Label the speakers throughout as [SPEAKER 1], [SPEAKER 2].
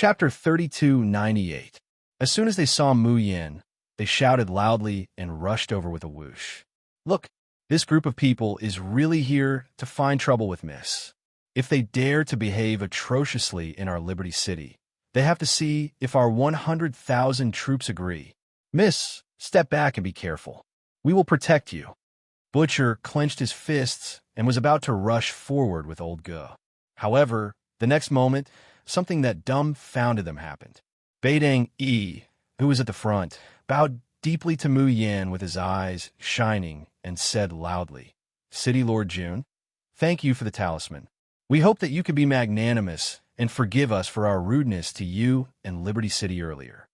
[SPEAKER 1] Chapter 3298. As soon as they saw Mu Yin, they shouted loudly and rushed over with a whoosh. Look, this group of people is really here to find trouble with Miss. If they dare to behave atrociously in our Liberty City, they have to see if our 100,000 troops agree. Miss, step back and be careful. We will protect you. Butcher clenched his fists and was about to rush forward with Old Go. However, the next moment, something that dumbfounded them happened. Beidang Yi, who was at the front, bowed deeply to Mu Yin with his eyes shining and said loudly, "City Lord Jun, thank you for the talisman. We hope that you can be magnanimous and forgive us for our rudeness to you and Liberty City earlier."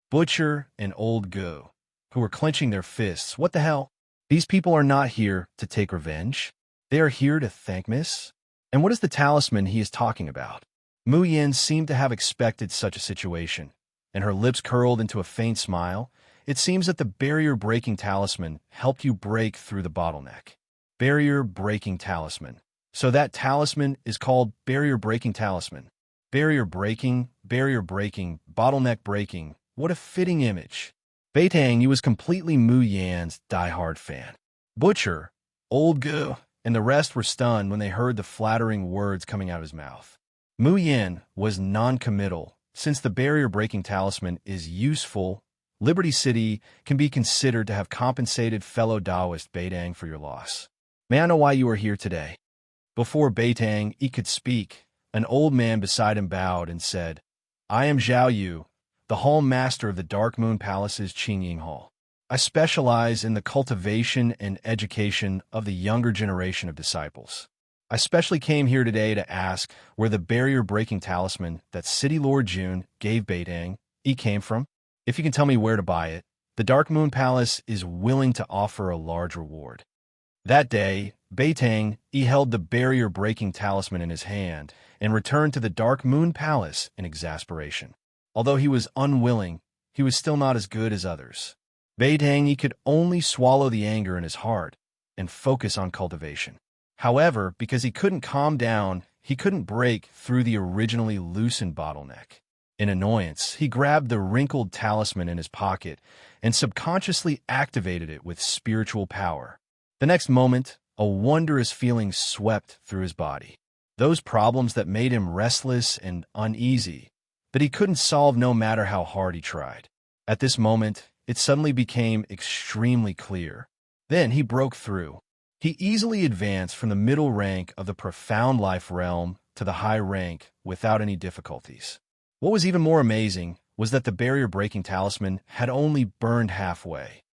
[SPEAKER 1] Butcher and Old Go, who were clenching their fists, what the hell? These people are not here to take revenge. They are here to thank Miss. And what is the talisman he is talking about? Mu Yin seemed to have expected such a situation, and her lips curled into a faint smile. It seems that the barrier-breaking talisman helped you break through the bottleneck. Barrier-breaking talisman. So that talisman is called barrier-breaking talisman. Barrier-breaking, bottleneck breaking. What a fitting image. Beitang Yu was completely Mu Yan's die-hard fan. Butcher, Old Go, and the rest were stunned when they heard the flattering words coming out of his mouth. Mu Yin was non-committal. Since the barrier-breaking talisman is useful, Liberty City can be considered to have compensated fellow Taoist Beitang for your loss. May I know why you are here today? Before Beitang Yi could speak, an old man beside him bowed and said, "I am Zhao Yu, the Hall Master of the Dark Moon Palace's Qingying Hall. I specialize in the cultivation and education of the younger generation of disciples. I specially came here today to ask where the barrier-breaking talisman that City Lord Jun gave Beitang Yi came from. If you can tell me where to buy it, the Dark Moon Palace is willing to offer a large reward." That day, Beitang Yi held the barrier-breaking talisman in his hand and returned to the Dark Moon Palace in exasperation. Although he was unwilling, he was still not as good as others. Beitang Yi could only swallow the anger in his heart and focus on cultivation. However, because he couldn't calm down, he couldn't break through the originally loosened bottleneck. In annoyance, he grabbed the wrinkled talisman in his pocket and subconsciously activated it with spiritual power. The next moment, a wondrous feeling swept through his body. Those problems that made him restless and uneasy, that he couldn't solve no matter how hard he tried. At this moment, it suddenly became extremely clear. Then he broke through. He easily advanced from the middle rank of the profound life realm to the high rank without any difficulties. What was even more amazing was that the barrier-breaking talisman had only burned halfway.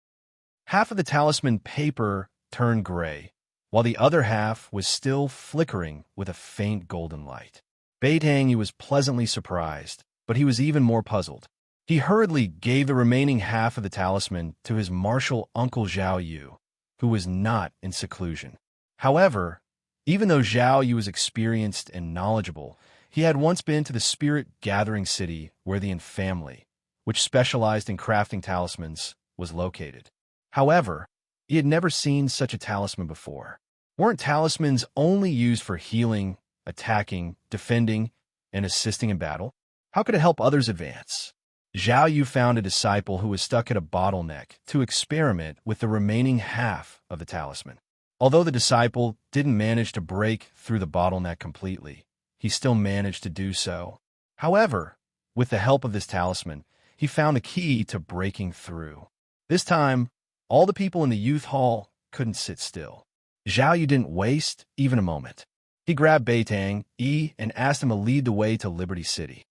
[SPEAKER 1] Half of the talisman paper turned gray, while the other half was still flickering with a faint golden light. Beitang Yi was pleasantly surprised, but he was even more puzzled. He hurriedly gave the remaining half of the talisman to his martial uncle Zhao Yu, who was not in seclusion. However, even though Zhao Yu was experienced and knowledgeable, he had once been to the spirit-gathering city where the family, which specialized in crafting talismans, was located. However, he had never seen such a talisman before. Weren't talismans only used for healing, attacking, defending, and assisting in battle? How could it help others advance? Zhao Yu found a disciple who was stuck at a bottleneck to experiment with the remaining half of the talisman. Although the disciple didn't manage to break through the bottleneck completely, he still managed to do so. However, with the help of this talisman, he found the key to breaking through. This time, all the people in the youth hall couldn't sit still. Zhao Yu didn't waste even a moment. He grabbed Beitang Yi and asked him to lead the way to Liberty City.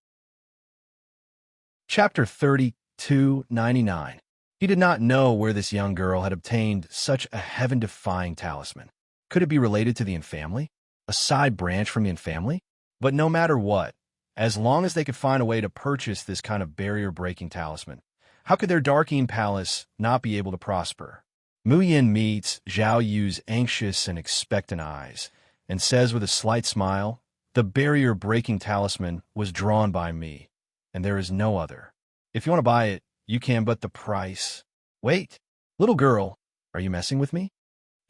[SPEAKER 1] Chapter 3299. He did not know where this young girl had obtained such a heaven-defying talisman. Could it be related to the family? A side branch from the family? But no matter what, as long as they could find a way to purchase this kind of barrier-breaking talisman, how could their Darkine Palace not be able to prosper? Mu Yin meets Zhao Yu's anxious and expectant eyes and says with a slight smile, "The barrier-breaking talisman was drawn by me, and there is no other. If you want to buy it, you can, but the price..." "Wait, little girl, are you messing with me?"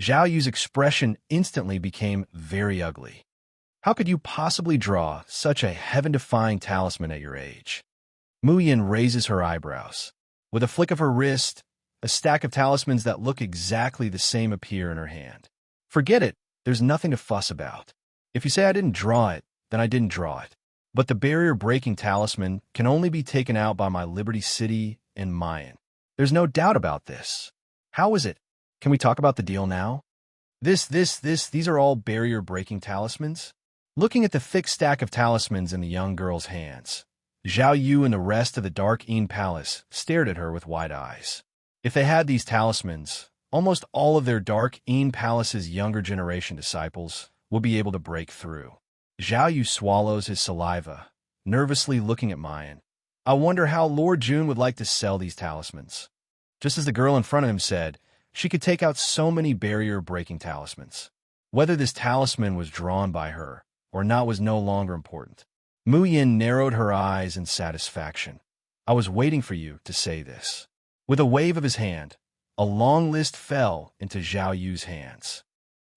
[SPEAKER 1] Zhao Yu's expression instantly became very ugly. How could you possibly draw such a heaven-defying talisman at your age? Mu Yin raises her eyebrows. With a flick of her wrist, a stack of talismans that look exactly the same appear in her hand. Forget it, there's nothing to fuss about. If you say I didn't draw it, then I didn't draw it. But the barrier-breaking talisman can only be taken out by my Liberty City and Mayan. There's no doubt about this. How is it? Can we talk about the deal now? These are all barrier-breaking talismans? Looking at the thick stack of talismans in the young girl's hands, Zhao Yu and the rest of the Dark Een Palace stared at her with wide eyes. If they had these talismans, almost all of their Dark Een Palace's younger generation disciples would be able to break through. Zhao Yu swallows his saliva, nervously looking at Mayan. I wonder how Lord Jun would like to sell these talismans. Just as the girl in front of him said, she could take out so many barrier-breaking talismans. Whether this talisman was drawn by her or not was no longer important. Mu Yin narrowed her eyes in satisfaction. I was waiting for you to say this. With a wave of his hand, a long list fell into Zhao Yu's hands.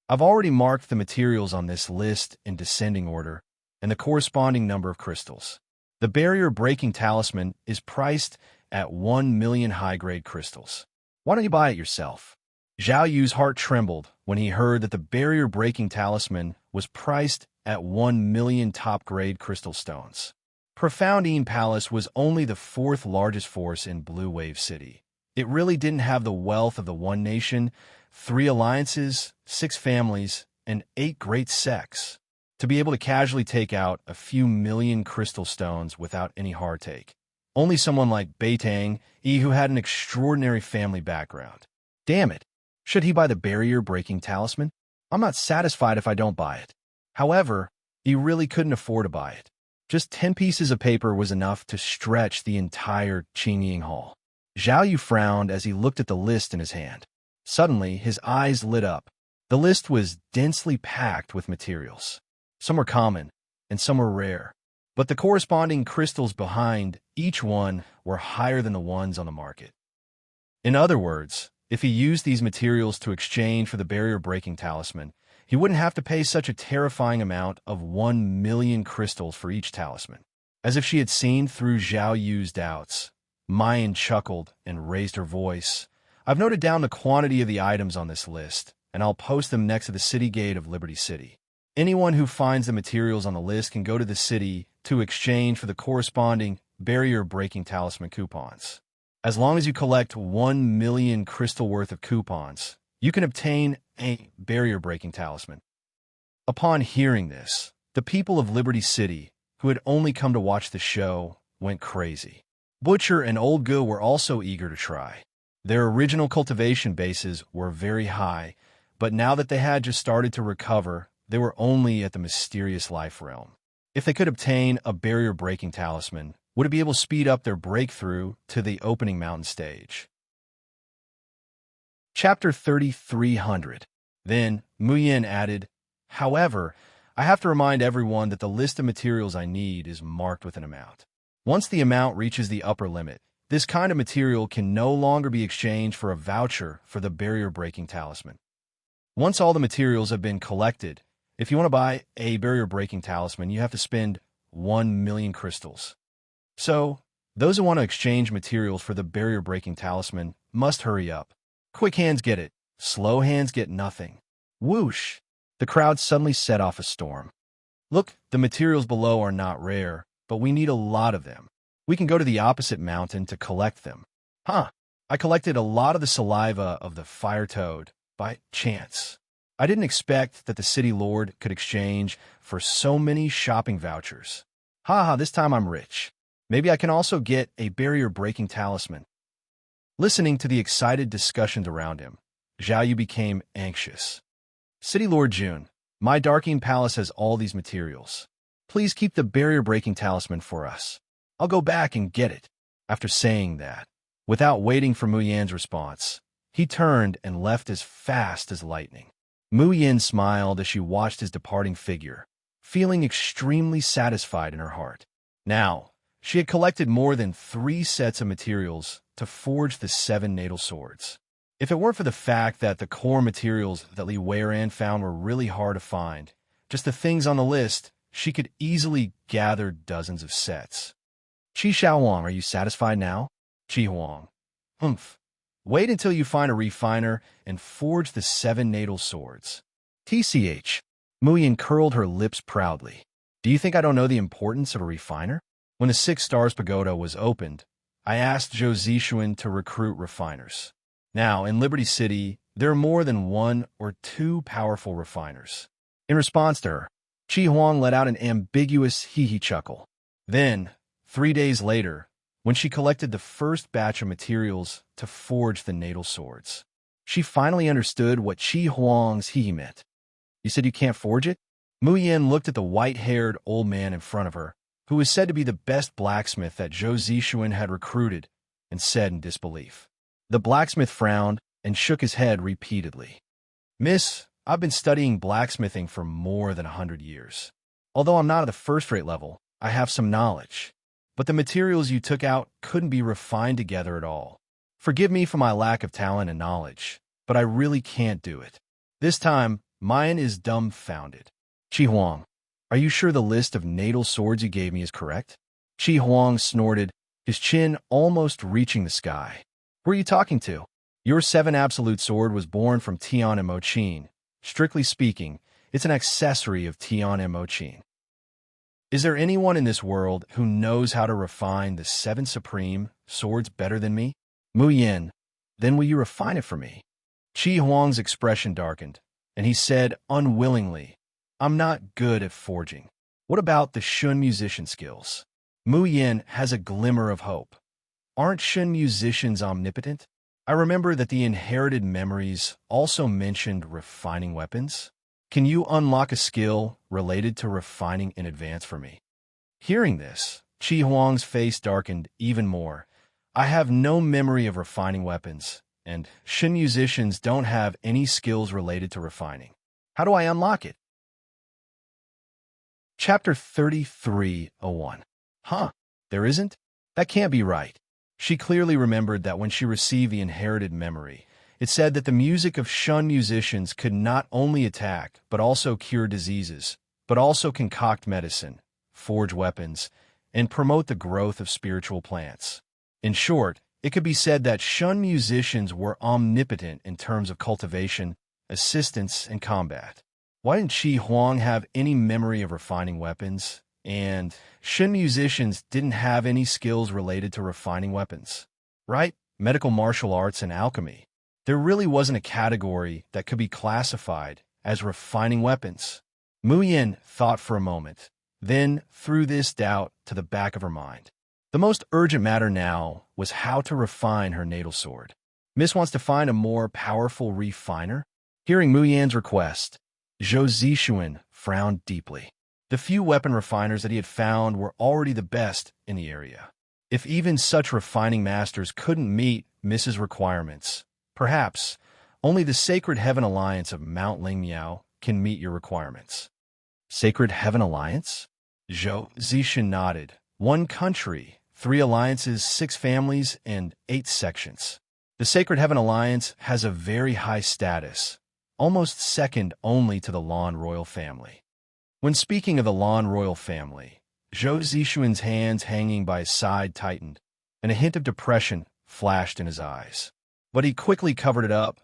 [SPEAKER 1] I've already marked the materials on this list in descending order and the corresponding number of crystals. The barrier-breaking talisman is priced at 1 million high-grade crystals. Why don't you buy it yourself? Zhao Yu's heart trembled when he heard that the barrier-breaking talisman was priced at 1 million top-grade crystal stones. Profound Een Palace was only the fourth largest force in Blue Wave City. It really didn't have the wealth of the One Nation, 3 alliances, 6 families, and 8 great sects to be able to casually take out a few million crystal stones without any heartache. Only someone like Beitang Yi, who had an extraordinary family background. Damn it! Should he buy the barrier-breaking talisman? I'm not satisfied if I don't buy it. However, he really couldn't afford to buy it. Just 10 pieces of paper was enough to stretch the entire Qingying Hall. Zhao Yu frowned as he looked at the list in his hand. Suddenly, his eyes lit up. The list was densely packed with materials. Some were common, and some were rare. But the corresponding crystals behind each one were higher than the ones on the market. In other words, if he used these materials to exchange for the barrier-breaking talisman, he wouldn't have to pay such a terrifying amount of 1 million crystals for each talisman. As if she had seen through Zhao Yu's doubts, Mayan chuckled and raised her voice. I've noted down the quantity of the items on this list, and I'll post them next to the city gate of Liberty City. Anyone who finds the materials on the list can go to the city to exchange for the corresponding barrier-breaking talisman coupons. As long as you collect 1 million crystal worth of coupons, you can obtain a barrier-breaking talisman. Upon hearing this, the people of Liberty City, who had only come to watch the show, went crazy. Butcher and Old Gu were also eager to try. Their original cultivation bases were very high, but now that they had just started to recover, they were only at the mysterious life realm. If they could obtain a barrier-breaking talisman, would it be able to speed up their breakthrough to the opening mountain stage? Chapter 3300. Then, Mu Yin added, however, I have to remind everyone that the list of materials I need is marked with an amount. Once the amount reaches the upper limit, this kind of material can no longer be exchanged for a voucher for the barrier-breaking talisman. Once all the materials have been collected, if you want to buy a barrier-breaking talisman, you have to spend 1 million crystals. So, those who want to exchange materials for the barrier-breaking talisman must hurry up. Quick hands get it, slow hands get nothing. Whoosh! The crowd suddenly set off a storm. Look, the materials below are not rare, but we need a lot of them. We can go to the opposite mountain to collect them. I collected a lot of the saliva of the fire toad by chance. I didn't expect that the city lord could exchange for so many shopping vouchers. This time I'm rich. Maybe I can also get a barrier-breaking talisman. Listening to the excited discussions around him, Zhao Yu became anxious. City Lord Jun, my Dark Een Palace has all these materials. Please keep the barrier-breaking talisman for us. I'll go back and get it. After saying that, without waiting for Mu Yan's response, he turned and left as fast as lightning. Mu Yin smiled as she watched his departing figure, feeling extremely satisfied in her heart. Now, she had collected more than 3 sets of materials to forge the 7 natal swords. If it weren't for the fact that the core materials that Li Weiran found were really hard to find, Just the things on the list, she could easily gather dozens of sets. Qi Xiaowang, are you satisfied now? Qi Huang. Humph. Wait until you find a refiner and forge the 7 natal swords. TCH. Muyin curled her lips proudly. Do you think I don't know the importance of a refiner? When the 6 Stars Pagoda was opened, I asked Zhou Zixuan to recruit refiners. Now, in Liberty City, there are more than 1 or 2 powerful refiners. In response to her, Qi Huang let out an ambiguous hee-hee chuckle. Then, 3 days later, when she collected the first batch of materials to forge the natal swords, she finally understood what Qi Huang's hee-hee meant. You said you can't forge it? Mu Yin looked at the white-haired old man in front of her, who was said to be the best blacksmith that Zhou Zixuan had recruited, and said in disbelief. The blacksmith frowned and shook his head repeatedly. Miss, I've been studying blacksmithing for more than 100 years. Although I'm not at the first-rate level, I have some knowledge. But the materials you took out couldn't be refined together at all. Forgive me for my lack of talent and knowledge, but I really can't do it. This time, Mayan is dumbfounded. Qi Huang, are you sure the list of natal swords you gave me is correct? Qi Huang snorted, his chin almost reaching the sky. Who are you talking to? Your 7 absolute sword was born from Tian and Mo-Chin. Strictly speaking, it's an accessory of Tian and Mo-Chin. Is there anyone in this world who knows how to refine the 7 supreme swords better than me? Mu Yin, then will you refine it for me? Qi Huang's expression darkened, and he said unwillingly, I'm not good at forging. What about the Shun musician skills? Mu Yin has a glimmer of hope. Aren't Shun musicians omnipotent? I remember that the inherited memories also mentioned refining weapons. Can you unlock a skill related to refining in advance for me? Hearing this, Qi Huang's face darkened even more. I have no memory of refining weapons, and Shun musicians don't have any skills related to refining. How do I unlock it? Chapter 33:01. Huh, there isn't? That can't be right. She clearly remembered that when she received the inherited memory, it said that the music of Shun musicians could not only attack, but also cure diseases, but also concoct medicine, forge weapons, and promote the growth of spiritual plants. In short, it could be said that Shun musicians were omnipotent in terms of cultivation, assistance, and combat. Why didn't Qi Huang have any memory of refining weapons? And Shun musicians didn't have any skills related to refining weapons, right? Medical martial arts and alchemy. There really wasn't a category that could be classified as refining weapons. Mu Yin thought for a moment, then threw this doubt to the back of her mind. The most urgent matter now was how to refine her natal sword. Miss wants to find a more powerful refiner? Hearing Mu Yin's request, Zhou Zixuan frowned deeply. The few weapon refiners that he had found were already the best in the area. If even such refining masters couldn't meet Miss's requirements, perhaps only the Sacred Heaven Alliance of Mount Lingmiao can meet your requirements. Sacred Heaven Alliance? Zhou Zixuan nodded. 1 country, 3 alliances, 6 families, and 8 sections. The Sacred Heaven Alliance has a very high status, almost second only to the Lan royal family. When speaking of the Lan royal family, Zhou Zixuan's hands hanging by his side tightened, and a hint of depression flashed in his eyes. But he quickly covered it up.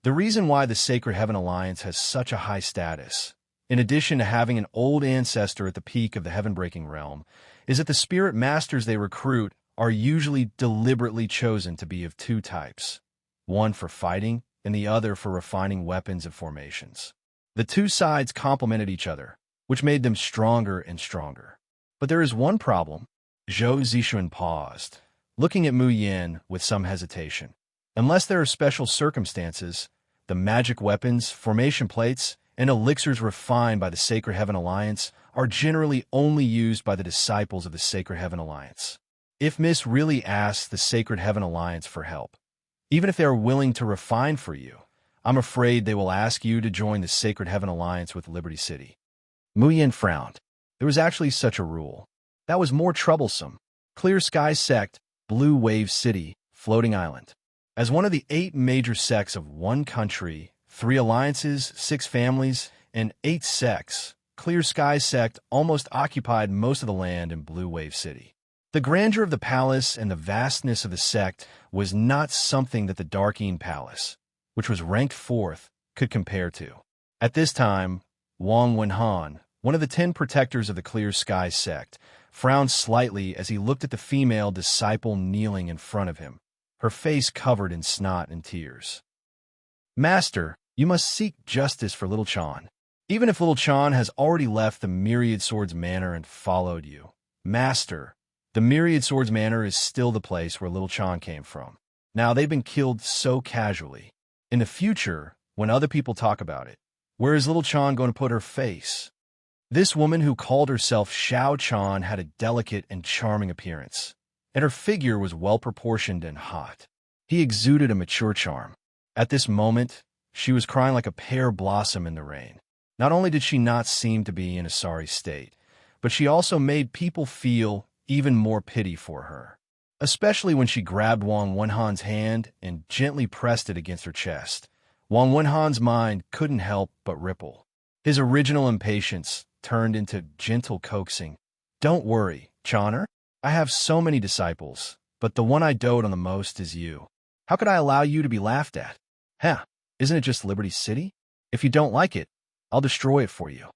[SPEAKER 1] The reason why the Sacred Heaven Alliance has such a high status, in addition to having an old ancestor at the peak of the heaven-breaking realm, is that the spirit masters they recruit are usually deliberately chosen to be of 2 types, one for fighting and the other for refining weapons and formations. The 2 sides complemented each other, which made them stronger and stronger. But there is one problem. Zhou Zixuan paused, looking at Mu Yin with some hesitation. Unless there are special circumstances, the magic weapons, formation plates, and elixirs refined by the Sacred Heaven Alliance are generally only used by the disciples of the Sacred Heaven Alliance. If Miss really asks the Sacred Heaven Alliance for help, even if they are willing to refine for you, I'm afraid they will ask you to join the Sacred Heaven Alliance with Liberty City. Mu Yin frowned. There was actually such a rule. That was more troublesome. Clear Sky Sect, Blue Wave City, Floating Island. As one of the 8 major sects of 1 country, 3 alliances, 6 families, and 8 sects, Clear Sky sect almost occupied most of the land in Blue Wave City. The grandeur of the palace and the vastness of the sect was not something that the Darkeen Palace, which was ranked 4th, could compare to. At this time, Wang Wenhan, one of the 10 protectors of the Clear Sky sect, frowned slightly as he looked at the female disciple kneeling in front of him, her face covered in snot and tears. Master, you must seek justice for Little Chan. Even if Little Chan has already left the Myriad Swords Manor and followed you. Master, the Myriad Swords Manor is still the place where Little Chan came from. Now, they've been killed so casually. In the future, when other people talk about it, where is Little Chan going to put her face? This woman who called herself Xiao Chan had a delicate and charming appearance, and her figure was well-proportioned and hot. He exuded a mature charm. At this moment, she was crying like a pear blossom in the rain. Not only did she not seem to be in a sorry state, but she also made people feel even more pity for her, especially when she grabbed Wang Wenhan's hand and gently pressed it against her chest. Wang Wenhan's mind couldn't help but ripple. His original impatience turned into gentle coaxing. Don't worry, Chaner. I have so many disciples, but the one I dote on the most is you. How could I allow you to be laughed at? Isn't it just Liberty City? If you don't like it, I'll destroy it for you.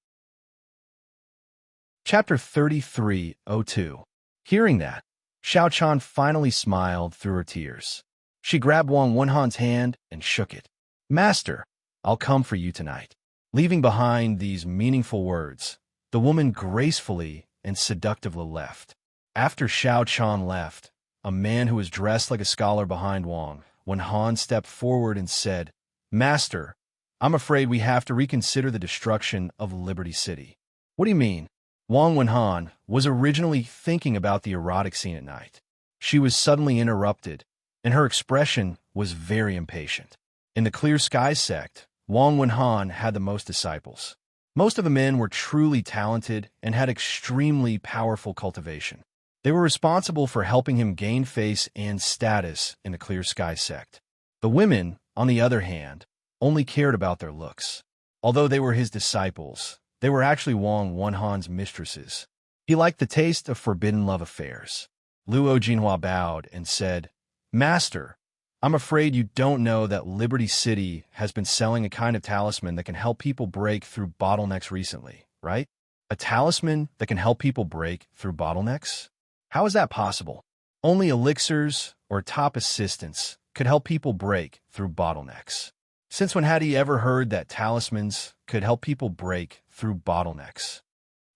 [SPEAKER 1] Chapter 33:02. Hearing that, Xiao Chan finally smiled through her tears. She grabbed Wang Wenhan's hand and shook it. Master, I'll come for you tonight. Leaving behind these meaningful words, the woman gracefully and seductively left. After Xiao Chan left, a man who was dressed like a scholar behind Wang Wenhan stepped forward and said, Master, I'm afraid we have to reconsider the destruction of Liberty City. What do you mean? Wang Wenhan was originally thinking about the erotic scene at night. She was suddenly interrupted, and her expression was very impatient. In the Clear Sky sect, Wang Wenhan had the most disciples. Most of the men were truly talented and had extremely powerful cultivation. They were responsible for helping him gain face and status in the Clear Sky sect. The women, on the other hand, only cared about their looks. Although they were his disciples, they were actually Wang Wenhan's mistresses. He liked the taste of forbidden love affairs. Luo Jinhua bowed and said, Master, I'm afraid you don't know that Liberty City has been selling a kind of talisman that can help people break through bottlenecks recently, right? A talisman that can help people break through bottlenecks? How is that possible? Only elixirs or top assistants could help people break through bottlenecks. Since when had he ever heard that talismans could help people break through bottlenecks?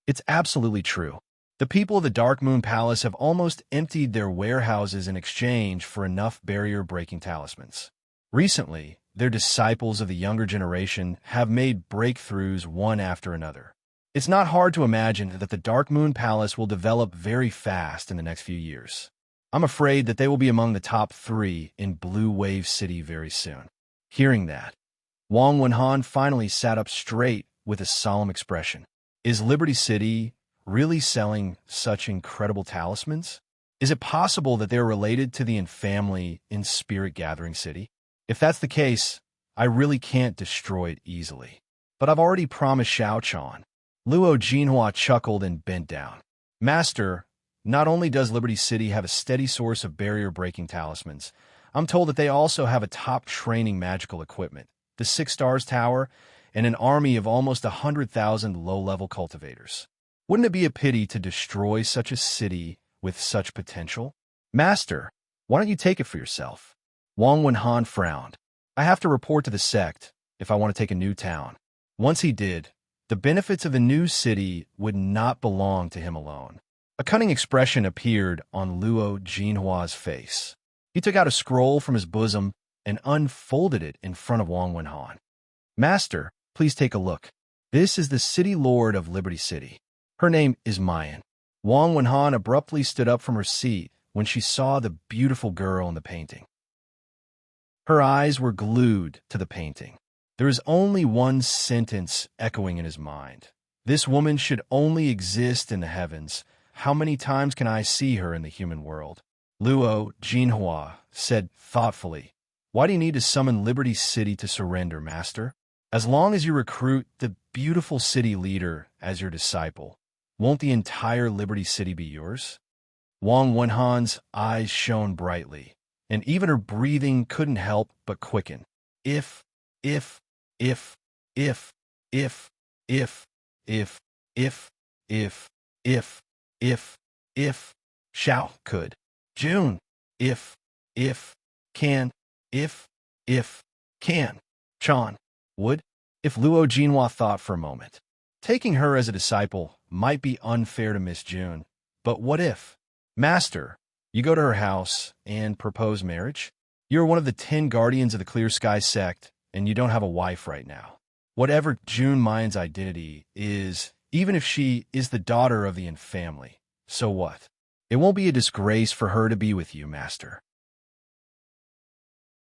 [SPEAKER 1] It's absolutely true. The people of the Dark Moon Palace have almost emptied their warehouses in exchange for enough barrier-breaking talismans. Recently, their disciples of the younger generation have made breakthroughs one after another. It's not hard to imagine that the Dark Moon Palace will develop very fast in the next few years. I'm afraid that they will be among the top 3 in Blue Wave City very soon. Hearing that, Wang Wenhan finally sat up straight with a solemn expression. Is Liberty City really selling such incredible talismans? Is it possible that they're related to the family in Spirit Gathering City? If that's the case, I really can't destroy it easily. But I've already promised Xiao Chan. Luo Jinhua chuckled and bent down. Master, not only does Liberty City have a steady source of barrier-breaking talismans, I'm told that they also have a top-training magical equipment, the 6 Stars Tower, and an army of almost 100,000 low-level cultivators. Wouldn't it be a pity to destroy such a city with such potential? Master, why don't you take it for yourself? Wang Wenhan frowned. I have to report to the sect if I want to take a new town. Once he did, the benefits of the new city would not belong to him alone. A cunning expression appeared on Luo Jinhua's face. He took out a scroll from his bosom and unfolded it in front of Wang Wenhan. Master, please take a look. This is the city lord of Liberty City. Her name is Mayan. Wang Wenhan abruptly stood up from her seat when she saw the beautiful girl in the painting. Her eyes were glued to the painting. There is only one sentence echoing in his mind. This woman should only exist in the heavens. How many times can I see her in the human world? Luo Jinhua said thoughtfully, Why do you need to summon Liberty City to surrender, Master? As long as you recruit the beautiful city leader as your disciple, won't the entire Liberty City be yours? Wang Wenhan's eyes shone brightly, and even her breathing couldn't help but quicken. If, if, if, if, if, if, if, if, if, if, shall, could, June, if, can, if, can, Chan, would, if Luo Jinhua thought for a moment. Taking her as a disciple might be unfair to Miss June, but what if? Master, you go to her house and propose marriage? You're one of the 10 guardians of the Clear Sky sect, and you don't have a wife right now. Whatever June Mayan's identity is, even if she is the daughter of the Yin family, so what? It won't be a disgrace for her to be with you, Master.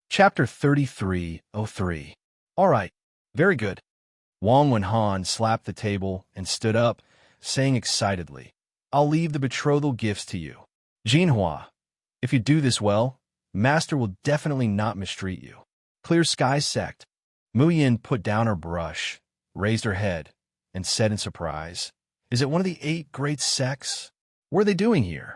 [SPEAKER 1] Chapter 3303. All right, very good. Wang Wenhan slapped the table and stood up, saying excitedly, I'll leave the betrothal gifts to you. Jinhua, if you do this well, Master will definitely not mistreat you. Clear Sky Sect. Mu Yin put down her brush, raised her head, and said in surprise, Is it one of the 8 great sects? What are they doing here?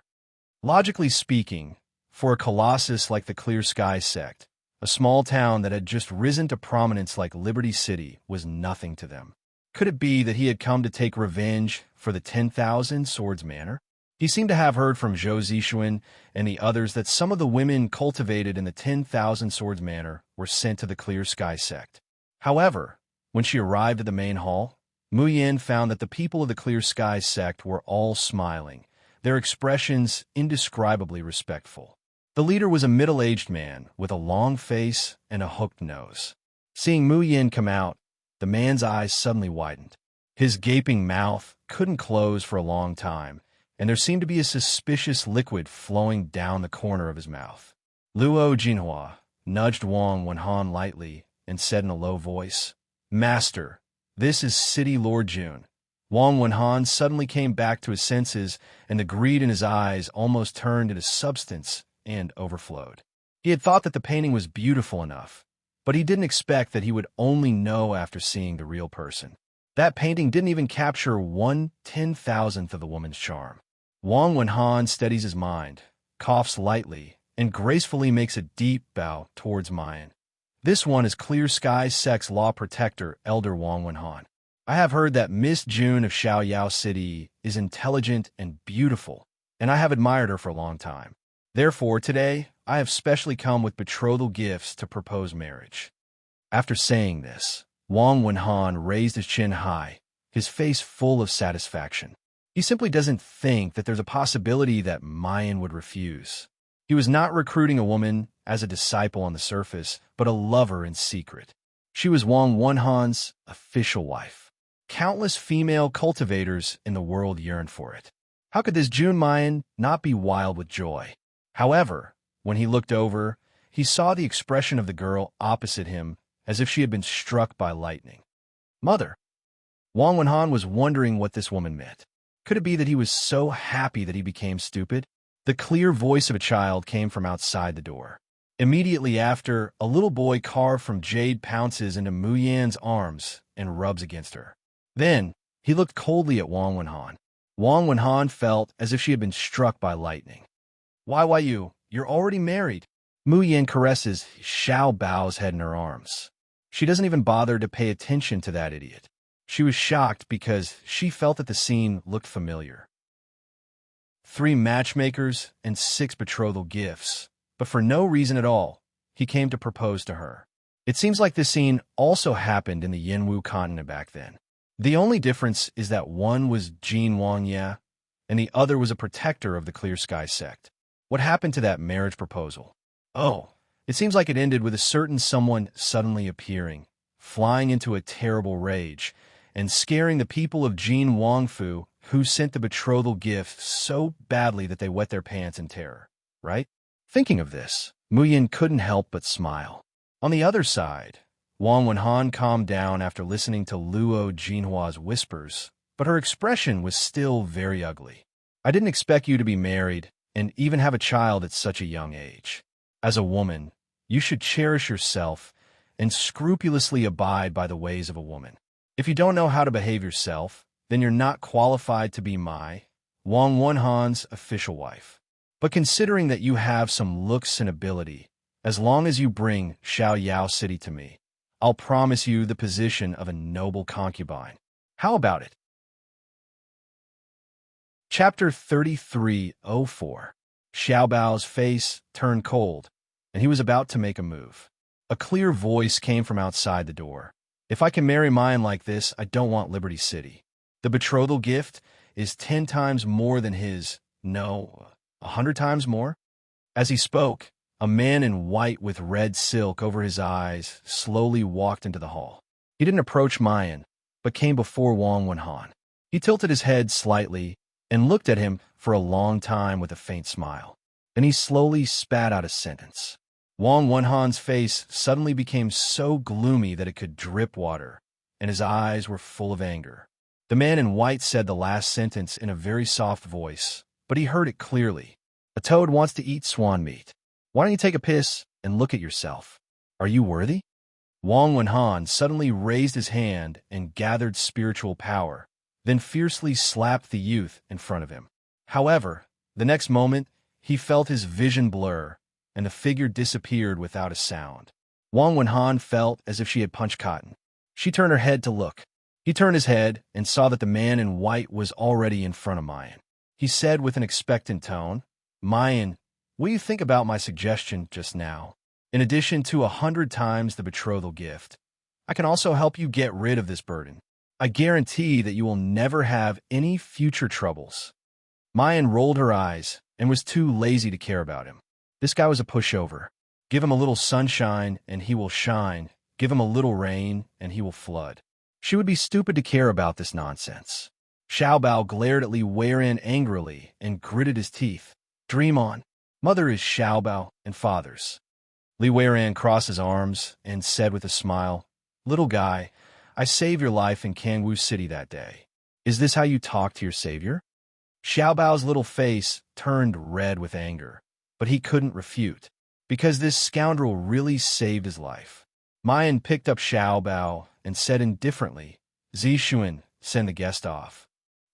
[SPEAKER 1] Logically speaking, for a colossus like the Clear Sky Sect, a small town that had just risen to prominence like Liberty City was nothing to them. Could it be that he had come to take revenge for the 10,000 Swords Manor? He seemed to have heard from Zhou Zixuan and the others that some of the women cultivated in the 10,000 Swords Manor were sent to the Clear Sky Sect. However, when she arrived at the main hall, Mu Yin found that the people of the Clear Sky Sect were all smiling, their expressions indescribably respectful. The leader was a middle-aged man with a long face and a hooked nose. Seeing Mu Yin come out, the man's eyes suddenly widened. His gaping mouth couldn't close for a long time, and there seemed to be a suspicious liquid flowing down the corner of his mouth. Luo Jinhua nudged Wang Wenhan lightly and said in a low voice, Master, this is City Lord June. Wang Wenhan suddenly came back to his senses, and the greed in his eyes almost turned into substance and overflowed. He had thought that the painting was beautiful enough, but he didn't expect that he would only know after seeing the real person. That painting didn't even capture 1/10,000th of the woman's charm. Wang Wenhan steadies his mind, coughs lightly, and gracefully makes a deep bow towards Mayan. This one is Clear Sky Sect's law protector, Elder Wang Wenhan. I have heard that Miss June of Xiaoyao City is intelligent and beautiful, and I have admired her for a long time. Therefore, today, I have specially come with betrothal gifts to propose marriage. After saying this, Wang Wenhan raised his chin high, his face full of satisfaction. He simply doesn't think that there's a possibility that Mayan would refuse. He was not recruiting a woman as a disciple on the surface, but a lover in secret. She was Wang Wenhan's official wife. Countless female cultivators in the world yearned for it. How could this June Mayan not be wild with joy? However, when he looked over, he saw the expression of the girl opposite him as if she had been struck by lightning. Mother! Wang Wenhan was wondering what this woman meant. Could it be that he was so happy that he became stupid? The clear voice of a child came from outside the door. Immediately after, a little boy carved from jade pounces into Mu Yan's arms and rubs against her. Then, he looked coldly at Wang Wenhan. Wang Wenhan felt as if she had been struck by lightning. Why you're already married. Mu Yan caresses Xiao Bao's head in her arms. She doesn't even bother to pay attention to that idiot. She was shocked because she felt that the scene looked familiar. 3 matchmakers and 6 betrothal gifts, but for no reason at all, he came to propose to her. It seems like this scene also happened in the Yinwu continent back then. The only difference is that one was Jin Wangya, and the other was a protector of the Clear Sky Sect. What happened to that marriage proposal? Oh, it seems like it ended with a certain someone suddenly appearing, flying into a terrible rage, and scaring the people of Jin Wangfu, who sent the betrothal gift so badly that they wet their pants in terror, right? Thinking of this, Mu Yin couldn't help but smile. On the other side, Wang Wenhan calmed down after listening to Luo Jinhua's whispers, but her expression was still very ugly. I didn't expect you to be married and even have a child at such a young age. As a woman, you should cherish yourself and scrupulously abide by the ways of a woman. If you don't know how to behave yourself, then you're not qualified to be my, Wang Wenhan's official wife. But considering that you have some looks and ability, as long as you bring Xiao Yao City to me, I'll promise you the position of a noble concubine. How about it? Chapter 3304. Xiao Bao's face turned cold, and he was about to make a move. A clear voice came from outside the door. If I can marry mine like this, I don't want Liberty City. The betrothal gift is 10 times more than his, no, 100 times more. As he spoke, a man in white with red silk over his eyes slowly walked into the hall. He didn't approach Mayan, but came before Wang Wenhan. He tilted his head slightly and looked at him for a long time with a faint smile. Then he slowly spat out a sentence. Wang Wenhan's face suddenly became so gloomy that it could drip water, and his eyes were full of anger. The man in white said the last sentence in a very soft voice, but he heard it clearly. A toad wants to eat swan meat. Why don't you take a piss and look at yourself? Are you worthy? Wang Wenhan suddenly raised his hand and gathered spiritual power, then fiercely slapped the youth in front of him. However, the next moment, he felt his vision blur, and the figure disappeared without a sound. Wang Wenhan felt as if she had punched cotton. She turned her head to look. He turned his head and saw that the man in white was already in front of Mayan. He said with an expectant tone, Mayan, what do you think about my suggestion just now? In addition to 100 times the betrothal gift, I can also help you get rid of this burden. I guarantee that you will never have any future troubles. Mayan rolled her eyes and was too lazy to care about him. This guy was a pushover. Give him a little sunshine and he will shine. Give him a little rain and he will flood. She would be stupid to care about this nonsense. Xiao Bao glared at Li Weiran angrily and gritted his teeth. Dream on. Mother is Xiao Bao and father's. Li Weiran crossed his arms and said with a smile, Little guy, I saved your life in Kangwu City that day. Is this how you talk to your savior? Xiao Bao's little face turned red with anger, but he couldn't refute, because this scoundrel really saved his life. Mayan picked up Xiao Bao and said indifferently, Zixuan, send the guest off.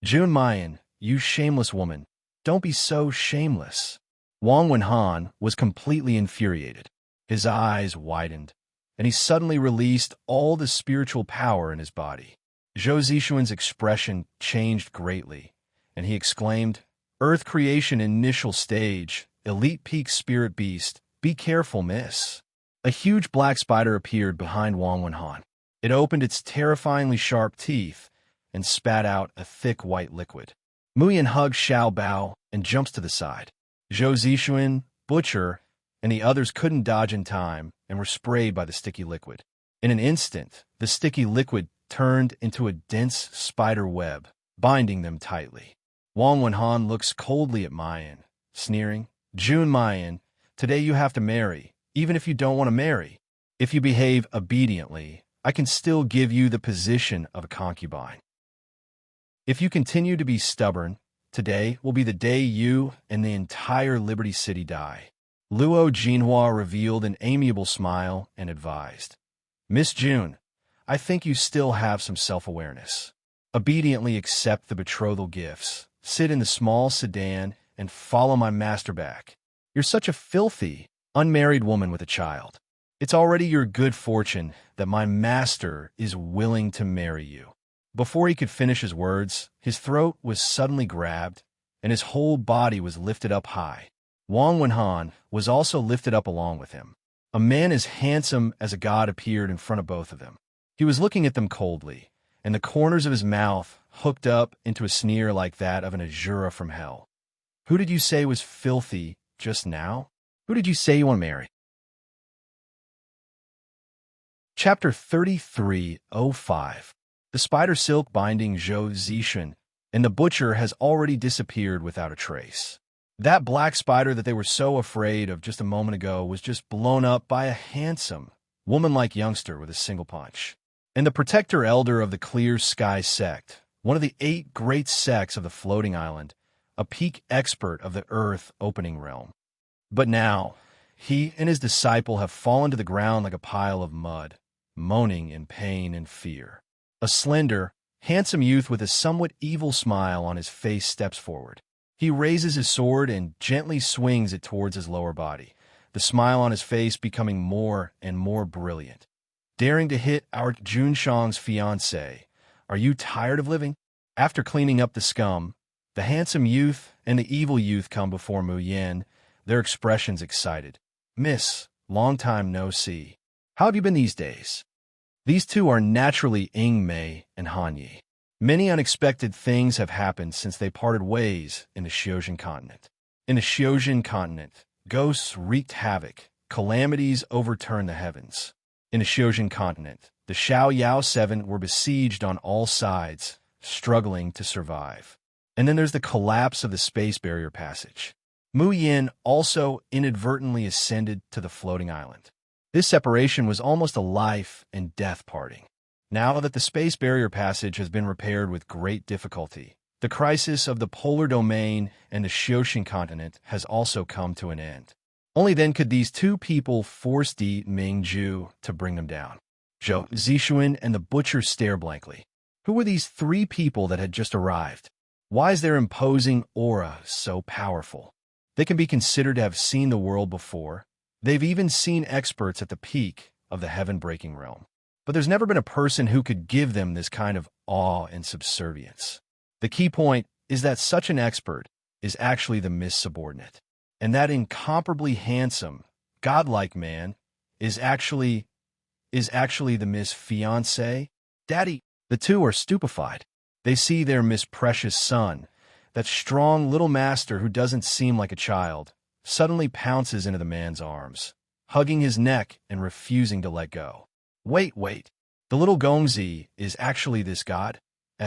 [SPEAKER 1] Jun Mayan, you shameless woman, don't be so shameless. Wang Wenhan was completely infuriated. His eyes widened, and he suddenly released all the spiritual power in his body. Zhou Zixuan's expression changed greatly, and he exclaimed, Earth creation initial stage, elite peak spirit beast, be careful, miss. A huge black spider appeared behind Wang Wenhan. It opened its terrifyingly sharp teeth and spat out a thick white liquid. Muyan hugged Xiao Bao and jumps to the side. Zhou Zixuan, Butcher, and the others couldn't dodge in time and were sprayed by the sticky liquid. In an instant, the sticky liquid turned into a dense spider web, binding them tightly. Wang Wenhan looks coldly at Mayan, sneering, Jun Mayan, today you have to marry, even if you don't want to marry. If you behave obediently, I can still give you the position of a concubine. If you continue to be stubborn, today will be the day you and the entire Liberty City die. Luo Jinhua revealed an amiable smile and advised, Miss June, I think you still have some self-awareness. Obediently accept the betrothal gifts, sit in the small sedan, and follow my master back. You're such a filthy, unmarried woman with a child. It's already your good fortune that my master is willing to marry you. Before he could finish his words, his throat was suddenly grabbed, and his whole body was lifted up high. Wang Wenhan was also lifted up along with him. A man as handsome as a god appeared in front of both of them. He was looking at them coldly, and the corners of his mouth hooked up into a sneer like that of an Azura from hell. Who did you say was filthy just now? Who did you say you want to marry? Chapter 3305. The spider silk binding Zhou Zixuan, and the butcher has already disappeared without a trace. That black spider that they were so afraid of just a moment ago was just blown up by a handsome, woman-like youngster with a single punch. And the protector elder of the Clear Sky sect, one of the 8 great sects of the floating island, a peak expert of the earth opening realm. But now, he and his disciple have fallen to the ground like a pile of mud, moaning in pain and fear. A slender, Handsome youth with a somewhat evil smile on his face steps forward. He raises his sword and gently swings it towards his lower body, the smile on his face becoming more and more brilliant. Daring to hit our Junshang's fiancé. Are you tired of living? After cleaning up the scum, the handsome youth and the evil youth come before Mu Yin, their expressions excited. Miss, long time no see. How have you been these days? These two are naturally Ying Mei and Han Yi. Many unexpected things have happened since they parted ways in the Xiozhen continent. In the Xiozhen continent, ghosts wreaked havoc, calamities overturned the heavens. In the Xiozhen continent, the Xiao Yao Seven were besieged on all sides, struggling to survive. And then there's the collapse of the space barrier passage. Mu Yin also inadvertently ascended to the floating island. This separation was almost a life and death parting. Now that the space barrier passage has been repaired with great difficulty, the crisis of the polar domain and the Xiozhen continent has also come to an end. Only then could these two people force Di Mingju to bring them down. Zhou Zixuan and the butcher stare blankly. Who were these three people that had just arrived? Why is their imposing aura so powerful? They can be considered to have seen the world before. They've even seen experts at the peak of the heaven-breaking realm. But there's never been a person who could give them this kind of awe and subservience. The key point is that such an expert is actually the Miss Subordinate. And that incomparably handsome, godlike man is actually the Miss Fiancé. Daddy, the two are stupefied. They see their Miss Precious son, that strong little master who doesn't seem like a child, suddenly pounces into the man's arms, hugging his neck and refusing to let go. Wait. The little Gongzi is actually this god's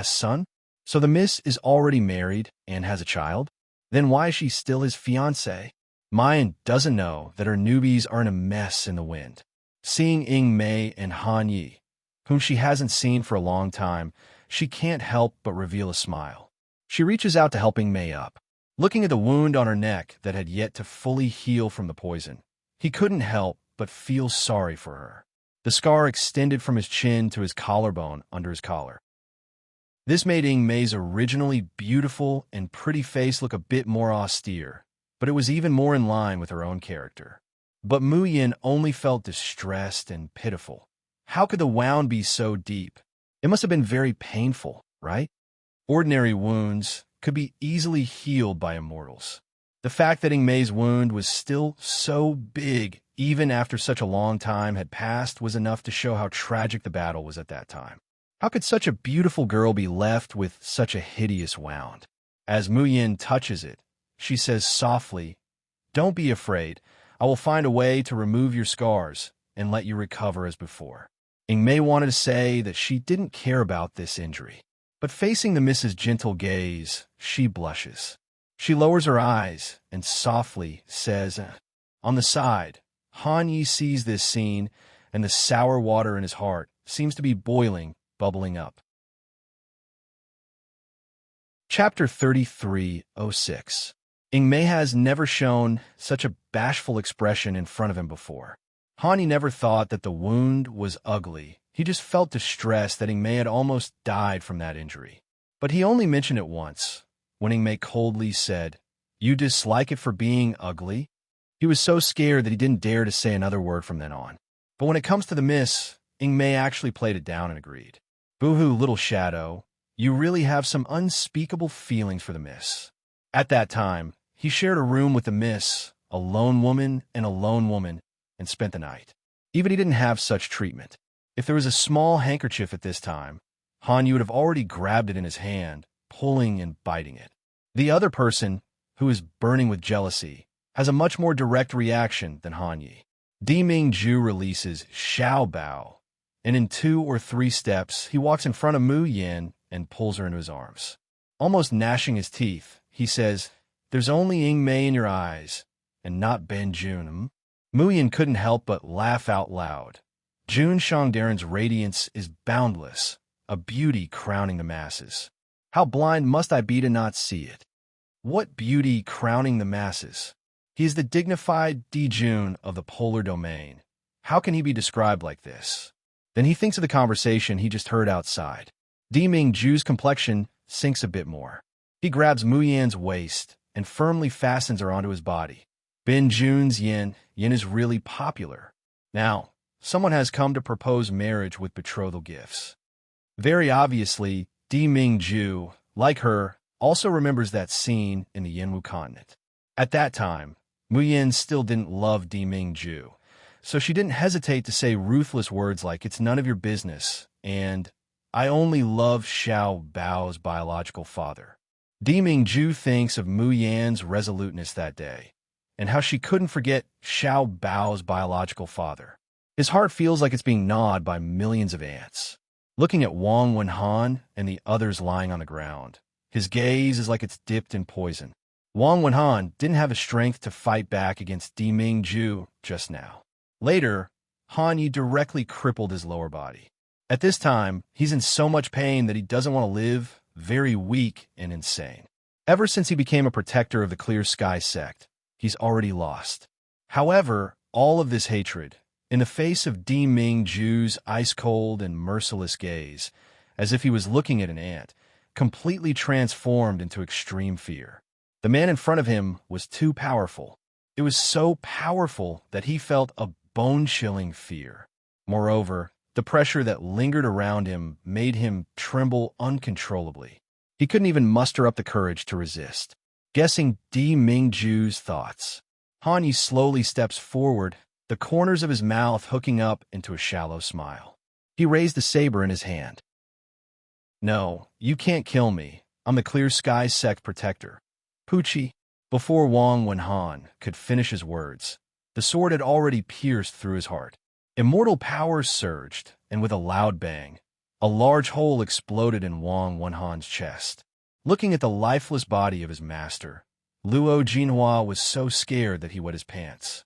[SPEAKER 1] son? So the Miss is already married and has a child? Then why is she still his fiancée? Mayan doesn't know that her newbies are in a mess in the wind. Seeing Ying Mei and Han Yi, whom she hasn't seen for a long time, she can't help but reveal a smile. She reaches out to help Ying Mei up. Looking at the wound on her neck that had yet to fully heal from the poison, he couldn't help but feel sorry for her. The scar extended from his chin to his collarbone under his collar. This made Ying Mei's originally beautiful and pretty face look a bit more austere, but it was even more in line with her own character. But Mu Yin only felt distressed and pitiful. How could the wound be so deep? It must have been very painful, right? Ordinary wounds could be easily healed by immortals. The fact that Ying Mei's wound was still so big, even after such a long time had passed, was enough to show how tragic the battle was at that time. How could such a beautiful girl be left with such a hideous wound? As Mu Yin touches it, she says softly, "Don't be afraid. I will find a way to remove your scars and let you recover as before." Ying Mei wanted to say that she didn't care about this injury, but facing the Miss's gentle gaze, she blushes. She lowers her eyes and softly says, On the side, Han Yi sees this scene, and the sour water in his heart seems to be boiling, bubbling up. Chapter 33:06. Ying Mei has never shown such a bashful expression in front of him before. Han Yi never thought that the wound was ugly. He just felt distressed that Ying Mei had almost died from that injury. But he only mentioned it once, when Ying Mei coldly said, "You dislike it for being ugly?" He was so scared that he didn't dare to say another word from then on. But when it comes to the Miss, Ying Mei actually played it down and agreed. "Boo-hoo, little shadow. You really have some unspeakable feelings for the Miss." At that time, he shared a room with the Miss, a lone woman, and spent the night. Even he didn't have such treatment. If there was a small handkerchief at this time, Han Yi would have already grabbed it in his hand, pulling and biting it. The other person, who is burning with jealousy, has a much more direct reaction than Han Yi. Di Mingju releases Xiao Bao, and in 2 or 3 steps, he walks in front of Mu Yin and pulls her into his arms. Almost gnashing his teeth, he says, "There's only Ying Mei in your eyes, and not Ben Jun." Mu Yin couldn't help but laugh out loud. Jun Shangdaren's radiance is boundless, a beauty crowning the masses. How blind must I be to not see it? What beauty crowning the masses? He is the dignified Dijun of the polar domain. How can he be described like this? Then he thinks of the conversation he just heard outside. Ming Ju's complexion sinks a bit more. He grabs Mu Yan's waist and firmly fastens her onto his body. Bin Jun's yin is really popular. Now, someone has come to propose marriage with betrothal gifts. Very obviously, Ming Ju, like her, also remembers that scene in the Yinwu continent. At that time, Mu Yin still didn't love Ming Ju, so she didn't hesitate to say ruthless words like, "It's none of your business," and "I only love Xiao Bao's biological father." Ming Ju thinks of Mu Yan's resoluteness that day, and how she couldn't forget Xiao Bao's biological father. His heart feels like it's being gnawed by millions of ants. Looking at Wang Wenhan and the others lying on the ground, his gaze is like it's dipped in poison. Wang Wenhan didn't have the strength to fight back against Ming Ju just now. Later, Han Yi directly crippled his lower body. At this time, he's in so much pain that he doesn't want to live, very weak and insane. Ever since he became a protector of the Clear Sky sect, he's already lost. However, all of this hatred, in the face of Ming Ju's ice-cold and merciless gaze, as if he was looking at an ant, completely transformed into extreme fear. The man in front of him was too powerful. It was so powerful that he felt a bone-chilling fear. Moreover, the pressure that lingered around him made him tremble uncontrollably. He couldn't even muster up the courage to resist. Guessing Ming Ju's thoughts, Han Yi slowly steps forward, the corners of his mouth hooking up into a shallow smile. He raised the saber in his hand. "No, you can't kill me. I'm the Clear Sky sect protector. Pucci." Before Wang Wenhan could finish his words, the sword had already pierced through his heart. Immortal power surged, and with a loud bang, a large hole exploded in Wang Wenhan's chest. Looking at the lifeless body of his master, Luo Jinhua was so scared that he wet his pants.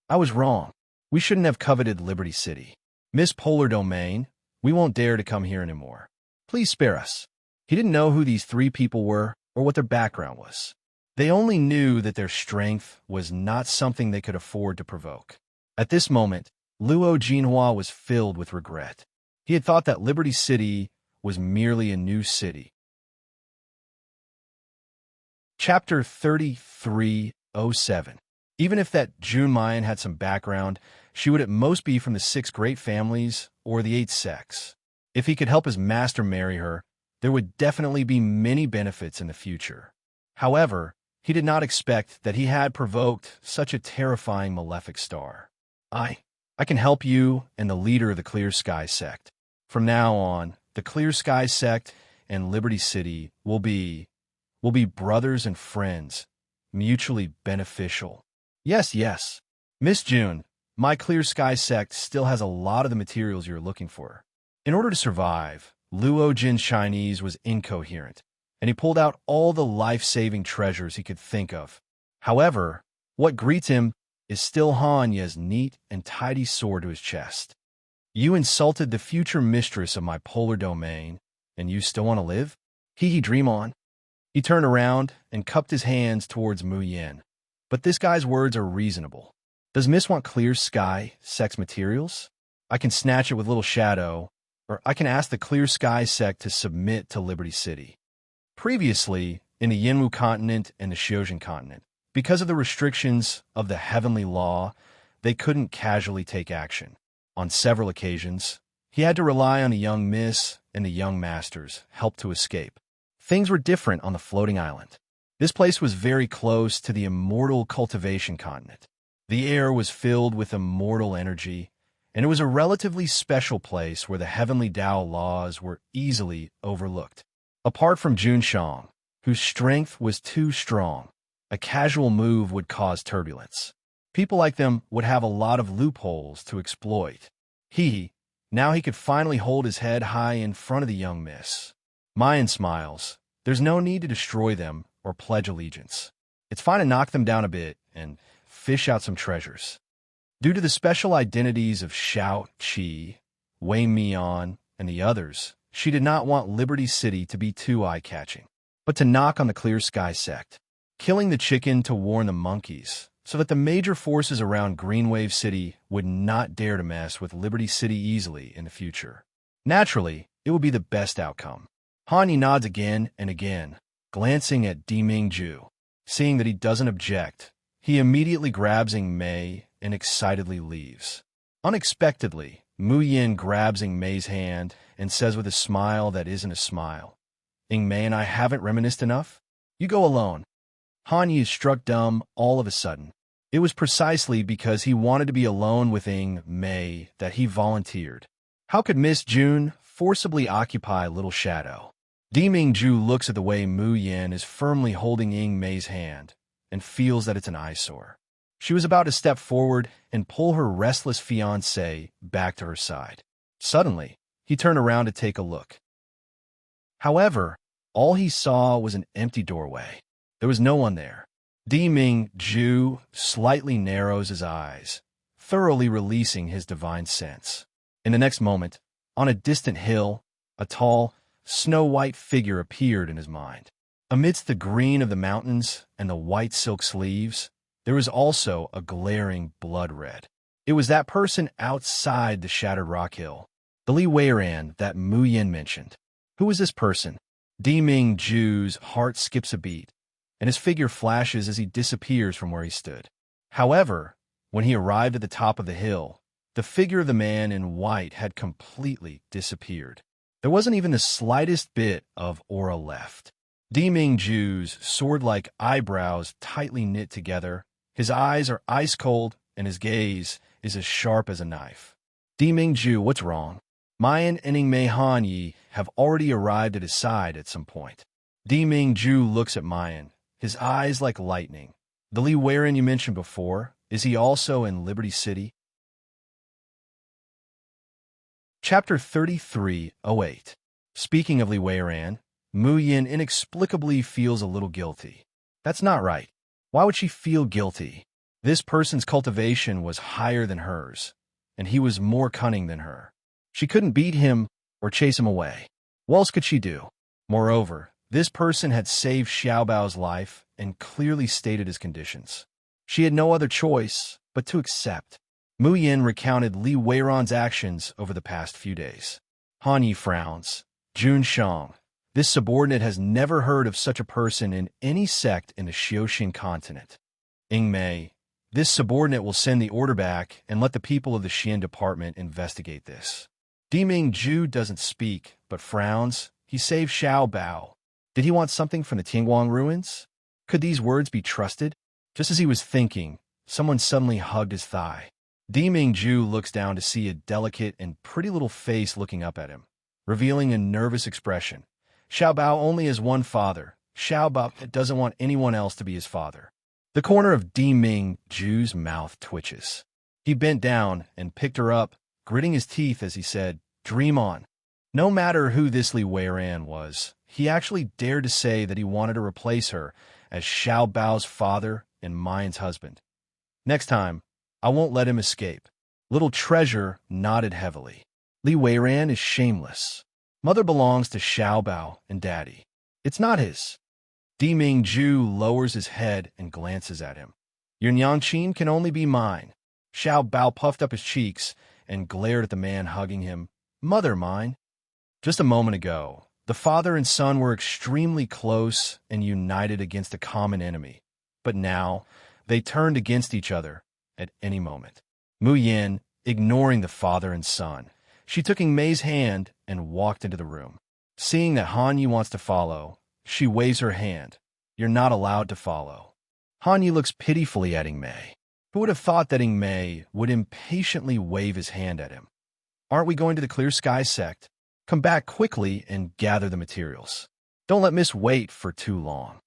[SPEAKER 1] "I was wrong. We shouldn't have coveted Liberty City. Miss Polar Domain, we won't dare to come here anymore. Please spare us." He didn't know who these three people were or what their background was. They only knew that their strength was not something they could afford to provoke. At this moment, Luo Jinhua was filled with regret. He had thought that Liberty City was merely a new city. Chapter 3307. Even if that Jun Mayan had some background, she would at most be from the 6 great families or the 8 sects. If he could help his master marry her, there would definitely be many benefits in the future. However, he did not expect that he had provoked such a terrifying malefic star. I can help you and the leader of the Clear Sky sect. From now on, the Clear Sky sect and Liberty City will be brothers and friends, mutually beneficial. Yes. Miss June, my Clear Sky sect still has a lot of the materials you're looking for. In order to survive, Luo Jin's Chinese was incoherent, and he pulled out all the life-saving treasures he could think of. However, what greets him is still Han Ye's neat and tidy sword to his chest. "You insulted the future mistress of my polar domain, and you still want to live? He dream on." He turned around and cupped his hands towards Mu Yin. But this guy's words are reasonable. Does Miss want Clear Sky sex materials? I can snatch it with Little Shadow, or I can ask the Clear Sky sect to submit to Liberty City. Previously, in the Yinwu continent and the Xiojin continent, because of the restrictions of the heavenly law, they couldn't casually take action. On several occasions, he had to rely on the young miss and the young master's help to escape. Things were different on the floating island. This place was very close to the immortal cultivation continent. The air was filled with immortal energy, and it was a relatively special place where the heavenly Tao laws were easily overlooked. Apart from Jun Shang, whose strength was too strong, a casual move would cause turbulence. People like them would have a lot of loopholes to exploit. Now he could finally hold his head high in front of the young miss. Mayan smiles. There's no need to destroy them or pledge allegiance. It's fine to knock them down a bit and fish out some treasures. Due to the special identities of Xiao Qi, Wei Mian, and the others, she did not want Liberty City to be too eye-catching, but to knock on the Clear Sky sect, killing the chicken to warn the monkeys, so that the major forces around Greenwave City would not dare to mess with Liberty City easily in the future. Naturally, It would be the best outcome. Han Yi nods again and again, glancing at Diming Ju. Seeing that he doesn't object, he immediately grabs Ying Mei and excitedly leaves. Unexpectedly, Mu Yin grabs Ying Mei's hand and says with a smile that isn't a smile, "Ying Mei and I haven't reminisced enough? You go alone." Han Yi is struck dumb all of a sudden. It was precisely because he wanted to be alone with Ying Mei that he volunteered. How could Miss June forcibly occupy Little Shadow? Diming Ju looks at the way Mu Yin is firmly holding Ying Mei's hand and feels that it's an eyesore. She was about to step forward and pull her restless fiancé back to her side. Suddenly, he turned around to take a look. However, all he saw was an empty doorway. There was no one there. Diming Ju slightly narrows his eyes, thoroughly releasing his divine sense. In the next moment, on a distant hill, a tall, snow-white figure appeared in his mind. Amidst the green of the mountains and the white silk sleeves, there was also a glaring blood red. It was that person outside the shattered rock hill, the Li Weiran that Mu Yin mentioned. Who was this person? Diming Ju's heart skips a beat, and his figure flashes as he disappears from where he stood. However, when he arrived at the top of the hill, the figure of the man in white had completely disappeared. There wasn't even the slightest bit of aura left. Diming Ju's sword-like eyebrows tightly knit together, his eyes are ice-cold, and his gaze is as sharp as a knife. Diming Ju, what's wrong? Mayan and Ying Mei Han Yi have already arrived at his side at some point. Diming Ju looks at Mayan, his eyes like lightning. The Li Weiran you mentioned before, is he also in Liberty City? Chapter 33:08. Speaking of Li Weiran, Mu Yin inexplicably feels a little guilty. That's not right. Why would she feel guilty? This person's cultivation was higher than hers, and he was more cunning than her. She couldn't beat him or chase him away. What else could she do? Moreover, this person had saved Xiaobao's life and clearly stated his conditions. She had no other choice but to accept. Mu Yin recounted Li Weiran's actions over the past few days. Han Yi frowns. Jun Shang. This subordinate has never heard of such a person in any sect in the Xiaoxin continent. Ying Mei. This subordinate will send the order back and let the people of the Xian department investigate this. Diming Ju doesn't speak, but frowns. He saved Xiao Bao. Did he want something from the Tianguang ruins? Could these words be trusted? Just as he was thinking, someone suddenly hugged his thigh. Diming Ju looks down to see a delicate and pretty little face looking up at him, revealing a nervous expression. Xiao Bao only has one father. Xiao Bao doesn't want anyone else to be his father. The corner of Diming Ju's mouth twitches. He bent down and picked her up, gritting his teeth as he said, "Dream on." No matter who this Li Weiran was, he actually dared to say that he wanted to replace her as Xiao Bao's father and Mayan's husband. Next time, I won't let him escape. Little Treasure nodded heavily. Li Weiran is shameless. Mother belongs to Xiao Bao and Daddy. It's not his. Diming Ju lowers his head and glances at him. Your Nyangqin can only be mine. Xiao Bao puffed up his cheeks and glared at the man hugging him. Mother mine. Just a moment ago, the father and son were extremely close and united against a common enemy. But now, they turned against each other at any moment. Mu Yin, ignoring the father and son, she took Ying Mei's hand and walked into the room. Seeing that Han Yi wants to follow, she waves her hand. You're not allowed to follow. Han Yi looks pitifully at Ying Mei. Who would have thought that Ying Mei would impatiently wave his hand at him? Aren't we going to the Clear Sky sect? Come back quickly and gather the materials. Don't let Miss wait for too long.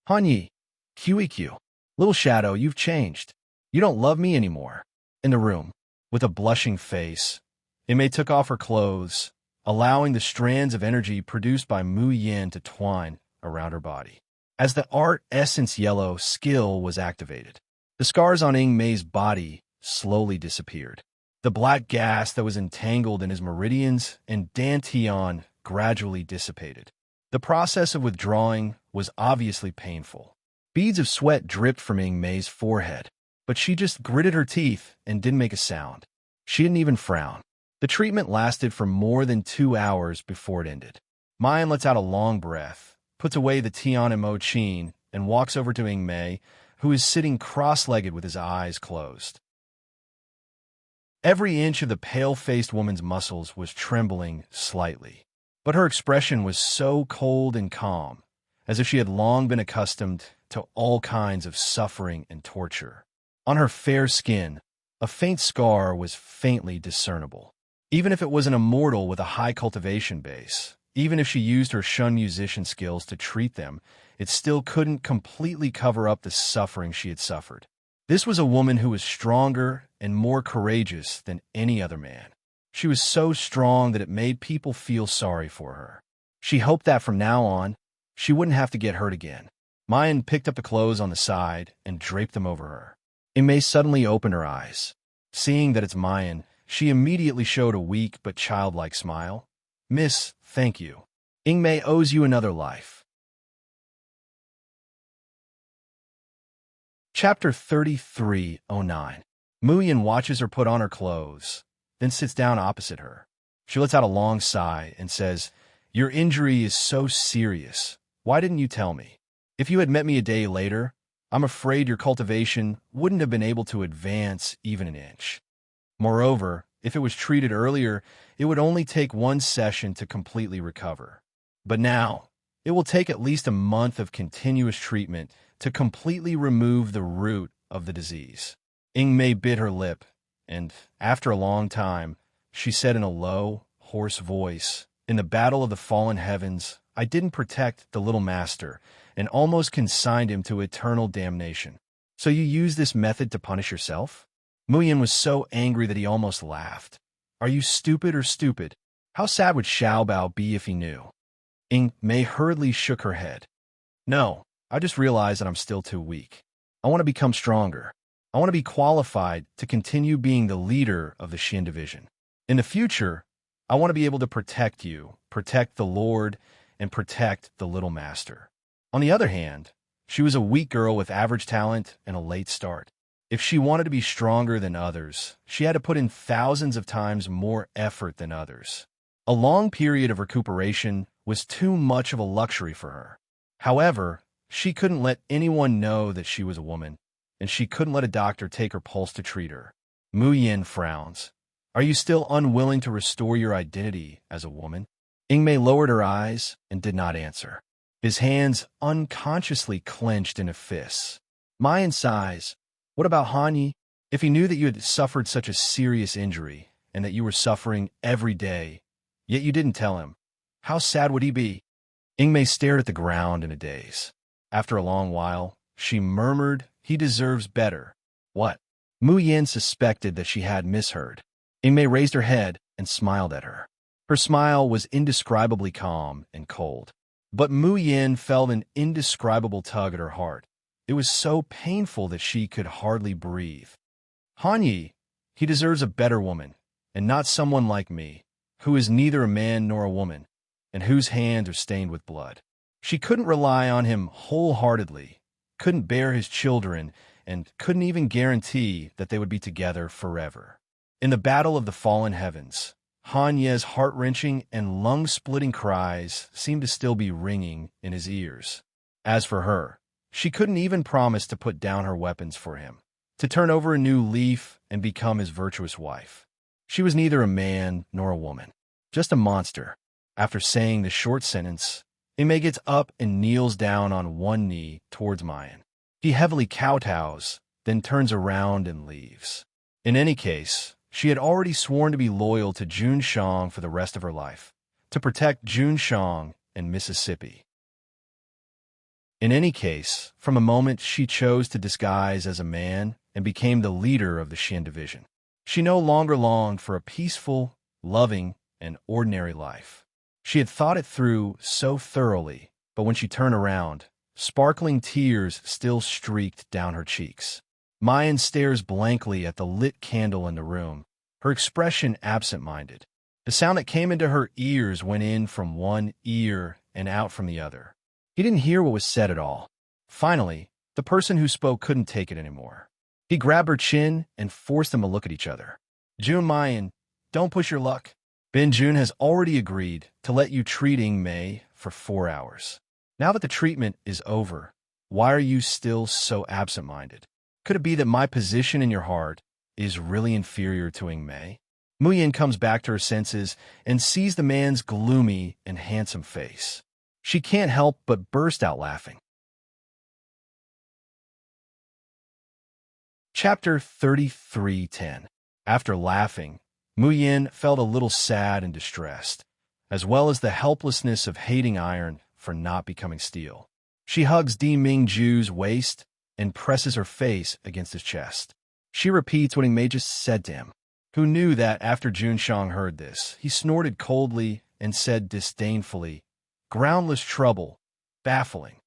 [SPEAKER 1] Han Yi, QEQ. Little Shadow, you've changed. You don't love me anymore. In the room, with a blushing face, Ying Mei took off her clothes, allowing the strands of energy produced by Mu Yin to twine around her body. As the Art Essence Yellow skill was activated, the scars on Ying Mei's body slowly disappeared. The black gas that was entangled in his meridians and dantian gradually dissipated. The process of withdrawing was obviously painful. Beads of sweat dripped from Ying Mei's forehead, but she just gritted her teeth and didn't make a sound. She didn't even frown. The treatment lasted for more than 2 hours before it ended. Mayan lets out a long breath, puts away the Tian and Mo Chin, and walks over to Mei, who is sitting cross-legged with his eyes closed. Every inch of the pale-faced woman's muscles was trembling slightly, but her expression was so cold and calm, as if she had long been accustomed to all kinds of suffering and torture. On her fair skin, a faint scar was faintly discernible. Even if it was an immortal with a high cultivation base, even if she used her Shun musician skills to treat them, it still couldn't completely cover up the suffering she had suffered. This was a woman who was stronger and more courageous than any other man. She was so strong that it made people feel sorry for her. She hoped that from now on, she wouldn't have to get hurt again. Mayan picked up the clothes on the side and draped them over her. Imei suddenly opened her eyes. Seeing that it's Mayan, she immediately showed a weak but childlike smile. "Miss, thank you. Ingmei owes you another life." Chapter 3309. Muyin watches her put on her clothes, then sits down opposite her. She lets out a long sigh and says, "Your injury is so serious. Why didn't you tell me? If you had met me a day later, I'm afraid your cultivation wouldn't have been able to advance even an inch. Moreover, if it was treated earlier, it would only take one session to completely recover. But now, it will take at least a month of continuous treatment to completely remove the root of the disease." Ingmei bit her lip, and, after a long time, she said in a low, hoarse voice, "In the battle of the fallen heavens, I didn't protect the little master, and almost consigned him to eternal damnation. So you use this method to punish yourself?" Muyin was so angry that he almost laughed. "Are you stupid or stupid? How sad would Xiaobao be if he knew?" Ingmei hurriedly shook her head. "No, I just realized that I'm still too weak. I want to become stronger. I want to be qualified to continue being the leader of the Xin division. In the future, I want to be able to protect you, protect the Lord, and protect the little master." On the other hand, she was a weak girl with average talent and a late start. If she wanted to be stronger than others, she had to put in thousands of times more effort than others. A long period of recuperation was too much of a luxury for her. However, she couldn't let anyone know that she was a woman, and she couldn't let a doctor take her pulse to treat her. Muyin frowns. "Are you still unwilling to restore your identity as a woman?" Ingmei lowered her eyes and did not answer. His hands unconsciously clenched into fists. Mayan sighs. "What about Hanyi? If he knew that you had suffered such a serious injury, and that you were suffering every day, yet you didn't tell him, how sad would he be?" Ingmei stared at the ground in a daze. After a long while, she murmured, "He deserves better." "What?" Muyin suspected that she had misheard. Ingmei raised her head and smiled at her. Her smile was indescribably calm and cold. But Muyin felt an indescribable tug at her heart. It was so painful that she could hardly breathe. "Hanyi, he deserves a better woman, and not someone like me, who is neither a man nor a woman, and whose hands are stained with blood." She couldn't rely on him wholeheartedly, couldn't bear his children, and couldn't even guarantee that they would be together forever. In the battle of the fallen heavens, Hanye's heart-wrenching and lung-splitting cries seemed to still be ringing in his ears. As for her, she couldn't even promise to put down her weapons for him, to turn over a new leaf and become his virtuous wife. She was neither a man nor a woman, just a monster. After saying the short sentence, Imei gets up and kneels down on one knee towards Mayan. He heavily kowtows, then turns around and leaves. In any case, she had already sworn to be loyal to Jun Shang for the rest of her life, to protect Jun Shang and Mississippi. In any case, from the moment she chose to disguise as a man and became the leader of the Xin division, she no longer longed for a peaceful, loving, and ordinary life. She had thought it through so thoroughly, but when she turned around, sparkling tears still streaked down her cheeks. Mayan stares blankly at the lit candle in the room, her expression absent-minded. The sound that came into her ears went in from one ear and out from the other. He didn't hear what was said at all. Finally, the person who spoke couldn't take it anymore. He grabbed her chin and forced them to look at each other. "Jun Mayan, Don't push your luck. Benjun has already agreed to let you treating Mei for 4 hours. Now that the treatment is over, why are you still so absent-minded? Could it be that my position in your heart is really inferior to Ing Mei? Muyin comes back to her senses and sees the man's gloomy and handsome face. She can't help but burst out laughing. Chapter 33:10. After laughing, Muyin felt a little sad and distressed, as well as the helplessness of hating iron for not becoming steel. She hugs Di Mingju's waist and presses her face against his chest. She repeats what Ing Mei just said to him, who knew that after Junshang heard this, he snorted coldly and said disdainfully, "Groundless trouble, baffling."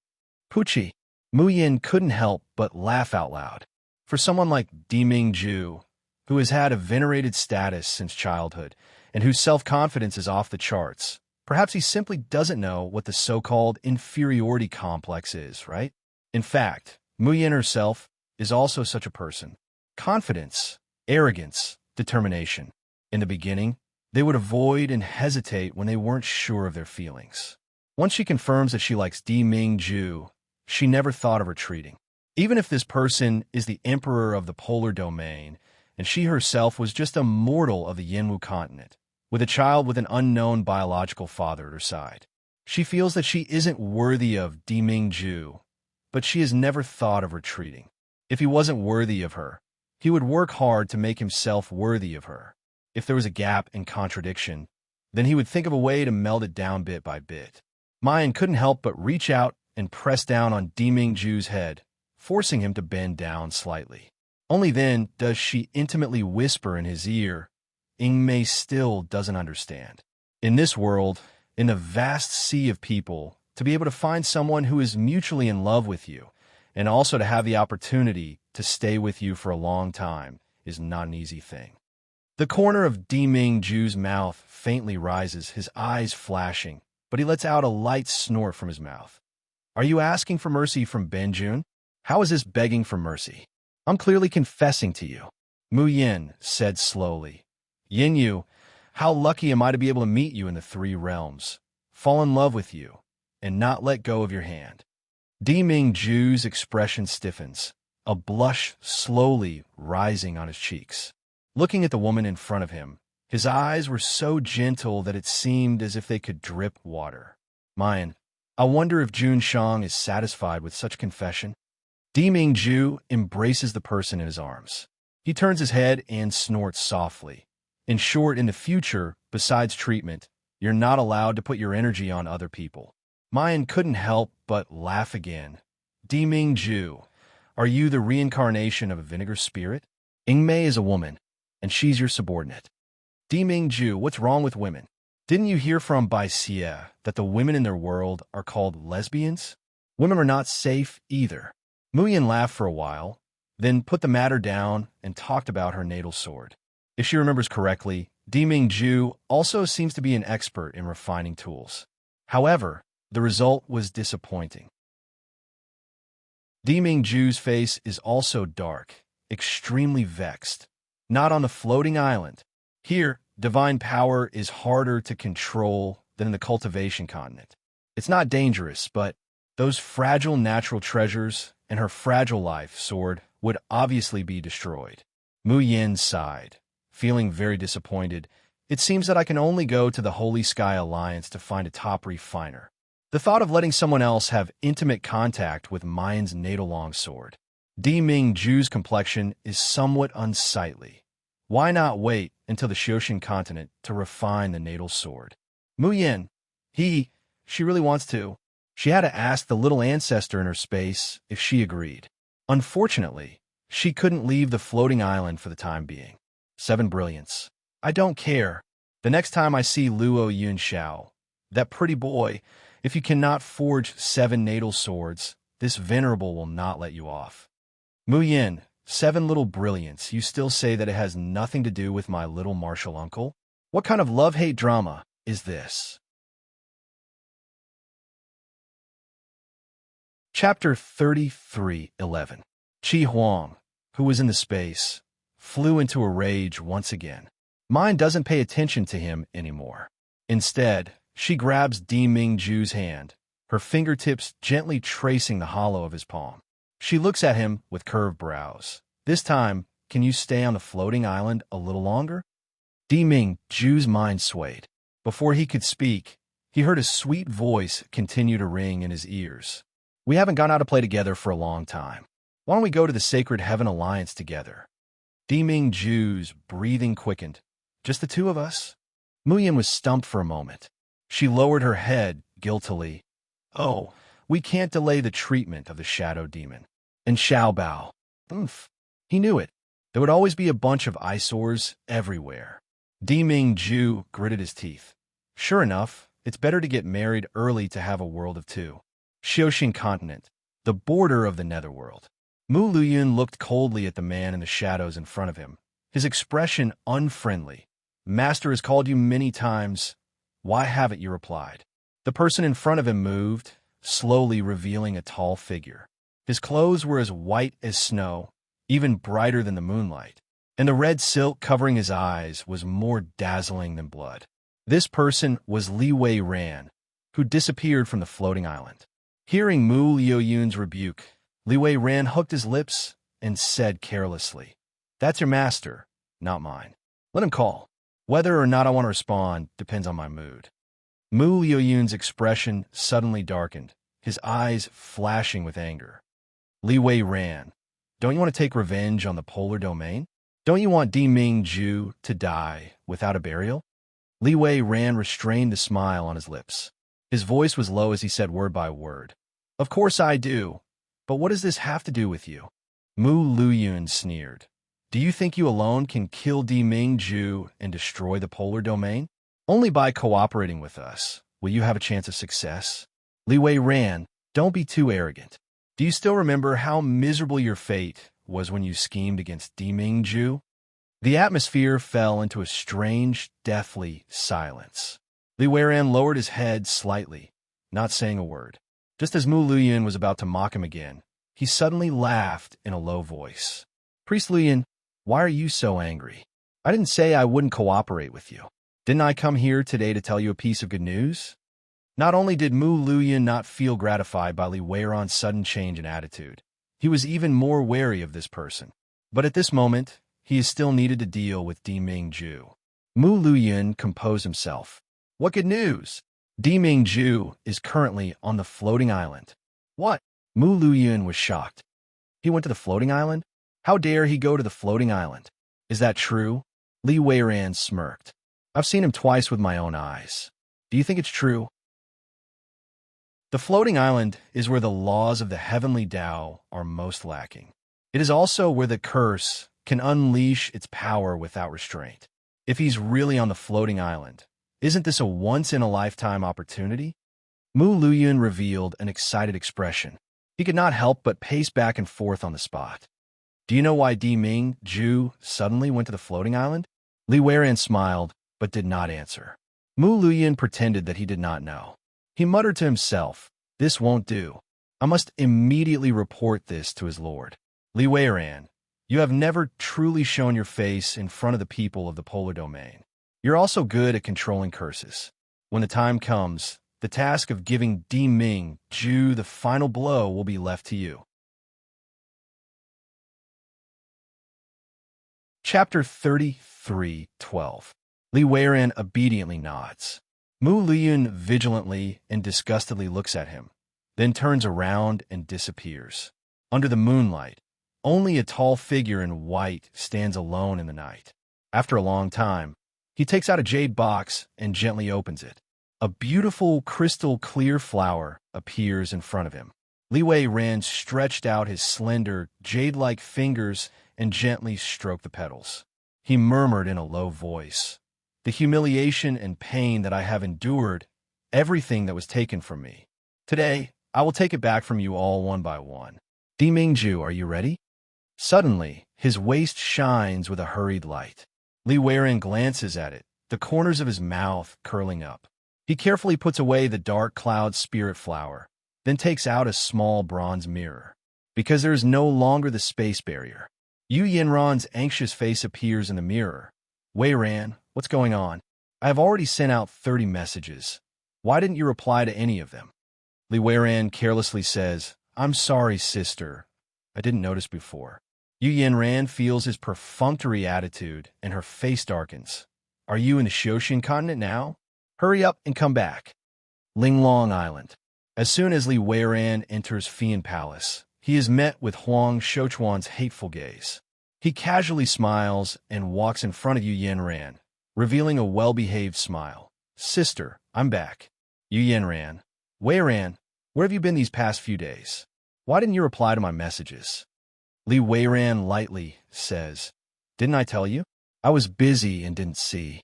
[SPEAKER 1] Pucci. Muyin couldn't help but laugh out loud. For someone like Di Mingju, who has had a venerated status since childhood and whose self-confidence is off the charts, perhaps he simply doesn't know what the so-called inferiority complex is, right? In fact, Muyin herself is also such a person. Confidence, arrogance, determination. In the beginning, they would avoid and hesitate when they weren't sure of their feelings. Once she confirms that she likes Di Mingju, she never thought of retreating. Even if this person is the emperor of the polar domain, and she herself was just a mortal of the Yinwu continent, with a child with an unknown biological father at her side. She feels that she isn't worthy of Di Mingju, but she has never thought of retreating. If he wasn't worthy of her, he would work hard to make himself worthy of her. If there was a gap in contradiction, then he would think of a way to meld it down bit by bit. Mayan couldn't help but reach out and press down on Di Mingju's head, forcing him to bend down slightly. Only then does she intimately whisper in his ear, "Ing Mei still doesn't understand." In this world, in a vast sea of people, to be able to find someone who is mutually in love with you, and also to have the opportunity to stay with you for a long time, is not an easy thing. The corner of Di Mingju's mouth faintly rises, his eyes flashing, but he lets out a light snort from his mouth. "Are you asking for mercy from Benjun? How is this begging for mercy? I'm clearly confessing to you." Muyin said slowly, "Yinyu, how lucky am I to be able to meet you in the 3 realms, fall in love with you, and not let go of your hand." Di Mingju's expression stiffens, a blush slowly rising on his cheeks. Looking at the woman in front of him, his eyes were so gentle that it seemed as if they could drip water. "Mayan, I wonder if Junshang is satisfied with such confession." Di Mingju embraces the person in his arms. He turns his head and snorts softly. In short, in the future, besides treatment, you're not allowed to put your energy on other people. Mayan couldn't help but laugh again. "Di Mingju, are you the reincarnation of a vinegar spirit? Ing Mei is a woman, and she's your subordinate." "Di Mingju, what's wrong with women? Didn't you hear from Bai Xie that the women in their world are called lesbians? Women are not safe either." Muyin laughed for a while, then put the matter down and talked about her natal sword. If she remembers correctly, Di Mingju also seems to be an expert in refining tools. However, the result was disappointing. Di Mingju's face is also dark, extremely vexed. Not on the floating island. Here, divine power is harder to control than in the cultivation continent. It's not dangerous, but those fragile natural treasures and her fragile life sword would obviously be destroyed. Muyin sighed, feeling very disappointed. "It seems that I can only go to the Holy Sky Alliance to find a top refiner." The thought of letting someone else have intimate contact with Mayan's natal longsword. Di Mingju's complexion is somewhat unsightly. Why not wait until the Xioshan continent to refine the natal sword? Muyin, she really wants to. She had to ask the little ancestor in her space if she agreed. Unfortunately, she couldn't leave the floating island for the time being. 7 brilliance. I don't care. The next time I see Luo Yunxiao, that pretty boy, if you cannot forge 7 natal swords, this venerable will not let you off. Muyin, 7 little brilliance, you still say that it has nothing to do with my little martial uncle? What kind of love-hate drama is this? Chapter 33:11. Qi Huang, who was in the space, flew into a rage once again. Mine doesn't pay attention to him anymore. Instead, she grabs Di Mingju's hand, her fingertips gently tracing the hollow of his palm. She looks at him with curved brows. This time, can you stay on the floating island a little longer? Di Mingju's mind swayed. Before he could speak, he heard a sweet voice continue to ring in his ears. We haven't gone out to play together for a long time. Why don't we go to the Sacred Heaven Alliance together? Di Mingju's breathing quickened. Just the two of us? Muyin was stumped for a moment. She lowered her head guiltily. Oh, we can't delay the treatment of the shadow demon. And Xiaobao. He knew it. There would always be a bunch of eyesores everywhere. Di Mingju gritted his teeth. Sure enough, it's better to get married early to have a world of two. Xiaoxing Continent, the border of the Netherworld. Mu Luyun looked coldly at the man in the shadows in front of him, his expression unfriendly. Master has called you many times. Why haven't you replied? The person in front of him moved, slowly revealing a tall figure. His clothes were as white as snow, even brighter than the moonlight, and the red silk covering his eyes was more dazzling than blood. This person was Li Wei Ran, who disappeared from the floating island. Hearing Mu Luyun's rebuke, Li Wei Ran hooked his lips and said carelessly, That's your master, not mine. Let him call. Whether or not I want to respond depends on my mood. Mu Luyun's expression suddenly darkened, his eyes flashing with anger. Li Wei Ran, don't you want to take revenge on the polar domain? Don't you want Di Mingju to die without a burial? Li Wei Ran restrained the smile on his lips. His voice was low as he said word by word. Of course I do, but what does this have to do with you? Mu Luyun sneered. Do you think you alone can kill Di Mingju and destroy the polar domain? Only by cooperating with us will you have a chance of success. Li Wei Ran, don't be too arrogant. Do you still remember how miserable your fate was when you schemed against Di Mingju? The atmosphere fell into a strange, deathly silence. Li Wei Ran lowered his head slightly, not saying a word. Just as Mu Luyun was about to mock him again, he suddenly laughed in a low voice. Priest Luyun, why are you so angry? I didn't say I wouldn't cooperate with you. Didn't I come here today to tell you a piece of good news? Not only did Mu Luyun not feel gratified by Li Wei Ran's sudden change in attitude, he was even more wary of this person. But at this moment, he still needed to deal with Di Mingju. Mu Luyun composed himself. What good news? Di Mingju is currently on the floating island. What? Mu Luyun was shocked. He went to the floating island? How dare he go to the floating island? Is that true? Li Wei Ran smirked. I've seen him twice with my own eyes. Do you think it's true? The floating island is where the laws of the heavenly Tao are most lacking. It is also where the curse can unleash its power without restraint. If he's really on the floating island, isn't this a once-in-a-lifetime opportunity? Mu Luyun revealed an excited expression. He could not help but pace back and forth on the spot. Do you know why Di Mingju suddenly went to the floating island? Li Wei Ran smiled, but did not answer. Mu Luyun pretended that he did not know. He muttered to himself, This won't do. I must immediately report this to his lord. Li Wei Ran, you have never truly shown your face in front of the people of the polar domain. You're also good at controlling curses. When the time comes, the task of giving Di Mingju the final blow will be left to you. Chapter 33:12. Li Wei Ran obediently nods. Mu Luyun vigilantly and disgustedly looks at him, then turns around and disappears. Under the moonlight, only a tall figure in white stands alone in the night. After a long time, he takes out a jade box and gently opens it. A beautiful crystal-clear flower appears in front of him. Li Wei Ran stretched out his slender, jade-like fingers and gently stroked the petals. He murmured in a low voice, The humiliation and pain that I have endured, everything that was taken from me. Today, I will take it back from you all one by one. Di Mingju, are you ready? Suddenly, his waist shines with a hurried light. Li Wei Ran glances at it, the corners of his mouth curling up. He carefully puts away the dark cloud spirit flower, then takes out a small bronze mirror. Because there is no longer the space barrier, Yu Yanran's anxious face appears in the mirror. Wei Ran, What's going on? I have already sent out 30 messages. Why didn't you reply to any of them? Li Weiran carelessly says, I'm sorry, sister. I didn't notice before. Yu Yanran feels his perfunctory attitude, and her face darkens. Are you in the Shoshin continent now? Hurry up and come back. Linglong Island. As soon as Li Weiran enters Fian Palace, he is met with Huang Shouchuan's hateful gaze. He casually smiles and walks in front of Yu Yanran, revealing a well-behaved smile. Sister, I'm back. Yu Yanran. Weiran, where have you been these past few days? Why didn't you reply to my messages? Li Weiran lightly says, Didn't I tell you? I was busy and didn't see.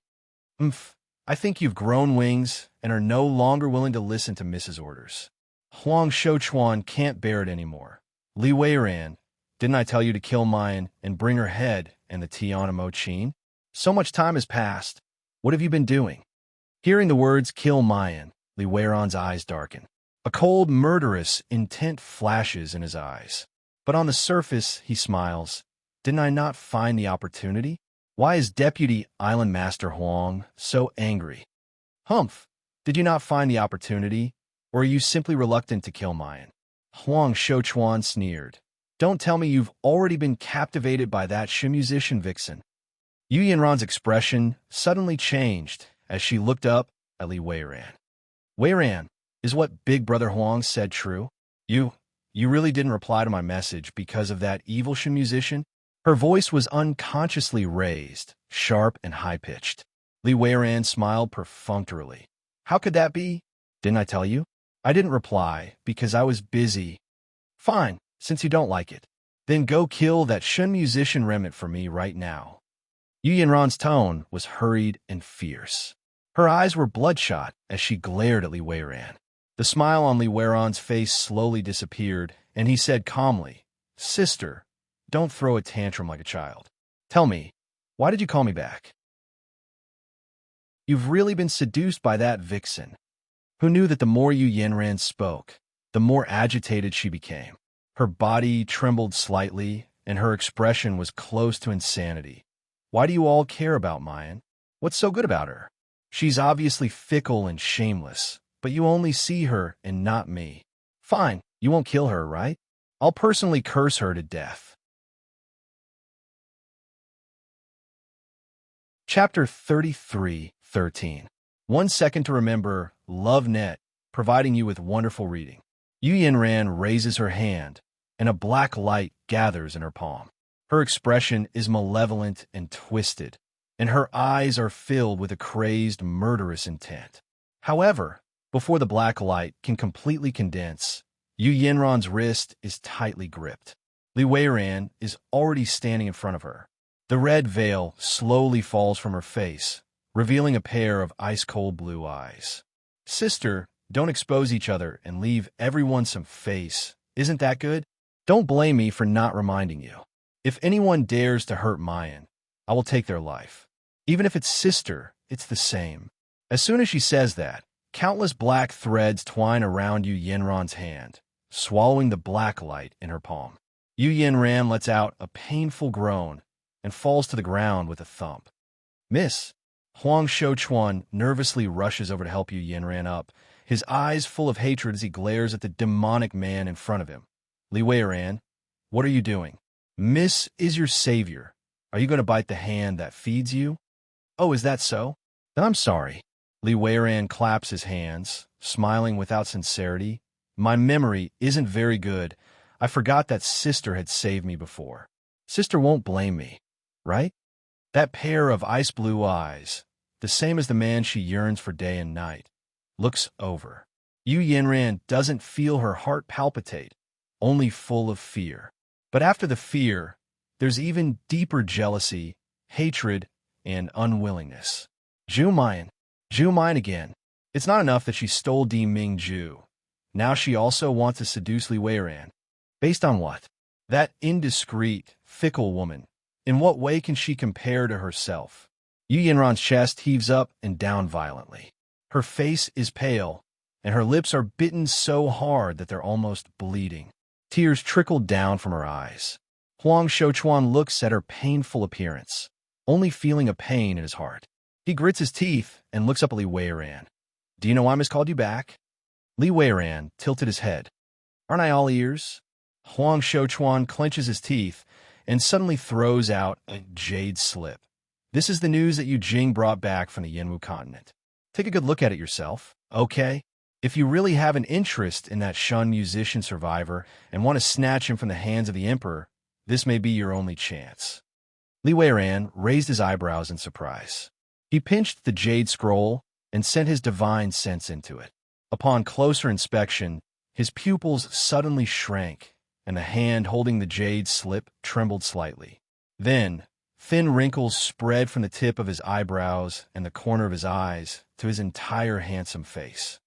[SPEAKER 1] I think you've grown wings and are no longer willing to listen to Mrs. Orders. Huang Shouchuan can't bear it anymore. Li Weiran, didn't I tell you to kill Mayan and bring her head and the Tiana Mo Chin? So much time has passed. What have you been doing? Hearing the words kill Mayan, Li Weiran's eyes darken. A cold, murderous intent flashes in his eyes. But on the surface, he smiles. Didn't I not find the opportunity? Why is Deputy Island Master Huang so angry? Humph, did you not find the opportunity, or are you simply reluctant to kill Mayan? Huang Shouchuan sneered. Don't tell me you've already been captivated by that Shu musician vixen. Yu Yanran's expression suddenly changed as she looked up at Li Weiran. Weiran, is what Big Brother Huang said true? You really didn't reply to my message because of that evil Shu musician? Her voice was unconsciously raised, sharp and high-pitched. Li Weiran smiled perfunctorily. How could that be? Didn't I tell you? I didn't reply because I was busy. Fine, since you don't like it. Then go kill that Shun musician remnant for me right now. Yu Yanran's tone was hurried and fierce. Her eyes were bloodshot as she glared at Li Weiran. The smile on Li Weiran's face slowly disappeared, and he said calmly, Sister, don't throw a tantrum like a child. Tell me, why did you call me back? You've really been seduced by that vixen. Who knew that the more Yu Yanran spoke, the more agitated she became. Her body trembled slightly, and her expression was close to insanity. Why do you all care about Mayan? What's so good about her? She's obviously fickle and shameless, but you only see her and not me. Fine, you won't kill her, right? I'll personally curse her to death. Chapter 33:13. 1 second to remember, LoveNet, providing you with wonderful reading. Yu Yanran raises her hand, and a black light gathers in her palm. Her expression is malevolent and twisted, and her eyes are filled with a crazed, murderous intent. However, before the black light can completely condense, Yu Yanran's wrist is tightly gripped. Li Weiran is already standing in front of her. The red veil slowly falls from her face, revealing a pair of ice-cold blue eyes. Sister, don't expose each other and leave everyone some face. Isn't that good? Don't blame me for not reminding you. If anyone dares to hurt Mayan, I will take their life. Even if it's sister, it's the same. As soon as she says that, countless black threads twine around Yu Yanran's hand, swallowing the black light in her palm. Yu Yanran lets out a painful groan and falls to the ground with a thump. Miss, Huang Shouchuan nervously rushes over to help Yu Yanran up, his eyes full of hatred as he glares at the demonic man in front of him. Li Weiran, what are you doing? Miss is your savior. Are you going to bite the hand that feeds you? Oh, is that so? Then I'm sorry. Li Weiran claps his hands, smiling without sincerity. My memory isn't very good. I forgot that sister had saved me before. Sister won't blame me, right? That pair of ice blue eyes, the same as the man she yearns for day and night, looks over. Yu Yanran doesn't feel her heart palpitate, only full of fear. But after the fear, there's even deeper jealousy, hatred, and unwillingness. Zhu Mayan again. It's not enough that she stole Di Ming Zhu. Now she also wants to seduce Li Weiran. Based on what? That indiscreet, fickle woman. In what way can she compare to herself? Yu Yanran's chest heaves up and down violently. Her face is pale, and her lips are bitten so hard that they're almost bleeding. Tears trickle down from her eyes. Huang Shouchuan looks at her painful appearance, only feeling a pain in his heart. He grits his teeth and looks up at Li Weiran. Do you know why I miscalled you back? Li Weiran tilted his head. Aren't I all ears? Huang Shouchuan clenches his teeth and suddenly throws out a jade slip. This is the news that Yu Jing brought back from the Yanwu continent. Take a good look at it yourself, okay? If you really have an interest in that Shun musician survivor and want to snatch him from the hands of the Emperor, this may be your only chance. Li Weiran raised his eyebrows in surprise. He pinched the jade scroll and sent his divine sense into it. Upon closer inspection, his pupils suddenly shrank, and the hand holding the jade slip trembled slightly. Then, thin wrinkles spread from the tip of his eyebrows and the corner of his eyes to his entire handsome face.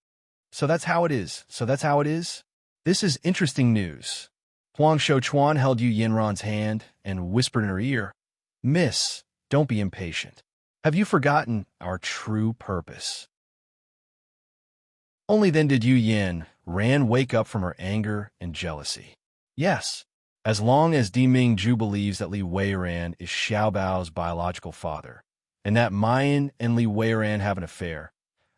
[SPEAKER 1] So that's how it is. This is interesting news. Huang Shouchuan held Yu Yinran's hand and whispered in her ear, Miss, don't be impatient. Have you forgotten our true purpose? Only then did Yu Yin wake up from her anger and jealousy. Yes, as long as Diming Ju believes that Li Weiran is Xiaobao's biological father, and that Mayan and Li Weiran have an affair,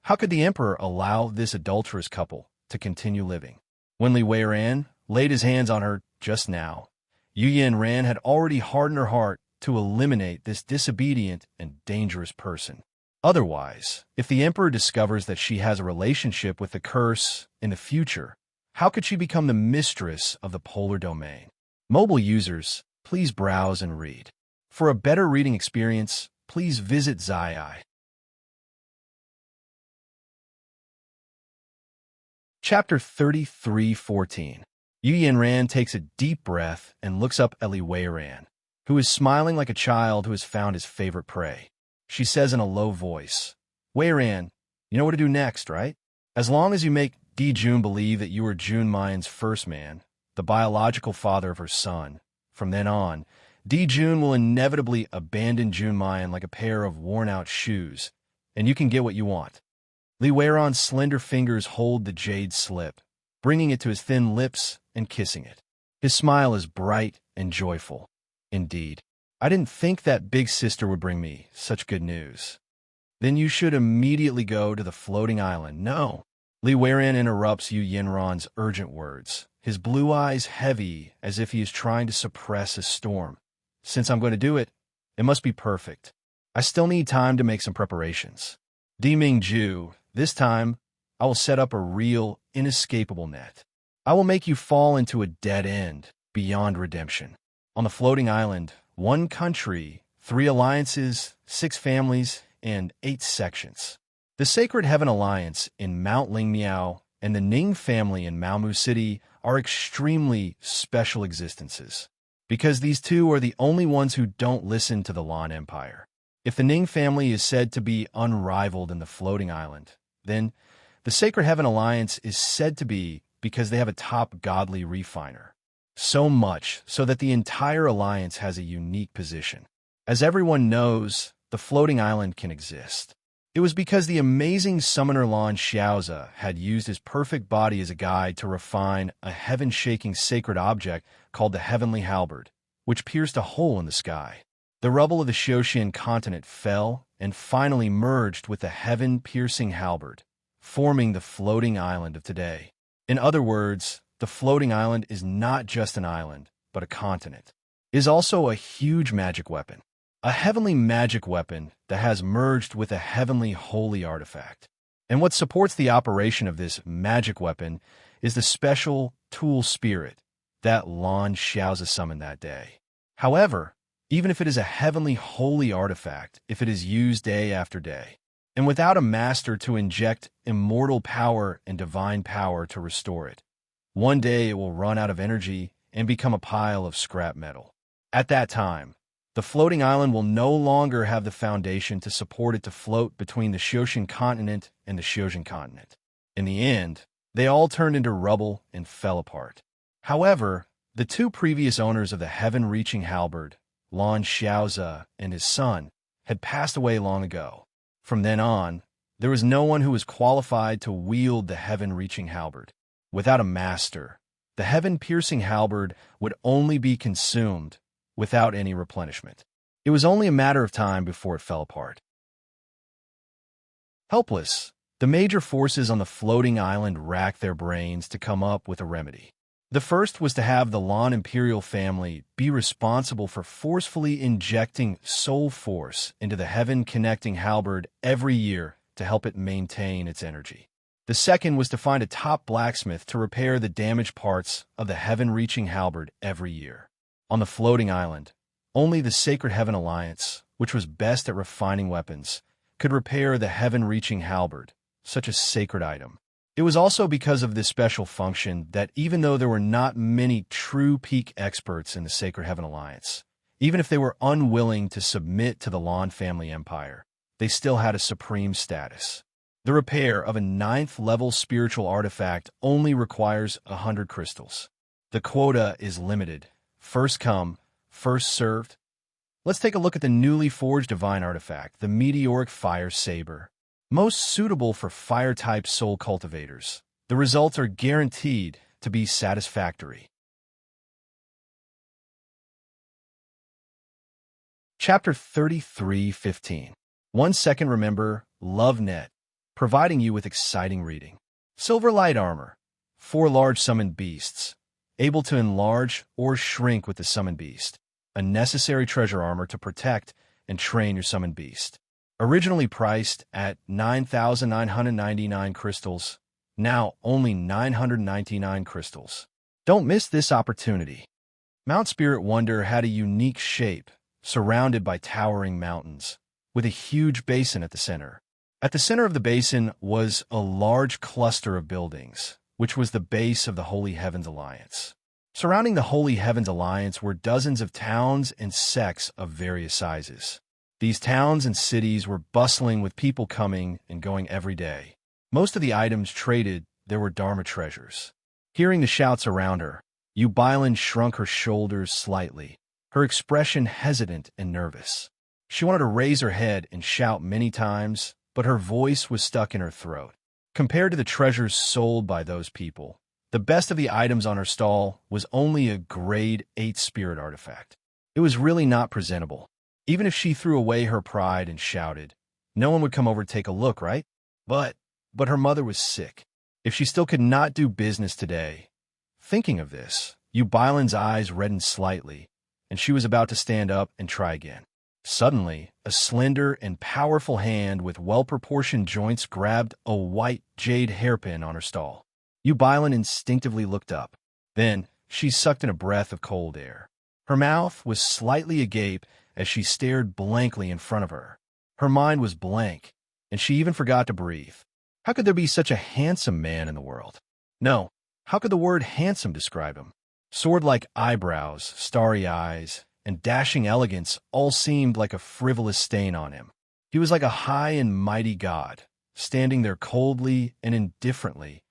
[SPEAKER 1] how could the Emperor allow this adulterous couple to continue living? When Li Weiran laid his hands on her just now, Yu Yinran had already hardened her heart to eliminate this disobedient and dangerous person. Otherwise, if the Emperor discovers that she has a relationship with the curse in the future, how could she become the mistress of the polar domain? Mobile users, please browse and read. For a better reading experience, please visit Zii. Chapter 33:14. Yu Yinran takes a deep breath and looks up at Li Weiran, who is smiling like a child who has found his favorite prey. She says in a low voice, Weiran, you know what to do next, right? As long as you make Di Jun believe that you are Jun Mayan's first man, the biological father of her son, from then on, Di Jun will inevitably abandon Jun Mayan like a pair of worn-out shoes, and you can get what you want. Li Weiran's slender fingers hold the jade slip, bringing it to his thin lips and kissing it. His smile is bright and joyful. Indeed, I didn't think that big sister would bring me such good news. Then you should immediately go to the floating island. No. Li Weiran interrupts Yu Yinran's urgent words, his blue eyes heavy as if he is trying to suppress a storm. Since I'm going to do it, it must be perfect. I still need time to make some preparations. Diming Ju, this time, I will set up a real, inescapable net. I will make you fall into a dead end beyond redemption. On the floating island, 1 country, 3 alliances, 6 families, and 8 sections. The Sacred Heaven Alliance in Mount Lingmiao and the Ning family in Maomu City are extremely special existences, because these two are the only ones who don't listen to the Lan Empire. If the Ning family is said to be unrivaled in the floating island, then the Sacred Heaven Alliance is said to be because they have a top godly refiner. So much so that the entire alliance has a unique position. As everyone knows, the floating island can exist. It was because the amazing summoner Lan Xiaoza had used his perfect body as a guide to refine a heaven-shaking sacred object called the Heavenly Halberd, which pierced a hole in the sky. The rubble of the Xiaoxian continent fell and finally merged with the heaven-piercing halberd, forming the floating island of today. In other words, the floating island is not just an island, but a continent. It is also a huge magic weapon. A heavenly magic weapon that has merged with a heavenly holy artifact. And what supports the operation of this magic weapon is the special tool spirit that Lan Xiaoza summoned that day. However, even if it is a heavenly holy artifact, if it is used day after day, and without a master to inject immortal power and divine power to restore it, one day it will run out of energy and become a pile of scrap metal. At that time, the floating island will no longer have the foundation to support it to float between the Xiaoxian continent and the Xiaoxian continent. In the end, they all turned into rubble and fell apart. However, the 2 previous owners of the heaven-reaching halberd, Lan Xiaoza and his son, had passed away long ago. From then on, there was no one who was qualified to wield the heaven-reaching halberd. Without a master, the heaven-piercing halberd would only be consumed without any replenishment. It was only a matter of time before it fell apart. Helpless, the major forces on the floating island racked their brains to come up with a remedy. The first was to have the Lan imperial family be responsible for forcefully injecting soul force into the heaven-connecting halberd every year to help it maintain its energy. The second was to find a top blacksmith to repair the damaged parts of the heaven-reaching halberd every year. On the floating island, only the Sacred Heaven Alliance, which was best at refining weapons, could repair the heaven-reaching halberd, such a sacred item. It was also because of this special function that even though there were not many true peak experts in the Sacred Heaven Alliance, even if they were unwilling to submit to the Lan family empire, they still had a supreme status. The repair of a 9th-level spiritual artifact only requires 100 crystals. The quota is limited. First come, first served. Let's take a look at the newly forged divine artifact, the Meteoric Fire Saber. Most suitable for fire-type soul cultivators. The results are guaranteed to be satisfactory. Chapter 33:15. 1 second remember, LoveNet, providing you with exciting reading. Silver Light Armor. 4 large summoned beasts, able to enlarge or shrink with the summoned beast. A necessary treasure armor to protect and train your summoned beast. Originally priced at 9,999 crystals, now only 999 crystals. Don't miss this opportunity. Mount Spirit Wonder had a unique shape, surrounded by towering mountains, with a huge basin at the center. At the center of the basin was a large cluster of buildings, which was the base of the Holy Heavens Alliance. Surrounding the Holy Heavens Alliance were dozens of towns and sects of various sizes. These towns and cities were bustling with people coming and going every day. Most of the items traded there were Dharma treasures. Hearing the shouts around her, Eubylan shrunk her shoulders slightly, her expression hesitant and nervous. She wanted to raise her head and shout many times, but her voice was stuck in her throat. Compared to the treasures sold by those people, the best of the items on her stall was only a grade 8 spirit artifact. It was really not presentable. Even if she threw away her pride and shouted, no one would come over to take a look, right? But her mother was sick. If she still could not do business today. Thinking of this, Eubylan's eyes reddened slightly, and she was about to stand up and try again. Suddenly, a slender and powerful hand with well-proportioned joints grabbed a white jade hairpin on her stall. Eubylan instinctively looked up. Then, she sucked in a breath of cold air. Her mouth was slightly agape as she stared blankly in front of her. Her mind was blank, and she even forgot to breathe. How could there be such a handsome man in the world? No, how could the word handsome describe him? Sword-like eyebrows, starry eyes, and dashing elegance all seemed like a frivolous stain on him. He was like a high and mighty god, standing there coldly and indifferently,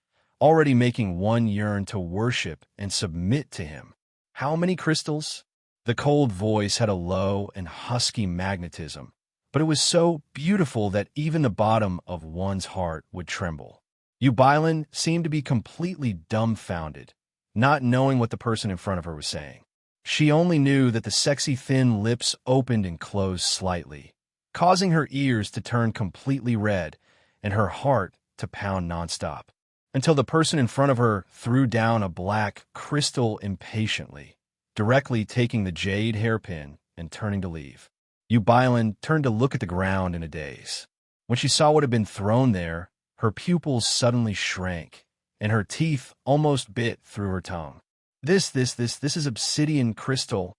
[SPEAKER 1] already making one yearn to worship and submit to him. How many crystals? The cold voice had a low and husky magnetism, but it was so beautiful that even the bottom of one's heart would tremble. Eubylan seemed to be completely dumbfounded, not knowing what the person in front of her was saying. She only knew that the sexy thin lips opened and closed slightly, causing her ears to turn completely red and her heart to pound nonstop, until the person in front of her threw down a black crystal impatiently, directly taking the jade hairpin and turning to leave. Eubylan turned to look at the ground in a daze. When she saw what had been thrown there, her pupils suddenly shrank, and her teeth almost bit through her tongue. This is obsidian crystal.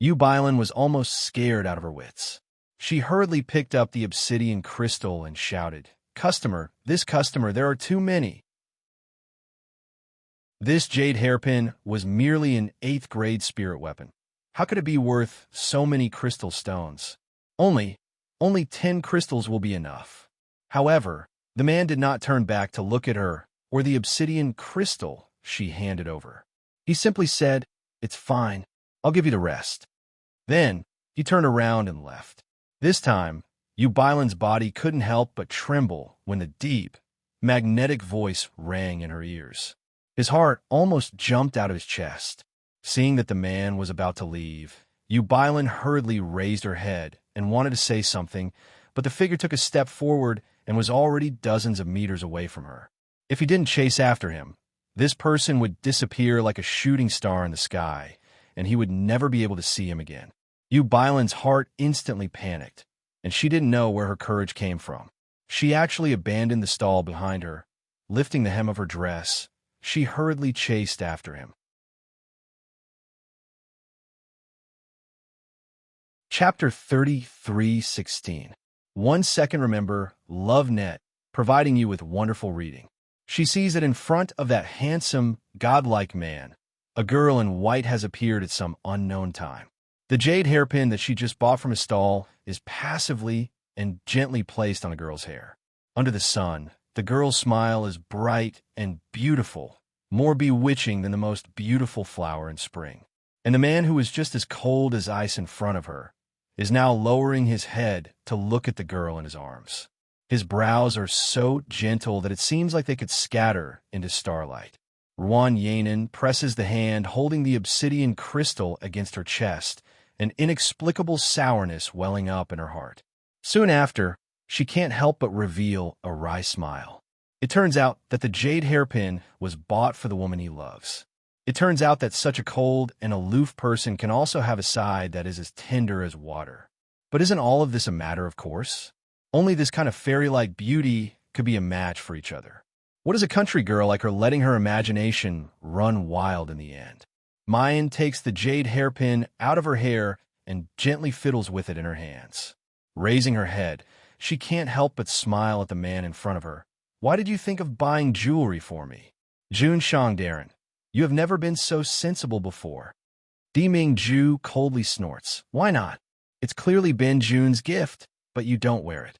[SPEAKER 1] Eubylan was almost scared out of her wits. She hurriedly picked up the obsidian crystal and shouted, "Customer, this customer, there are too many." This jade hairpin was merely an 8th grade spirit weapon. How could it be worth so many crystal stones? Only 10 crystals will be enough. However, the man did not turn back to look at her or the obsidian crystal she handed over. He simply said, "It's fine. I'll give you the rest." Then, he turned around and left. This time, Eubylan's body couldn't help but tremble when the deep, magnetic voice rang in her ears. His heart almost jumped out of his chest. Seeing that the man was about to leave, Eubylan hurriedly raised her head and wanted to say something, but the figure took a step forward and was already dozens of meters away from her. If he didn't chase after him, this person would disappear like a shooting star in the sky, and he would never be able to see him again. Yu Bailan's heart instantly panicked, and she didn't know where her courage came from. She actually abandoned the stall behind her. Lifting the hem of her dress, she hurriedly chased after him. Chapter 33:16. 1 second. Remember, LoveNet, providing you with wonderful reading. She sees that in front of that handsome, godlike man, a girl in white has appeared at some unknown time. The jade hairpin that she just bought from a stall is passively and gently placed on a girl's hair. Under the sun, the girl's smile is bright and beautiful, more bewitching than the most beautiful flower in spring. And the man who is just as cold as ice in front of her is now lowering his head to look at the girl in his arms. His brows are so gentle that it seems like they could scatter into starlight. Ruan Yanin presses the hand holding the obsidian crystal against her chest, an inexplicable sourness welling up in her heart. Soon after, she can't help but reveal a wry smile. It turns out that the jade hairpin was bought for the woman he loves. It turns out that such a cold and aloof person can also have a side that is as tender as water. But isn't all of this a matter of course? Only this kind of fairy-like beauty could be a match for each other. What is a country girl like her letting her imagination run wild in the end? Mayan takes the jade hairpin out of her hair and gently fiddles with it in her hands. Raising her head, she can't help but smile at the man in front of her. Why did you think of buying jewelry for me? Jun Shangdaran, you have never been so sensible before. Diming Ju coldly snorts. Why not? It's clearly been Jun's gift, but you don't wear it.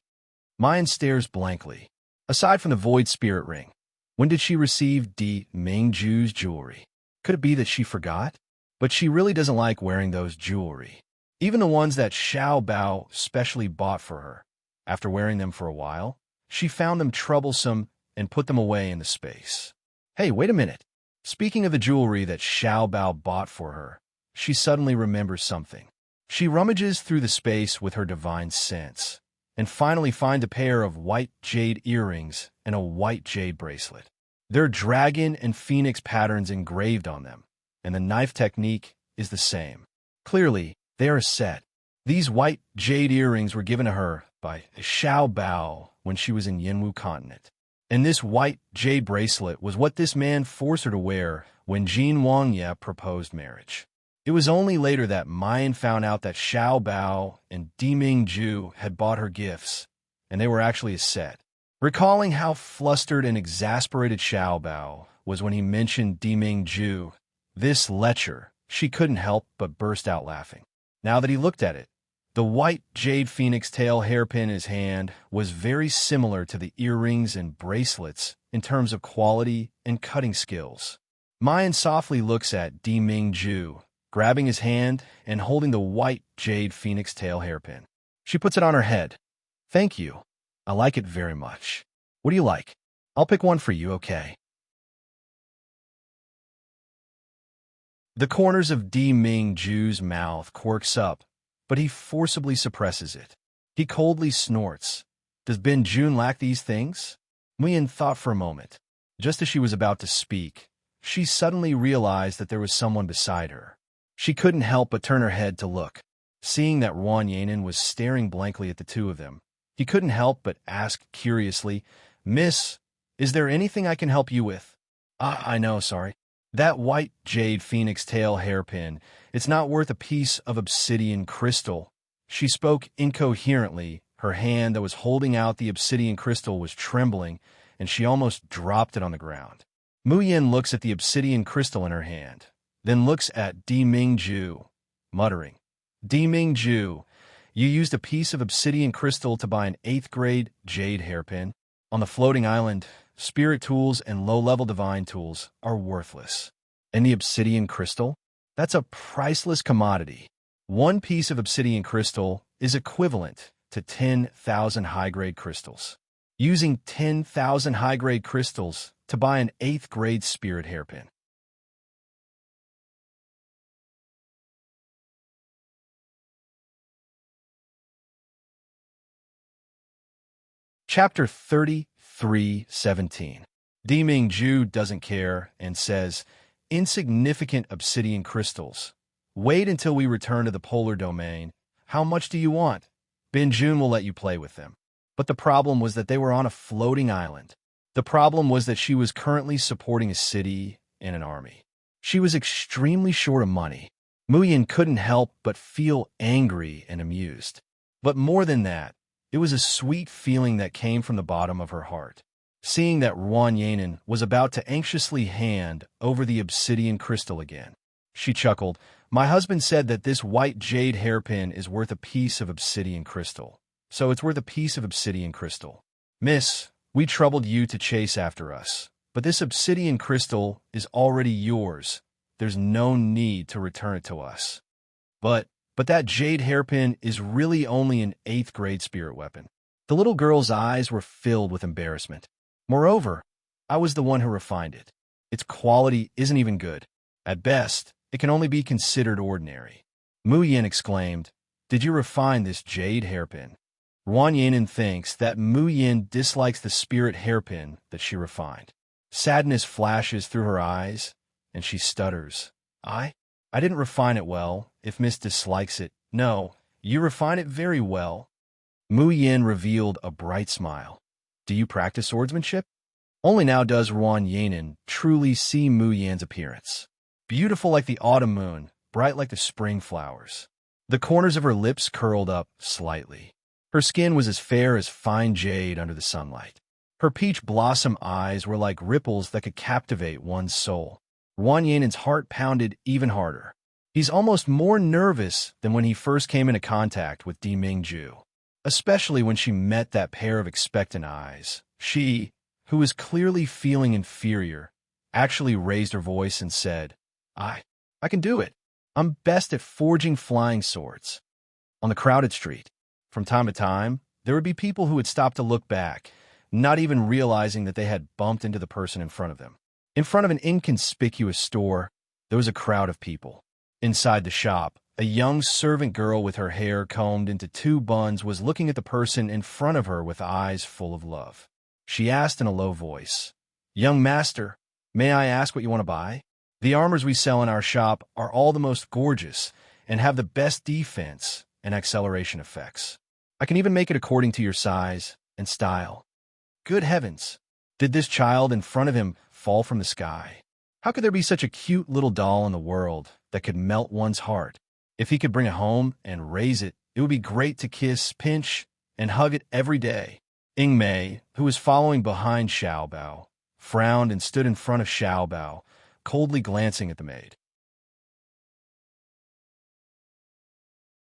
[SPEAKER 1] Mayan stares blankly. Aside from the void spirit ring, when did she receive Di Ming Ju's jewelry? Could it be that she forgot? But she really doesn't like wearing those jewelry. Even the ones that Xiao Bao specially bought for her. After wearing them for a while, she found them troublesome and put them away in the space. Hey, wait a minute. Speaking of the jewelry that Xiao Bao bought for her, she suddenly remembers something. She rummages through the space with her divine sense, and finally finds a pair of white jade earrings and a white jade bracelet. There are dragon and phoenix patterns engraved on them, and the knife technique is the same. Clearly, they are a set. These white jade earrings were given to her by Xiao Bao when she was in Yinwu continent. And this white jade bracelet was what this man forced her to wear when Jin Wangye proposed marriage. It was only later that Mayan found out that Xiao Bao and Diming Ju had bought her gifts, and they were actually a set. Recalling how flustered and exasperated Xiao Bao was when he mentioned Diming Ju, this lecher, she couldn't help but burst out laughing. Now that he looked at it, the white jade phoenix tail hairpin in his hand was very similar to the earrings and bracelets in terms of quality and cutting skills. Mayan softly looks at Diming Ju, grabbing his hand and holding the white jade phoenix tail hairpin. She puts it on her head. Thank you. I like it very much. What do you like? I'll pick one for you, okay? The corners of Diming Ju's mouth quirks up, but he forcibly suppresses it. He coldly snorts. Does Ben Jun lack these things? Muyin thought for a moment. Just as she was about to speak, she suddenly realized that there was someone beside her. She couldn't help but turn her head to look. Seeing that Ruan Yanin was staring blankly at the two of them, he couldn't help but ask curiously, Miss, is there anything I can help you with? I know, sorry. That white jade phoenix tail hairpin, it's not worth a piece of obsidian crystal. She spoke incoherently. Her hand that was holding out the obsidian crystal was trembling, and she almost dropped it on the ground. Mu Yin looks at the obsidian crystal in her hand, then looks at Di Mingju, muttering, Di Mingju, you used a piece of obsidian crystal to buy an 8th grade jade hairpin. On the floating island, spirit tools and low-level divine tools are worthless. And the obsidian crystal? That's a priceless commodity. One piece of obsidian crystal is equivalent to 10,000 high-grade crystals. Using 10,000 high-grade crystals to buy an 8th grade spirit hairpin. Chapter 33:17. Deming Ju doesn't care and says, insignificant obsidian crystals. Wait until we return to the polar domain. How much do you want? Bin Jun will let you play with them. But the problem was that they were on a floating island. The problem was that she was currently supporting a city and an army. She was extremely short of money. Muyin couldn't help but feel angry and amused. But more than that, it was a sweet feeling that came from the bottom of her heart. Seeing that Ruan Yanin was about to anxiously hand over the obsidian crystal again. She chuckled. My husband said that this white jade hairpin is worth a piece of obsidian crystal. So it's worth a piece of obsidian crystal. Miss, we troubled you to chase after us. But this obsidian crystal is already yours. There's no need to return it to us. But that jade hairpin is really only an 8th grade spirit weapon. The little girl's eyes were filled with embarrassment. Moreover, I was the one who refined it. Its quality isn't even good. At best, it can only be considered ordinary. Mu Yin exclaimed, Did you refine this jade hairpin? Ruan Yanin thinks that Mu Yin dislikes the spirit hairpin that she refined. Sadness flashes through her eyes, and she stutters. I didn't refine it well, if Miss dislikes it. No, you refine it very well. Mu Yin revealed a bright smile. Do you practice swordsmanship? Only now does Ruan Yanin truly see Mu Yin's appearance. Beautiful like the autumn moon, bright like the spring flowers. The corners of her lips curled up slightly. Her skin was as fair as fine jade under the sunlight. Her peach blossom eyes were like ripples that could captivate one's soul. Ruan Yanin's heart pounded even harder. He's almost more nervous than when he first came into contact with Deming Ju, especially when she met that pair of expectant eyes. She, who was clearly feeling inferior, actually raised her voice and said, I can do it. I'm best at forging flying swords. On the crowded street, from time to time, there would be people who would stop to look back, not even realizing that they had bumped into the person in front of them. In front of an inconspicuous store, there was a crowd of people. Inside the shop, a young servant girl with her hair combed into 2 buns was looking at the person in front of her with eyes full of love. She asked in a low voice, Young master, may I ask what you want to buy? The armors we sell in our shop are all the most gorgeous and have the best defense and acceleration effects. I can even make it according to your size and style. Good heavens! Did this child in front of him fall from the sky? How could there be such a cute little doll in the world that could melt one's heart? If he could bring it home and raise it, it would be great to kiss, pinch, and hug it every day. Ying Mei, who was following behind Xiao Bao, frowned and stood in front of Xiao Bao, coldly glancing at the maid.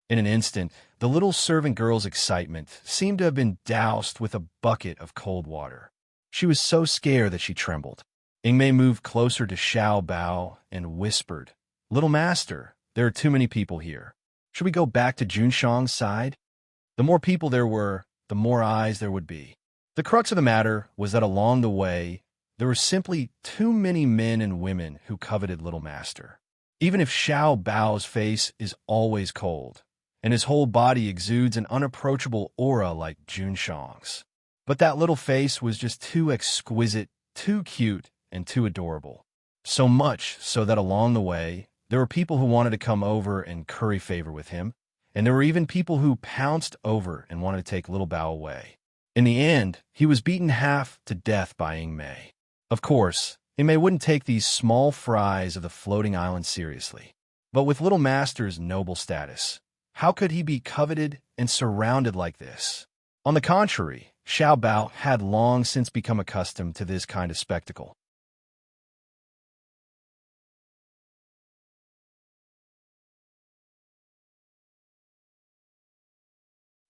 [SPEAKER 1] In an instant, the little servant girl's excitement seemed to have been doused with a bucket of cold water. She was so scared that she trembled. Ying Mei moved closer to Xiao Bao and whispered, Little master, there are too many people here. Should we go back to Junshang's side? The more people there were, the more eyes there would be. The crux of the matter was that along the way, there were simply too many men and women who coveted Little Master. Even if Xiao Bao's face is always cold, and his whole body exudes an unapproachable aura like Junshang's. But that little face was just too exquisite, too cute, and too adorable. So much so that along the way, there were people who wanted to come over and curry favor with him, and there were even people who pounced over and wanted to take Little Bao away. In the end, he was beaten half to death by Ying Mei. Of course, Ying Mei wouldn't take these small fries of the floating island seriously. But with Little Master's noble status, how could he be coveted and surrounded like this? On the contrary, Xiao Bao had long since become accustomed to this kind of spectacle.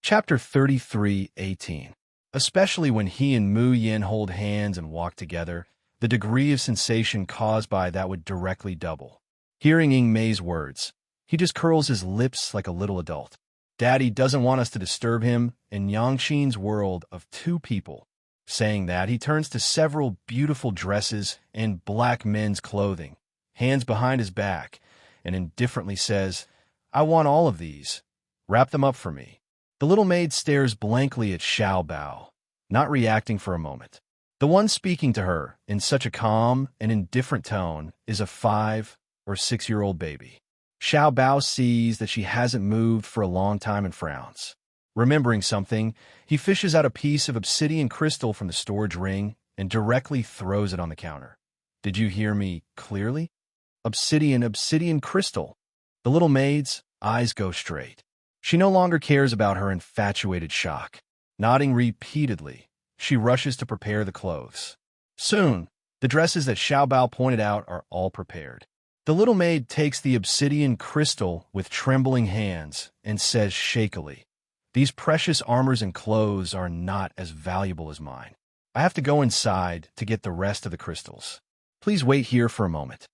[SPEAKER 1] Chapter 33:18. Especially when he and Mu Yin hold hands and walk together, the degree of sensation caused by that would directly double. Hearing Ying Mei's words, he just curls his lips like a little adult. Daddy doesn't want us to disturb him in Yangqin's world of 2 people. Saying that, he turns to several beautiful dresses in black men's clothing, hands behind his back, and indifferently says, I want all of these. Wrap them up for me. The little maid stares blankly at Xiao Bao. not reacting for a moment. The one speaking to her in such a calm and indifferent tone is a 5 or 6-year-old baby. Xiao Bao sees that she hasn't moved for a long time and frowns. Remembering something, he fishes out a piece of obsidian crystal from the storage ring and directly throws it on the counter. Did you hear me clearly? Obsidian crystal. The little maid's eyes go straight. She no longer cares about her infatuated shock. Nodding repeatedly, she rushes to prepare the clothes. Soon, the dresses that Xiao Bao pointed out are all prepared. The little maid takes the obsidian crystal with trembling hands and says shakily, "These precious armors and clothes are not as valuable as mine. I have to go inside to get the rest of the crystals. Please wait here for a moment."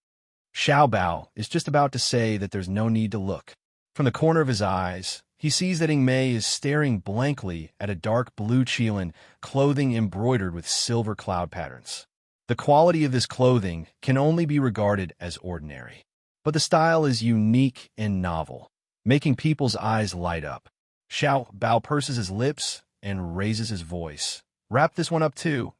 [SPEAKER 1] Xiao Bao is just about to say that there's no need to look. From the corner of his eyes, he sees that Mei is staring blankly at a dark blue qilin clothing embroidered with silver cloud patterns. The quality of this clothing can only be regarded as ordinary, but the style is unique and novel, making people's eyes light up. Xiao Bao purses his lips and raises his voice. "Wrap this one up too.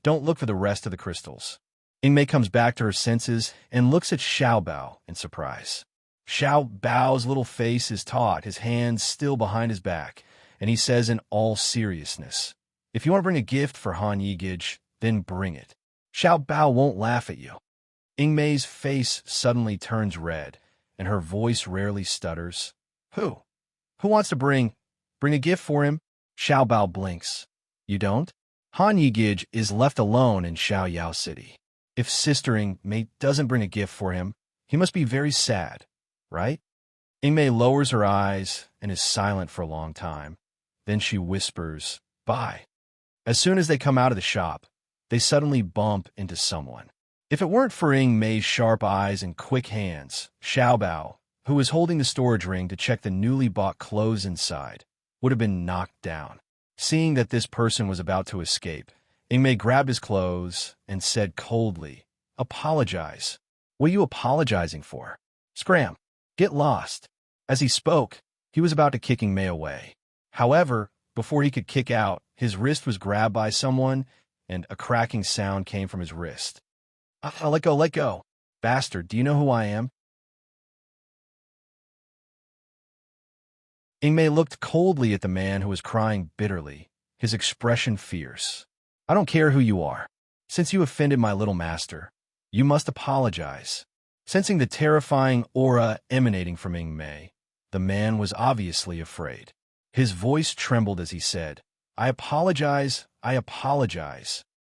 [SPEAKER 1] Don't look for the rest of the crystals." Mei comes back to her senses and looks at Xiao Bao in surprise. Xiao Bao's little face is taut, his hands still behind his back, and he says in all seriousness, "If you want to bring a gift for Han Yigij, then bring it. Xiao Bao won't laugh at you." Mei's face suddenly turns red, and her voice rarely stutters. Who wants to bring a gift for him?" Xiao Bao blinks. "You don't?" Han Yigij is left alone in Xiaoyao City. If Sister Mei doesn't bring a gift for him, he must be very sad, right? Mei lowers her eyes and is silent for a long time. Then she whispers, "Bye." As soon as they come out of the shop, they suddenly bump into someone. If it weren't for Mei's sharp eyes and quick hands, Xiao Bao, who was holding the storage ring to check the newly bought clothes inside, would have been knocked down. Seeing that this person was about to escape, Mei grabbed his clothes and said coldly, "Apologize. What are you apologizing for? Scram. Get lost." As he spoke, he was about to kick Mei away. However, before he could kick out, his wrist was grabbed by someone, and a cracking sound came from his wrist. Let go. Bastard, do you know who I am?" Mei looked coldly at the man who was crying bitterly, his expression fierce. "I don't care who you are. Since you offended my little master, you must apologize." Sensing the terrifying aura emanating from Mei, the man was obviously afraid. His voice trembled as he said, I apologize.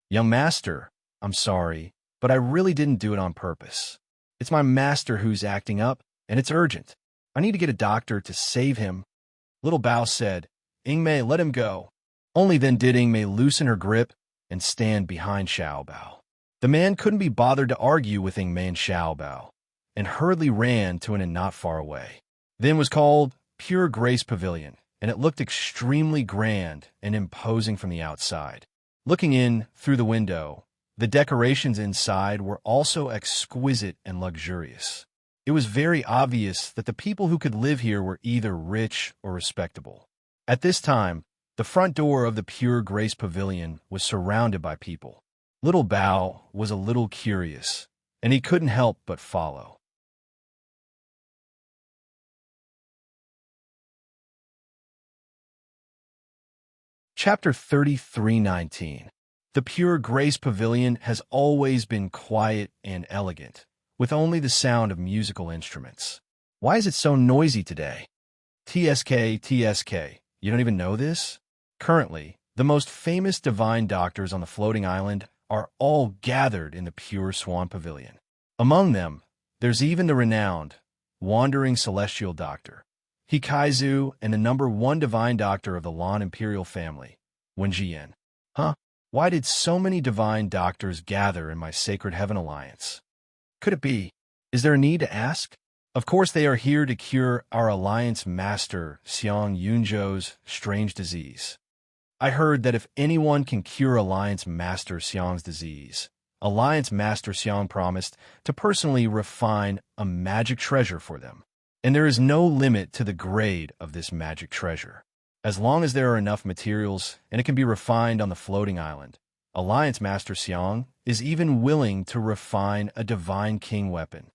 [SPEAKER 1] Young master, I'm sorry, but I really didn't do it on purpose. It's my master who's acting up, and it's urgent. I need to get a doctor to save him." Little Bao said, "Mei, let him go." Only then did Mei loosen her grip and stand behind Xiao Bao. The man couldn't be bothered to argue with Mei and Xiao Bao, and hurriedly ran to an inn not far away. The inn was called Pure Grace Pavilion, and it looked extremely grand and imposing from the outside. Looking in through the window, the decorations inside were also exquisite and luxurious. It was very obvious that the people who could live here were either rich or respectable. At this time, the front door of the Pure Grace Pavilion was surrounded by people. Little Bao was a little curious, and he couldn't help but follow. Chapter 33:19. The Pure Grace Pavilion has always been quiet and elegant, with only the sound of musical instruments. Why is it so noisy today? TSK, you don't even know this? Currently, the most famous divine doctors on the floating island are all gathered in the Pure Swan Pavilion. Among them, there's even the renowned Wandering Celestial Doctor, Hikaizu, and the #1 divine doctor of the Lan Imperial family, Wenjian. Why did so many divine doctors gather in my Sacred Heaven Alliance? Could it be? Is there a need to ask? Of course they are here to cure our Alliance Master, Xiang Yunzhou's strange disease. I heard that if anyone can cure Alliance Master Xiang's disease, Alliance Master Xiang promised to personally refine a magic treasure for them. And there is no limit to the grade of this magic treasure. As long as there are enough materials and it can be refined on the floating island, Alliance Master Xiang is even willing to refine a divine king weapon.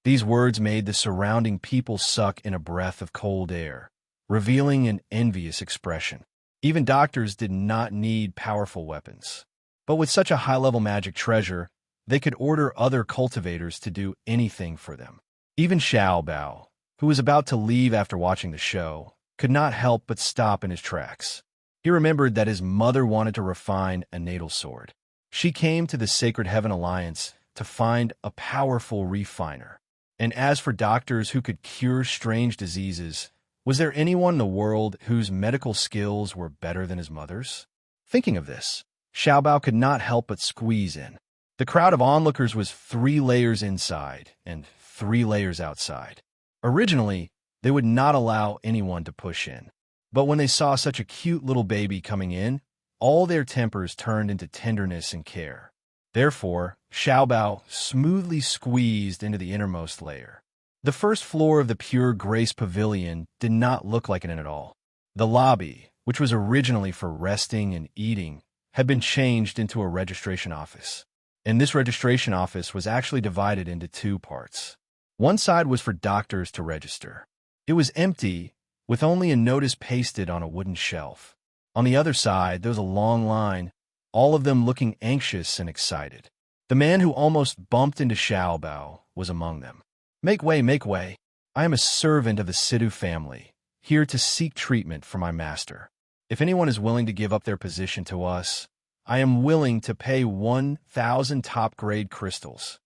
[SPEAKER 1] These words made the surrounding people suck in a breath of cold air, revealing an envious expression. Even doctors did not need powerful weapons. But with such a high-level magic treasure, they could order other cultivators to do anything for them. Even Xiao Bao, who was about to leave after watching the show, could not help but stop in his tracks. He remembered that his mother wanted to refine a natal sword. She came to the Sacred Heaven Alliance to find a powerful refiner. And as for doctors who could cure strange diseases, was there anyone in the world whose medical skills were better than his mother's? Thinking of this, Xiaobao could not help but squeeze in. The crowd of onlookers was 3 layers inside and 3 layers outside. Originally, they would not allow anyone to push in. But when they saw such a cute little baby coming in, all their tempers turned into tenderness and care. Therefore, Xiaobao smoothly squeezed into the innermost layer. The first floor of the Pure Grace Pavilion did not look like an inn at all. The lobby, which was originally for resting and eating, had been changed into a registration office. And this registration office was actually divided into 2 parts. One side was for doctors to register. It was empty, with only a notice pasted on a wooden shelf. On the other side, there was a long line, all of them looking anxious and excited. The man who almost bumped into Xiaobao was among them. Make way, make way. I am a servant of the Sidhu family, here to seek treatment for my master. If anyone is willing to give up their position to us, I am willing to pay 1,000 top-grade crystals.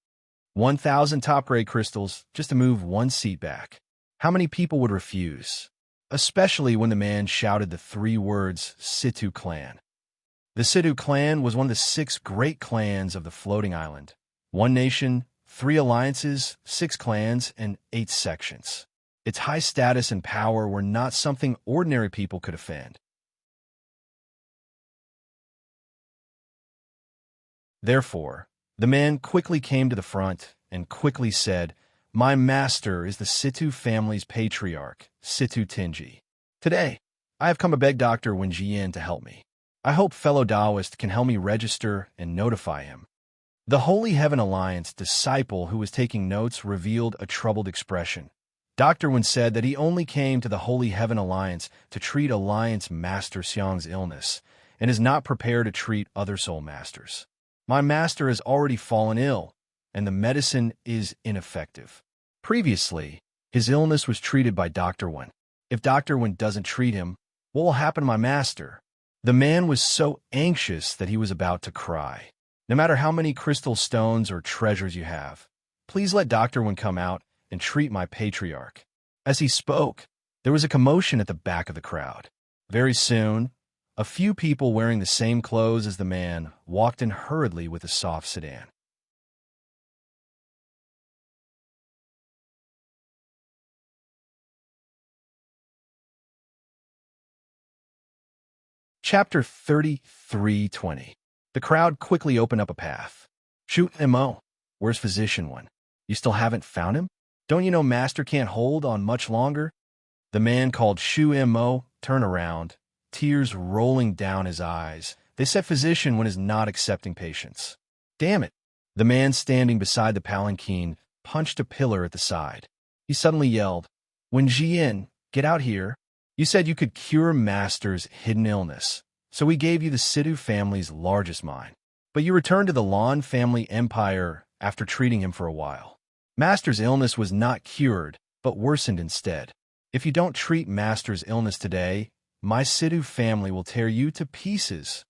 [SPEAKER 1] 1,000 top-grade crystals just to move 1 seat back. How many people would refuse? Especially when the man shouted the 3 words, Sidhu clan. The Sidhu clan was one of the 6 great clans of the floating island. 1 nation, 3 alliances, 6 clans, and 8 sections. Its high status and power were not something ordinary people could offend. Therefore, the man quickly came to the front and quickly said, "My master is the Sidhu family's patriarch, Sidhu Tinji. Today, I have come to beg Dr. Wenjian to help me. I hope fellow Taoist can help me register and notify him." The Holy Heaven Alliance disciple who was taking notes revealed a troubled expression. Dr. Wen said that he only came to the Holy Heaven Alliance to treat Alliance Master Xiang's illness and is not prepared to treat other soul masters. My master has already fallen ill, and the medicine is ineffective. Previously, his illness was treated by Dr. Wen. If Dr. Wen doesn't treat him, what will happen to my master? The man was so anxious that he was about to cry. No matter how many crystal stones or treasures you have, please let Dr. Wen come out and treat my patriarch. As he spoke, there was a commotion at the back of the crowd. Very soon, a few people wearing the same clothes as the man walked in hurriedly with a soft sedan. Chapter 33:20. The crowd quickly opened up a path. "Shoot Mo, where's Physician One? You still haven't found him? Don't you know Master can't hold on much longer?" The man called Shu Mo turned around, tears rolling down his eyes. They said Physician One is not accepting patients. Damn it. The man standing beside the palanquin punched a pillar at the side. He suddenly yelled, "Wen Jian, get out here. You said you could cure Master's hidden illness, so we gave you the Sidhu family's largest mine. But you returned to the Lan family empire after treating him for a while. Master's illness was not cured, but worsened instead. If you don't treat Master's illness today, my Sidhu family will tear you to pieces."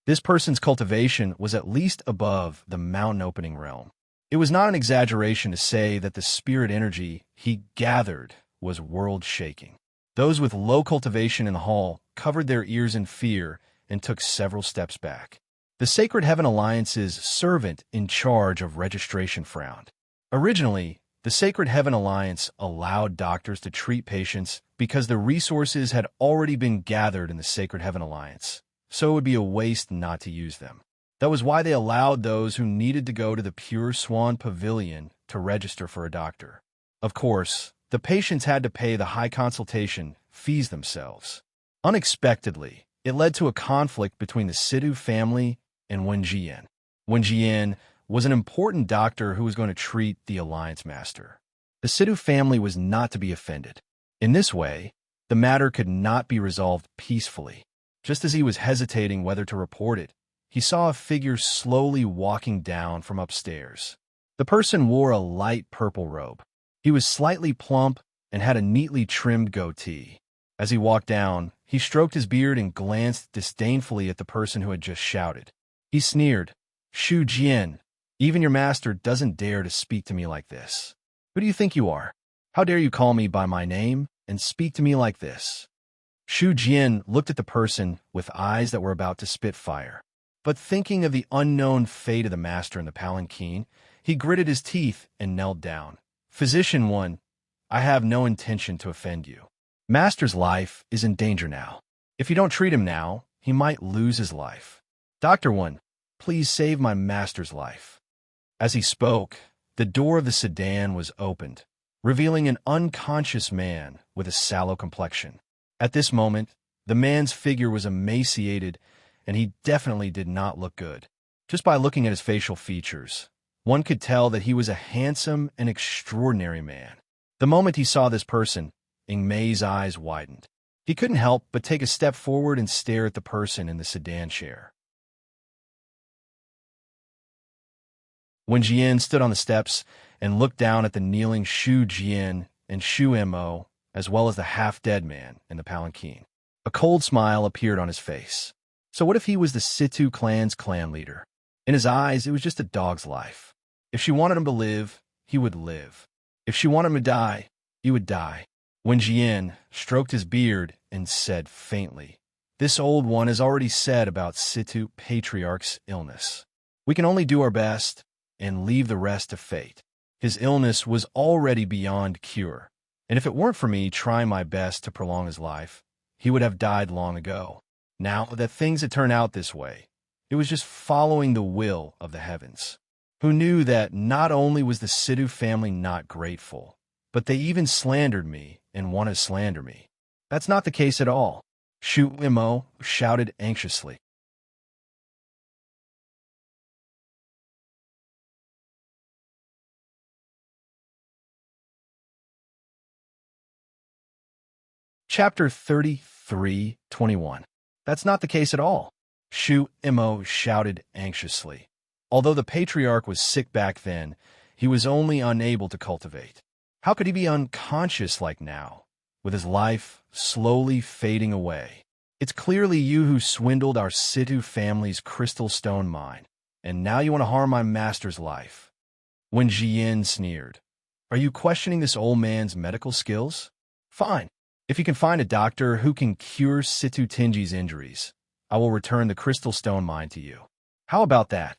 [SPEAKER 1] This person's cultivation was at least above the mountain opening realm. It was not an exaggeration to say that the spirit energy he gathered was world-shaking. Those with low cultivation in the hall covered their ears in fear and took several steps back. The Sacred Heaven Alliance's servant in charge of registration frowned. Originally, the Sacred Heaven Alliance allowed doctors to treat patients because the resources had already been gathered in the Sacred Heaven Alliance, so it would be a waste not to use them. That was why they allowed those who needed to go to the Pure Swan Pavilion to register for a doctor. Of course, the patients had to pay the high consultation fees themselves. Unexpectedly, it led to a conflict between the Sidhu family and Wen Jian. Wen Jian was an important doctor who was going to treat the Alliance Master. The Sidhu family was not to be offended. In this way, the matter could not be resolved peacefully. Just as he was hesitating whether to report it, he saw a figure slowly walking down from upstairs. The person wore a light purple robe. He was slightly plump and had a neatly trimmed goatee. As he walked down, he stroked his beard and glanced disdainfully at the person who had just shouted. He sneered, "Shu Jian, even your master doesn't dare to speak to me like this. Who do you think you are? How dare you call me by my name and speak to me like this?" Shu Jian looked at the person with eyes that were about to spit fire. But thinking of the unknown fate of the master in the palanquin, he gritted his teeth and knelt down. "Physician 1, I have no intention to offend you. Master's life is in danger now. If you don't treat him now, he might lose his life. Doctor 1, please save my master's life." As he spoke, the door of the sedan was opened, revealing an unconscious man with a sallow complexion. At this moment, the man's figure was emaciated, and he definitely did not look good. Just by looking at his facial features, one could tell that he was a handsome and extraordinary man. The moment he saw this person, Ing Mei's eyes widened. He couldn't help but take a step forward and stare at the person in the sedan chair. Wen Jian stood on the steps and looked down at the kneeling Shu Jian and Shu Mo, as well as the half-dead man in the palanquin. A cold smile appeared on his face. So what if he was the Situ clan's clan leader? In his eyes, it was just a dog's life. If she wanted him to live, he would live. If she wanted him to die, he would die. Wen Jian stroked his beard and said faintly, "This old one has already said about Situ Patriarch's illness. We can only do our best and leave the rest to fate. His illness was already beyond cure, and if it weren't for me trying my best to prolong his life, he would have died long ago. Now that things had turned out this way, it was just following the will of the heavens, who knew that not only was the Sidhu family not grateful, but they even slandered me and want to slander me. That's not the case at all." Shu Mo shouted anxiously. Chapter 33:21. "That's not the case at all," Shu Mo shouted anxiously. Although the patriarch was sick back then, he was only unable to cultivate. How could he be unconscious like now, with his life slowly fading away? "It's clearly you who swindled our Situ family's crystal stone mine, and now you want to harm my master's life." Wen Jian sneered. "Are you questioning this old man's medical skills? Fine. If you can find a doctor who can cure Situ Tinji's injuries, I will return the crystal stone mine to you. How about that?"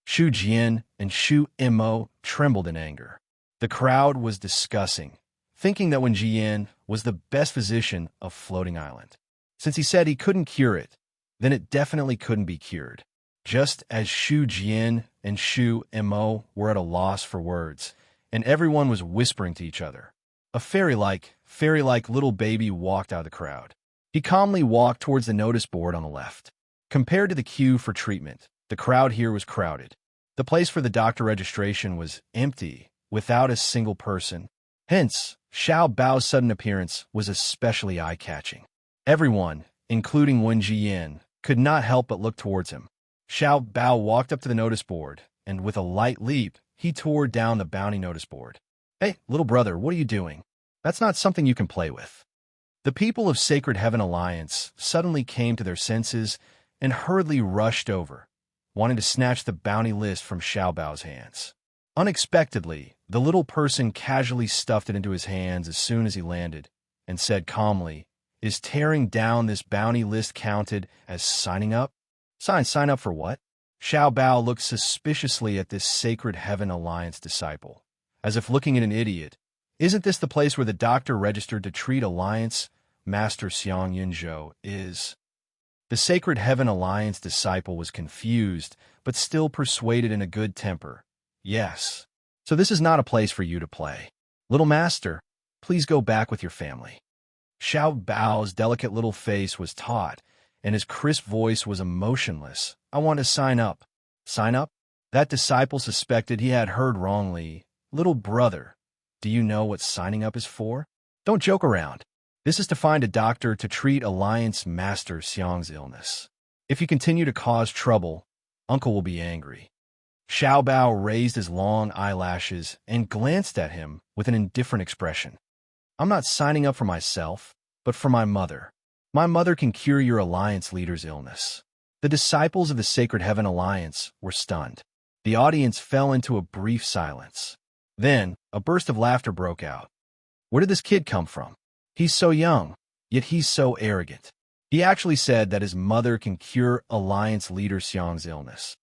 [SPEAKER 1] Shu Jian and Shu Mo trembled in anger. The crowd was discussing, thinking that Wen Jian was the best physician of Floating Island. Since he said he couldn't cure it, then it definitely couldn't be cured. Just as Shu Jian and Shu Mo were at a loss for words, and everyone was whispering to each other, a fairy-like little baby walked out of the crowd. He calmly walked towards the notice board on the left. Compared to the queue for treatment, the crowd here was crowded. The place for the doctor registration was empty, without a single person. Hence, Xiao Bao's sudden appearance was especially eye-catching. Everyone, including Wen Jian, could not help but look towards him. Xiao Bao walked up to the notice board, and with a light leap, he tore down the bounty notice board. "Hey, little brother, what are you doing? That's not something you can play with." The people of Sacred Heaven Alliance suddenly came to their senses and hurriedly rushed over, wanting to snatch the bounty list from Xiao Bao's hands. Unexpectedly, the little person casually stuffed it into his hands as soon as he landed, and said calmly, "Is tearing down this bounty list counted as signing up?" Sign up for what?" Xiao Bao looked suspiciously at this Sacred Heaven Alliance disciple, as if looking at an idiot. "Isn't this the place where the doctor registered to treat Alliance Master Xiang Yunzhou is?" The Sacred Heaven Alliance disciple was confused, but still persuaded in a good temper. "Yes. So this is not a place for you to play. Little master, please go back with your family." Xiao Bao's delicate little face was taut, and his crisp voice was emotionless. I want to sign up. Sign up? That disciple suspected he had heard wrongly. Little brother, do you know what signing up is for? Don't joke around. This is to find a doctor to treat Alliance Master Xiang's illness. If you continue to cause trouble, Uncle will be angry. Xiao Bao raised his long eyelashes and glanced at him with an indifferent expression. I'm not signing up for myself, but for my mother. My mother can cure your Alliance leader's illness. The disciples of the Sacred Heaven Alliance were stunned. The audience fell into a brief silence. Then, a burst of laughter broke out. Where did this kid come from? He's so young, yet he's so arrogant. He actually said that his mother can cure Alliance leader Xiang's illness.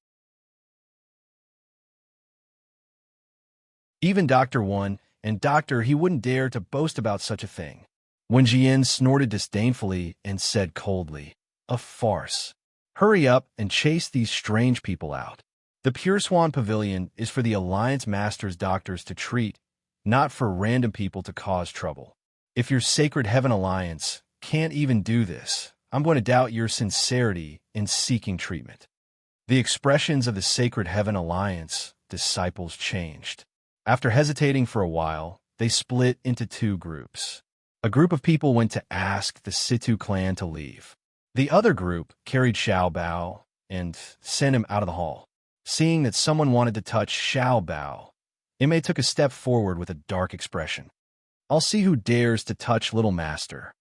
[SPEAKER 1] Even Dr. Wan and Doctor he wouldn't dare to boast about such a thing. When Jian snorted disdainfully and said coldly, a farce. Hurry up and chase these strange people out. The Pure Swan Pavilion is for the Alliance Masters doctors to treat, not for random people to cause trouble. If your Sacred Heaven Alliance can't even do this, I'm going to doubt your sincerity in seeking treatment. The expressions of the Sacred Heaven Alliance disciples changed. After hesitating for a while, they split into two groups. A group of people went to ask the Situ clan to leave. The other group carried Xiao Bao and sent him out of the hall. Seeing that someone wanted to touch Xiao Bao, Imei took a step forward with a dark expression. I'll see who dares to touch Little Master.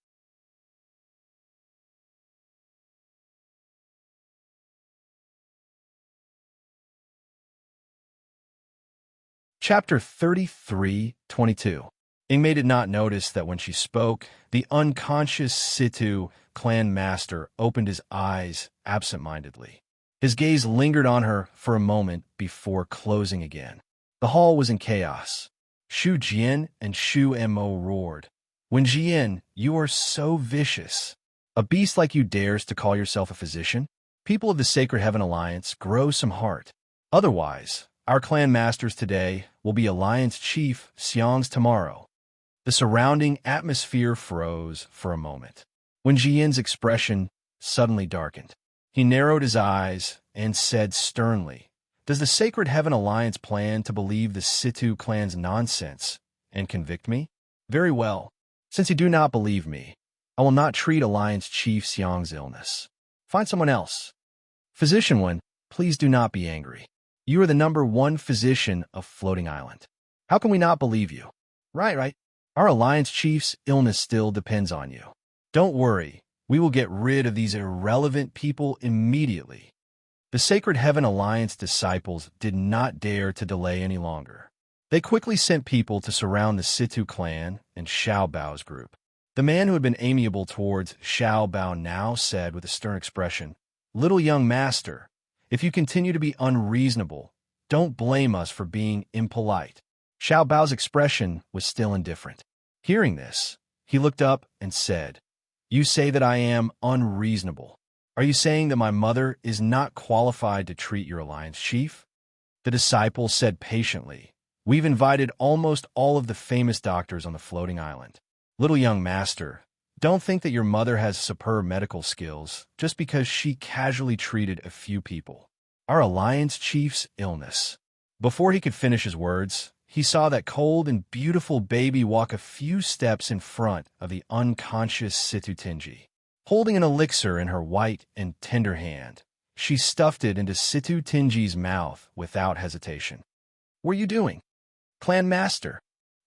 [SPEAKER 1] Chapter 33:22. Ingmei did not notice that when she spoke, the unconscious Situ clan master opened his eyes absent-mindedly. His gaze lingered on her for a moment before closing again. The hall was in chaos. Shu Jian and Shu Mo roared. When Jian, you are so vicious. A beast like you dares to call yourself a physician? People of the Sacred Heaven Alliance, grow some heart. Otherwise, our clan masters today will be Alliance Chief Xiang's tomorrow. The surrounding atmosphere froze for a moment. When Jian's expression suddenly darkened, he narrowed his eyes and said sternly, does the Sacred Heaven Alliance plan to believe the Situ clan's nonsense and convict me? Very well. Since you do not believe me, I will not treat Alliance Chief Xiang's illness. Find someone else. Physician Wen, please do not be angry. You are the #1 physician of Floating Island. How can we not believe you? Right. Our Alliance Chief's illness still depends on you. Don't worry, we will get rid of these irrelevant people immediately. The Sacred Heaven Alliance disciples did not dare to delay any longer. They quickly sent people to surround the Situ clan and Xiao Bao's group. The man who had been amiable towards Xiao Bao now said with a stern expression, Little young master, if you continue to be unreasonable, don't blame us for being impolite. Xiao Bao's expression was still indifferent. Hearing this, he looked up and said, You say that I am unreasonable. Are you saying that my mother is not qualified to treat your Alliance Chief? The disciple said patiently, We've invited almost all of the famous doctors on the Floating Island. Little young master, don't think that your mother has superb medical skills just because she casually treated a few people. Our Alliance Chief's illness. Before he could finish his words, he saw that cold and beautiful baby walk a few steps in front of the unconscious Situ Tinji. Holding an elixir in her white and tender hand, she stuffed it into Situ Tinji's mouth without hesitation. What are you doing? Clan Master.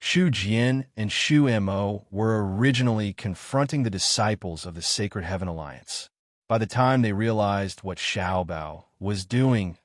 [SPEAKER 1] Shu Jian and Shu Mo were originally confronting the disciples of the Sacred Heaven Alliance. By the time they realized what Xiao Bao was doing,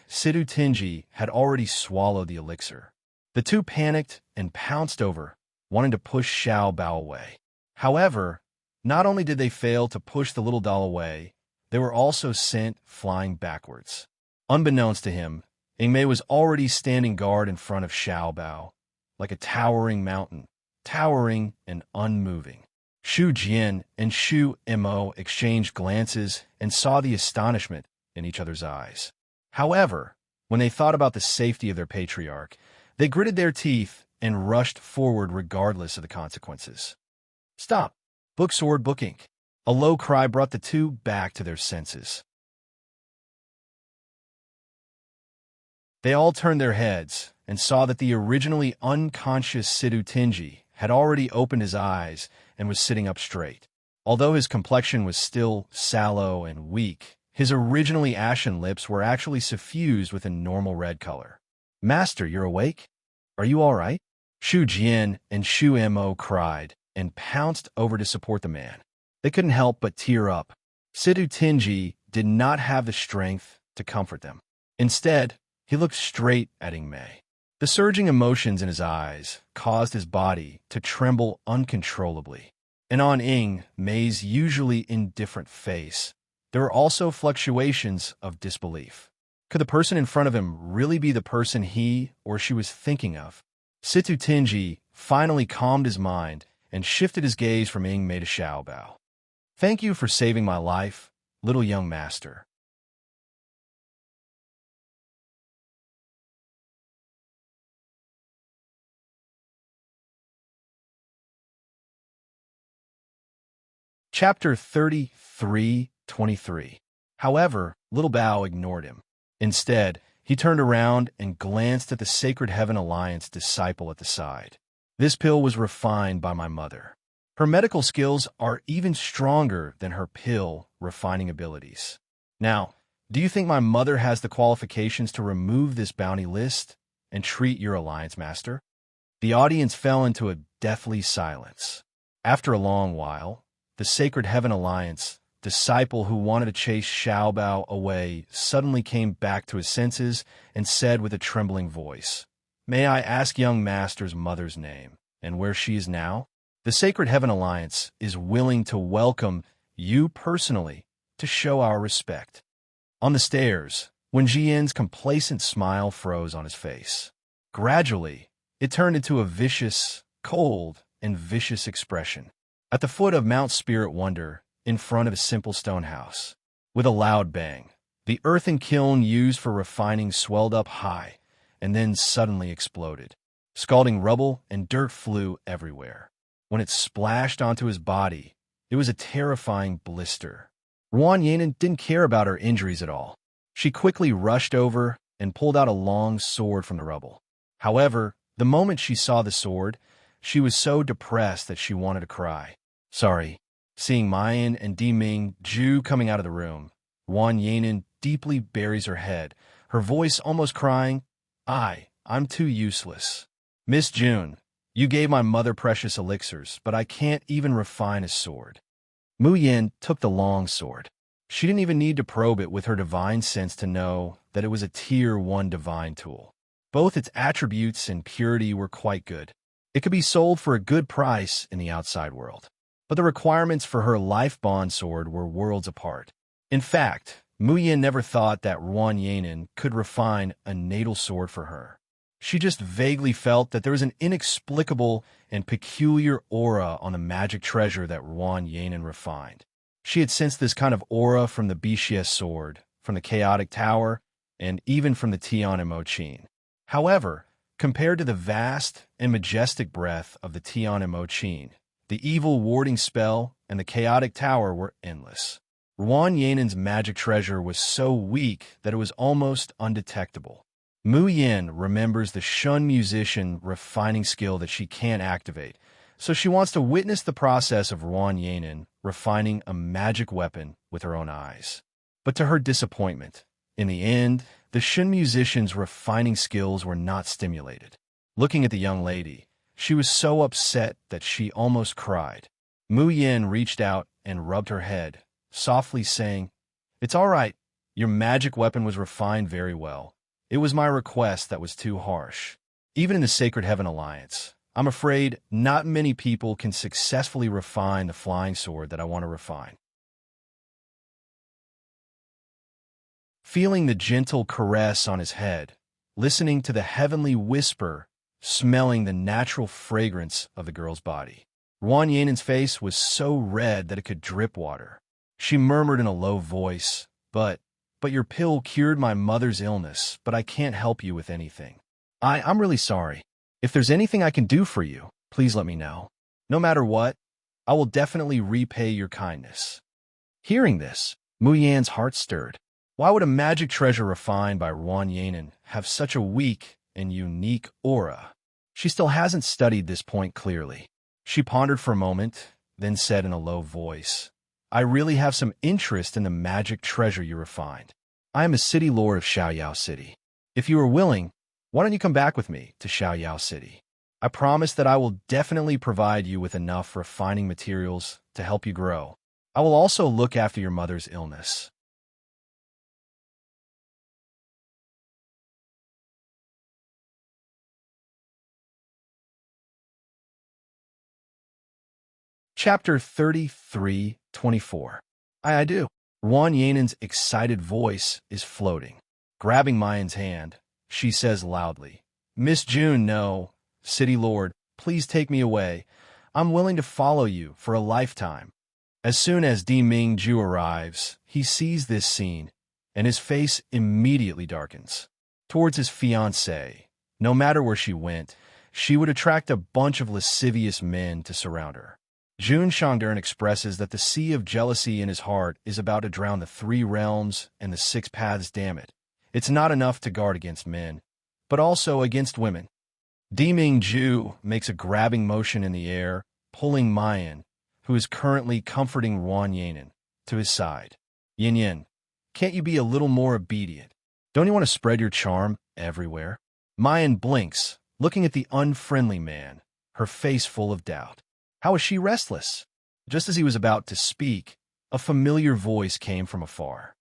[SPEAKER 1] Situ Tinji had already swallowed the elixir. The two panicked and pounced over, wanting to push Xiao Bao away. However, not only did they fail to push the little doll away, they were also sent flying backwards. Unbeknownst to him, Ingmei was already standing guard in front of Xiao Bao, like a towering mountain, towering and unmoving. Shu Jian and Shu Mo exchanged glances and saw the astonishment in each other's eyes. However, when they thought about the safety of their patriarch, they gritted their teeth and rushed forward regardless of the consequences. Stop! Book sword, book ink. A low cry brought the two back to their senses. They all turned their heads and saw that the originally unconscious Sidhu Tinji had already opened his eyes and was sitting up straight. Although his complexion was still sallow and weak, his originally ashen lips were actually suffused with a normal red color. "Master, you're awake? Are you all right?" Shu Jian and Shu Mo cried and pounced over to support the man. They couldn't help but tear up. Sidhu Tinji did not have the strength to comfort them. Instead, he looked straight at Ing Mei. The surging emotions in his eyes caused his body to tremble uncontrollably. And on Ing Mei's usually indifferent face, there were also fluctuations of disbelief. Could the person in front of him really be the person he or she was thinking of? Sidhu Tinji finally calmed his mind and shifted his gaze from Ing Mei to Xiaobao. "Thank you for saving my life, little young master." Chapter 33:23. However, Little Bao ignored him. Instead, he turned around and glanced at the Sacred Heaven Alliance disciple at the side. "This pill was refined by my mother. Her medical skills are even stronger than her pill refining abilities. Now, do you think my mother has the qualifications to remove this bounty list and treat your alliance master?" The audience fell into a deathly silence. After a long while, the Sacred Heaven Alliance disciple who wanted to chase Xiaobao away suddenly came back to his senses and said with a trembling voice, "May I ask young master's mother's name and where she is now? The Sacred Heaven Alliance is willing to welcome you personally to show our respect." On the stairs, Wen Jian's complacent smile froze on his face. Gradually, it turned into a vicious, cold, and vicious expression. At the foot of Mount Spirit Wonder, in front of a simple stone house, with a loud bang, the earthen kiln used for refining swelled up high and then suddenly exploded. Scalding rubble and dirt flew everywhere. When it splashed onto his body, it was a terrifying blister. Ruan Yanin didn't care about her injuries at all. She quickly rushed over and pulled out a long sword from the rubble. However, the moment she saw the sword, she was so depressed that she wanted to cry. "Sorry." Seeing Mayan and Di Ming Ju coming out of the room, Ruan Yanin deeply buries her head, her voice almost crying, I'm too useless. Miss June, you gave my mother precious elixirs, but I can't even refine a sword." Mu Yin took the long sword. She didn't even need to probe it with her divine sense to know that it was a Tier 1 divine tool. Both its attributes and purity were quite good. It could be sold for a good price in the outside world. But the requirements for her life bond sword were worlds apart. In fact, Mu Yin never thought that Ruan Yanin could refine a natal sword for her. She just vaguely felt that there was an inexplicable and peculiar aura on the magic treasure that Ruan Yanin refined. She had sensed this kind of aura from the Bishies sword, from the Chaotic Tower, and even from the Tian Mo Qin. However, compared to the vast and majestic breadth of the Tian Mo Qin, the evil warding spell and the Chaotic Tower were endless. Ruan Yanin's magic treasure was so weak that it was almost undetectable. Mu Yin remembers the Shun musician refining skill that she can't activate, so she wants to witness the process of Ruan Yanin refining a magic weapon with her own eyes. But to her disappointment, in the end, the Shun musician's refining skills were not stimulated. Looking at the young lady, she was so upset that she almost cried. Mu Yin reached out and rubbed her head, softly saying, "It's all right. Your magic weapon was refined very well. It was my request that was too harsh. Even in the Sacred Heaven Alliance, I'm afraid not many people can successfully refine the flying sword that I want to refine." Feeling the gentle caress on his head, listening to the heavenly whisper, smelling the natural fragrance of the girl's body, Ruan Yanin's face was so red that it could drip water. She murmured in a low voice, But your pill cured my mother's illness, but I can't help you with anything. I'm really sorry." If there's anything I can do for you, please let me know. No matter what, I will definitely repay your kindness." Hearing this, Mu Yan's heart stirred. Why would a magic treasure refined by Ruan Yanan have such a weak and unique aura? She still hasn't studied this point clearly. She pondered for a moment, then said in a low voice, "I really have some interest in the magic treasure you refined. I am a city lord of Xiaoyao City. If you are willing, why don't you come back with me to Xiaoyao City? I promise that I will definitely provide you with enough refining materials to help you grow. I will also look after your mother's illness." Chapter 33:24. I do. Ruan Yanan's excited voice is floating. Grabbing Mayan's hand, she says loudly, "Miss June, no. City Lord, please take me away. I'm willing to follow you for a lifetime." As soon as Di Mingju arrives, he sees this scene, and his face immediately darkens. Towards his fiancée, no matter where she went, she would attract a bunch of lascivious men to surround her. Jun Shangdern expresses that the sea of jealousy in his heart is about to drown the 3 realms and the 6 paths. Damn it. It's not enough to guard against men, but also against women. Di Mingju makes a grabbing motion in the air, pulling Mayan, who is currently comforting Ruan Yanan, to his side. "Yin Yin, can't you be a little more obedient? Don't you want to spread your charm everywhere?" Mayan blinks, looking at the unfriendly man, her face full of doubt. How is she restless? Just as he was about to speak, a familiar voice came from afar.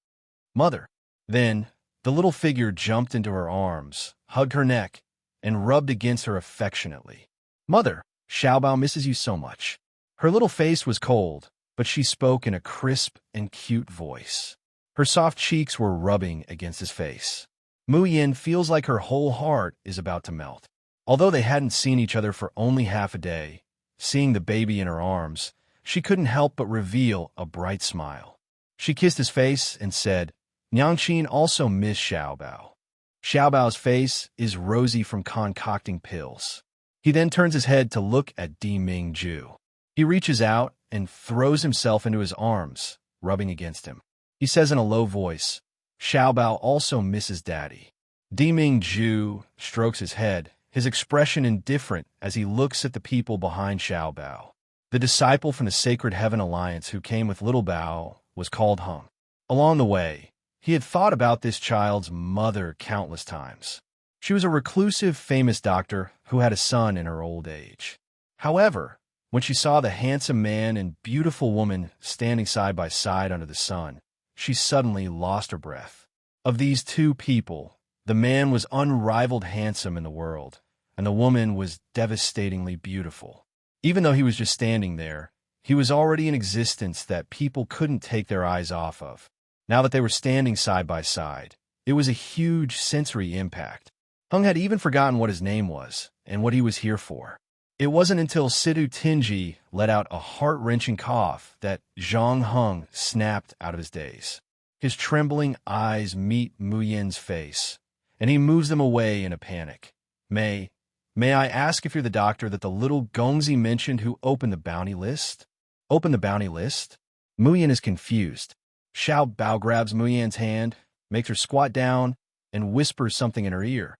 [SPEAKER 1] "Mother." Then, the little figure jumped into her arms, hugged her neck, and rubbed against her affectionately. "Mother, Xiaobao misses you so much." Her little face was cold, but she spoke in a crisp and cute voice. Her soft cheeks were rubbing against his face. Mu Yin feels like her whole heart is about to melt. Although they hadn't seen each other for only half a day, seeing the baby in her arms, she couldn't help but reveal a bright smile. She kissed his face and said, "Nyangqin also miss Xiaobao." Xiaobao's face is rosy from concocting pills. He then turns his head to look at Di Mingju. He reaches out and throws himself into his arms, rubbing against him. He says in a low voice, "Xiaobao also misses Daddy." Di Mingju strokes his head, his expression indifferent as he looks at the people behind Xiaobao. The disciple from the Sacred Heaven Alliance who came with Little Bao was called Hung. Along the way, he had thought about this child's mother countless times. She was a reclusive, famous doctor who had a son in her old age. However, when she saw the handsome man and beautiful woman standing side by side under the sun, she suddenly lost her breath. Of these 2 people, the man was unrivaled handsome in the world, and the woman was devastatingly beautiful. Even though he was just standing there, he was already an existence that people couldn't take their eyes off of. Now that they were standing side by side, it was a huge sensory impact. Hung had even forgotten what his name was and what he was here for. It wasn't until Sidu Tinji let out a heart-wrenching cough that Zhang Hung snapped out of his daze. His trembling eyes meet Mu Yin's face, and he moves them away in a panic. May I ask if you're the doctor that the little Gongzi mentioned who opened the bounty list?" "Opened the bounty list?" Mu Yin is confused. Xiao Bao grabs Mu Yin's hand, makes her squat down, and whispers something in her ear.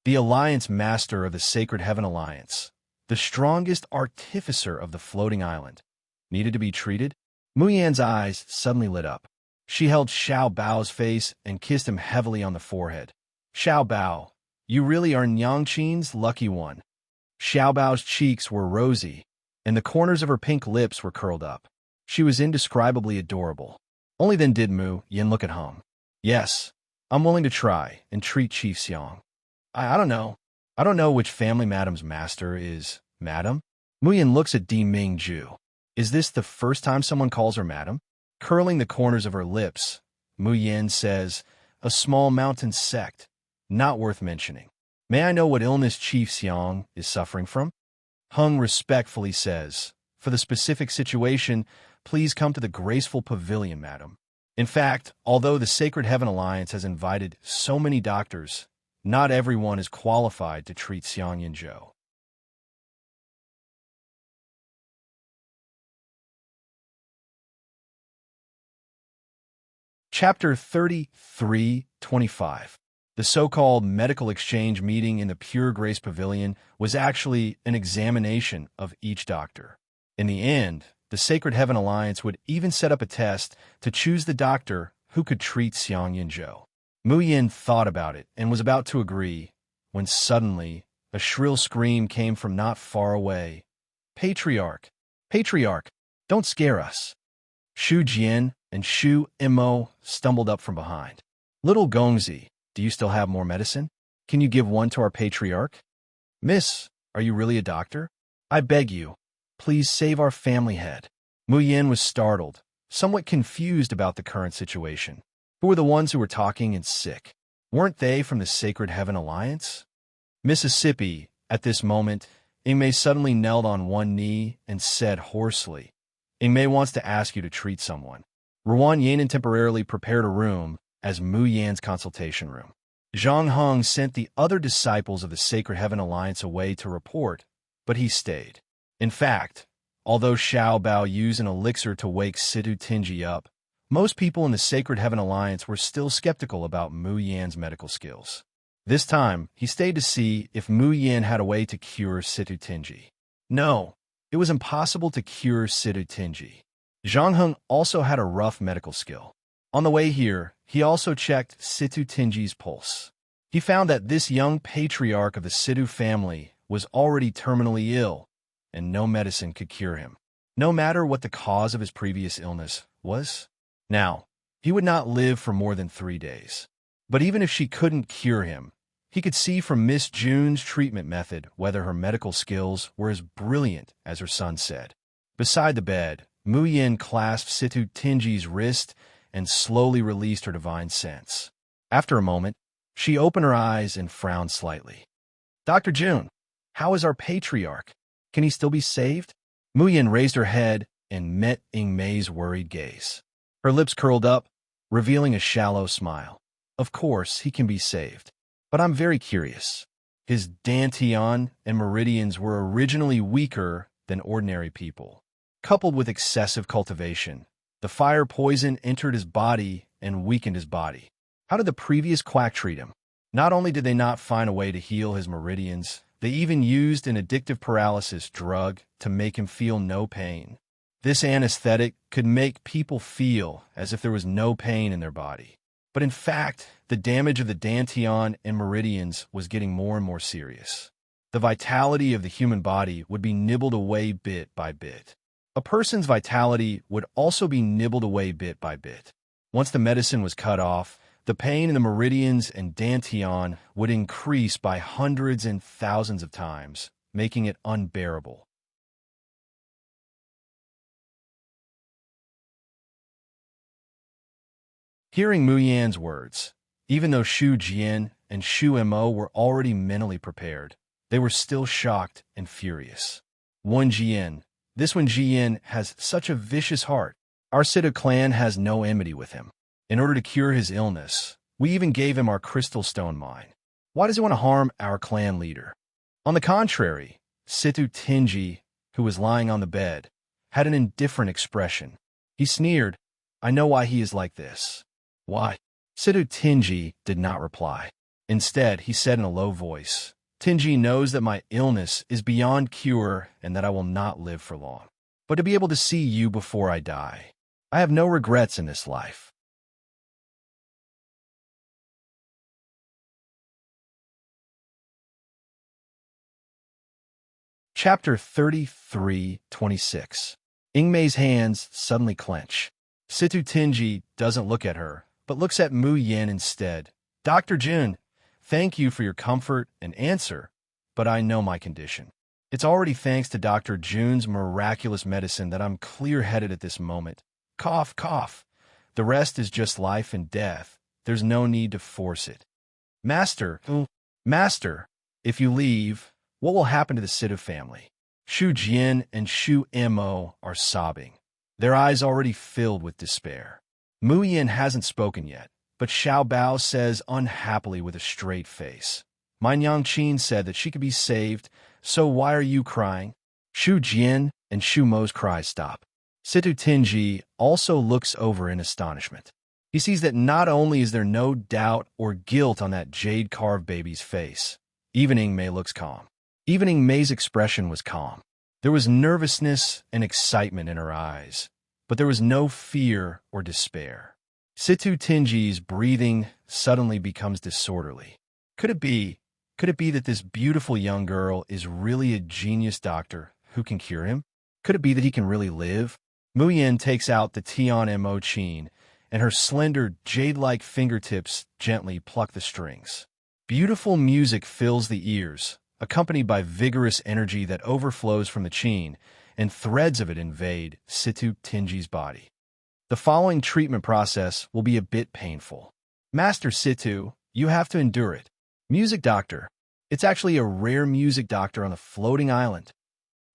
[SPEAKER 1] The Alliance Master of the Sacred Heaven Alliance, the strongest artificer of the floating island, needed to be treated? Mu Yan's eyes suddenly lit up. She held Xiao Bao's face and kissed him heavily on the forehead. "Xiao Bao, you really are Nyangqin's lucky one." Xiao Bao's cheeks were rosy, and the corners of her pink lips were curled up. She was indescribably adorable. Only then did Mu Yin look at Hung. "Yes, I'm willing to try and treat Chief Xiang. I don't know. I don't know which family madam's master is madam." Mu Yin looks at Di Mingju. Is this the first time someone calls her madam? Curling the corners of her lips, Mu Yin says, "A small mountain sect, not worth mentioning. May I know what illness Chief Xiang is suffering from?" Hung respectfully says, "For the specific situation, please come to the graceful pavilion, madam. In fact, although the Sacred Heaven Alliance has invited so many doctors, Not everyone is qualified to treat Xiangyan Zhou. Chapter 33:25. The so-called medical exchange meeting in the Pure Grace Pavilion was actually an examination of each doctor. In the end, the Sacred Heaven Alliance would even set up a test to choose the doctor who could treat Xiangyan Zhou. Mu Yin thought about it and was about to agree when suddenly a shrill scream came from not far away. Patriarch! Patriarch! Don't scare us! Shu Jian and Shu Imo stumbled up from behind. Little Gongzi, do you still have more medicine? Can you give one to our patriarch? Miss, are you really a doctor? I beg you, please save our family head. Mu Yin was startled, somewhat confused about the current situation. Who were the ones who were talking and sick? Weren't they from the Sacred Heaven Alliance? Mississippi, at this moment, Ingmei suddenly knelt on one knee and said hoarsely, Ingmei wants to ask you to treat someone. Ruan Yanin temporarily prepared a room as Mu Yan's consultation room. Zhang Heng sent the other disciples of the Sacred Heaven Alliance away to report, but he stayed. In fact, although Xiao Bao used an elixir to wake Situ Tinji up, most people in the Sacred Heaven Alliance were still skeptical about Mu Yan's medical skills. This time, he stayed to see if Mu Yan had a way to cure Situ Tinji. No, it was impossible to cure Situ Tinji. Zhang Heng also had a rough medical skill. On the way here, he also checked Situ Tinji's pulse. He found that this young patriarch of the Situ family was already terminally ill, and no medicine could cure him, no matter what the cause of his previous illness was. Now, he would not live for more than 3 days. But even if she couldn't cure him, he could see from Miss June's treatment method whether her medical skills were as brilliant as her son said. Beside the bed, Mu Yin clasped Situ Tinji's wrist and slowly released her divine sense. After a moment, she opened her eyes and frowned slightly. Dr. June, how is our patriarch? Can he still be saved? Mu Yin raised her head and met Ingmei's worried gaze. Her lips curled up, revealing a shallow smile. Of course, he can be saved. But I'm very curious. His dantian and meridians were originally weaker than ordinary people. Coupled with excessive cultivation, the fire poison entered his body and weakened his body. How did the previous quack treat him? Not only did they not find a way to heal his meridians, they even used an addictive paralysis drug to make him feel no pain. This anesthetic could make people feel as if there was no pain in their body. But in fact, the damage of the dantian and meridians was getting more and more serious. The vitality of the human body would be nibbled away bit by bit. A person's vitality would also be nibbled away bit by bit. Once the medicine was cut off, the pain in the meridians and dantian would increase by hundreds and thousands of times, making it unbearable. Hearing Mu Yan's words, even though Shu Jian and Shu Mo were already mentally prepared, they were still shocked and furious. Wen Jian, this Wen Jian has such a vicious heart. Our Situ clan has no enmity with him. In order to cure his illness, we even gave him our crystal stone mine. Why does he want to harm our clan leader? On the contrary, Situ Tinji, who was lying on the bed, had an indifferent expression. He sneered, I know why he is like this. Why? Situ Tinji did not reply. Instead, he said in a low voice, Tinji knows that my illness is beyond cure and that I will not live for long. But to be able to see you before I die, I have no regrets in this life. Chapter 33:26. Ingmei's hands suddenly clench. Situ Tinji doesn't look at her, but looks at Mu Yin instead. Dr. Jun, thank you for your comfort and answer, but I know my condition. It's already thanks to Dr. Jun's miraculous medicine that I'm clear-headed at this moment. Cough, cough. The rest is just life and death. There's no need to force it. Master, if you leave, what will happen to the Situ family? Shu Jian and Shu Mo are sobbing, their eyes already filled with despair. Mu Yin hasn't spoken yet, but Xiao Bao says unhappily with a straight face. Mein Yangqin said that she could be saved, so why are you crying? Shu Jian and Shu Mo's cries stop. Situ Tinji also looks over in astonishment. He sees that not only is there no doubt or guilt on that jade-carved baby's face, even Mei looks calm. Even Mei's expression was calm. There was nervousness and excitement in her eyes, but there was no fear or despair. Situ Tinji's breathing suddenly becomes disorderly. Could it be that this beautiful young girl is really a genius doctor who can cure him? Could it be that he can really live? Mu Yin takes out the Tian Mo Qin, and her slender, jade-like fingertips gently pluck the strings. Beautiful music fills the ears, accompanied by vigorous energy that overflows from the Qin, and threads of it invade Situ Tinji's body. The following treatment process will be a bit painful. Master Situ, you have to endure it. Music doctor. It's actually a rare music doctor on a floating island.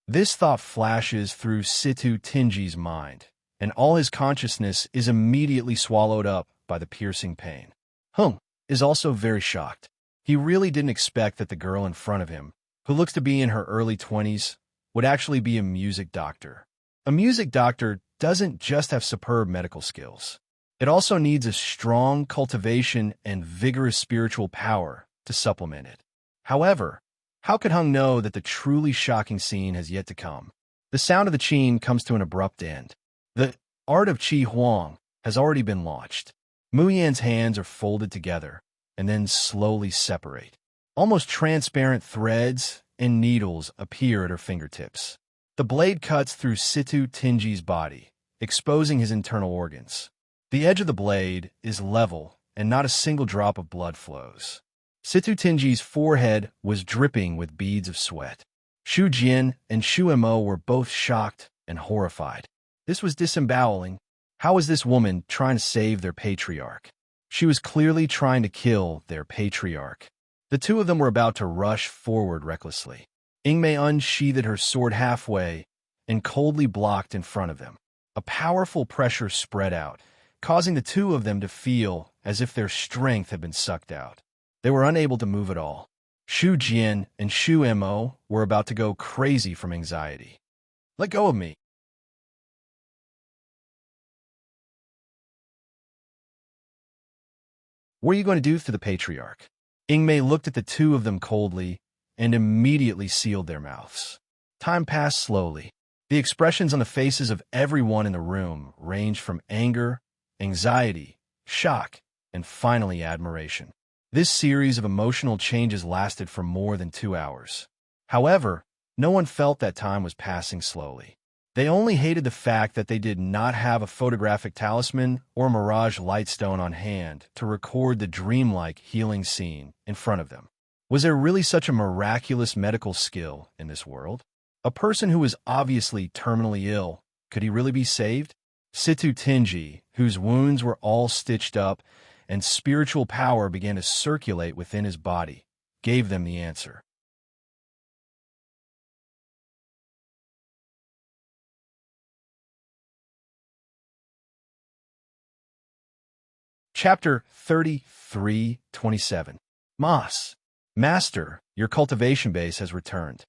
[SPEAKER 1] This thought flashes through Situ Tinji's mind, and all his consciousness is immediately swallowed up by the piercing pain. Hung is also very shocked. He really didn't expect that the girl in front of him, who looks to be in her early 20s, would actually be a music doctor. A music doctor doesn't just have superb medical skills. It also needs a strong cultivation and vigorous spiritual power to supplement it. However, how could Hung know that the truly shocking scene has yet to come? The sound of the Qin comes to an abrupt end. The art of Qi Huang has already been launched. Mu Yan's hands are folded together and then slowly separate. Almost transparent threads and needles appear at her fingertips. The blade cuts through Situ Tinji's body, exposing his internal organs. The edge of the blade is level, and not a single drop of blood flows. Situ Tinji's forehead was dripping with beads of sweat. Shu Jian and Shu Mo were both shocked and horrified. This was disemboweling. How was this woman trying to save their patriarch? She was clearly trying to kill their patriarch. The two of them were about to rush forward recklessly. Mei unsheathed her sword halfway and coldly blocked in front of them. A powerful pressure spread out, causing the two of them to feel as if their strength had been sucked out. They were unable to move at all. Shu Jian and Shu Mo were about to go crazy from anxiety. Let go of me. What are you going to do to the patriarch? Mei looked at the two of them coldly and immediately sealed their mouths. Time passed slowly. The expressions on the faces of everyone in the room ranged from anger, anxiety, shock, and finally admiration. This series of emotional changes lasted for more than 2 hours. However, no one felt that time was passing slowly. They only hated the fact that they did not have a photographic talisman or mirage lightstone on hand to record the dreamlike healing scene in front of them. Was there really such a miraculous medical skill in this world? A person who was obviously terminally ill, could he really be saved? Situ Tinji, whose wounds were all stitched up and spiritual power began to circulate within his body, gave them the answer. Chapter 33:27. Master, your cultivation base has returned.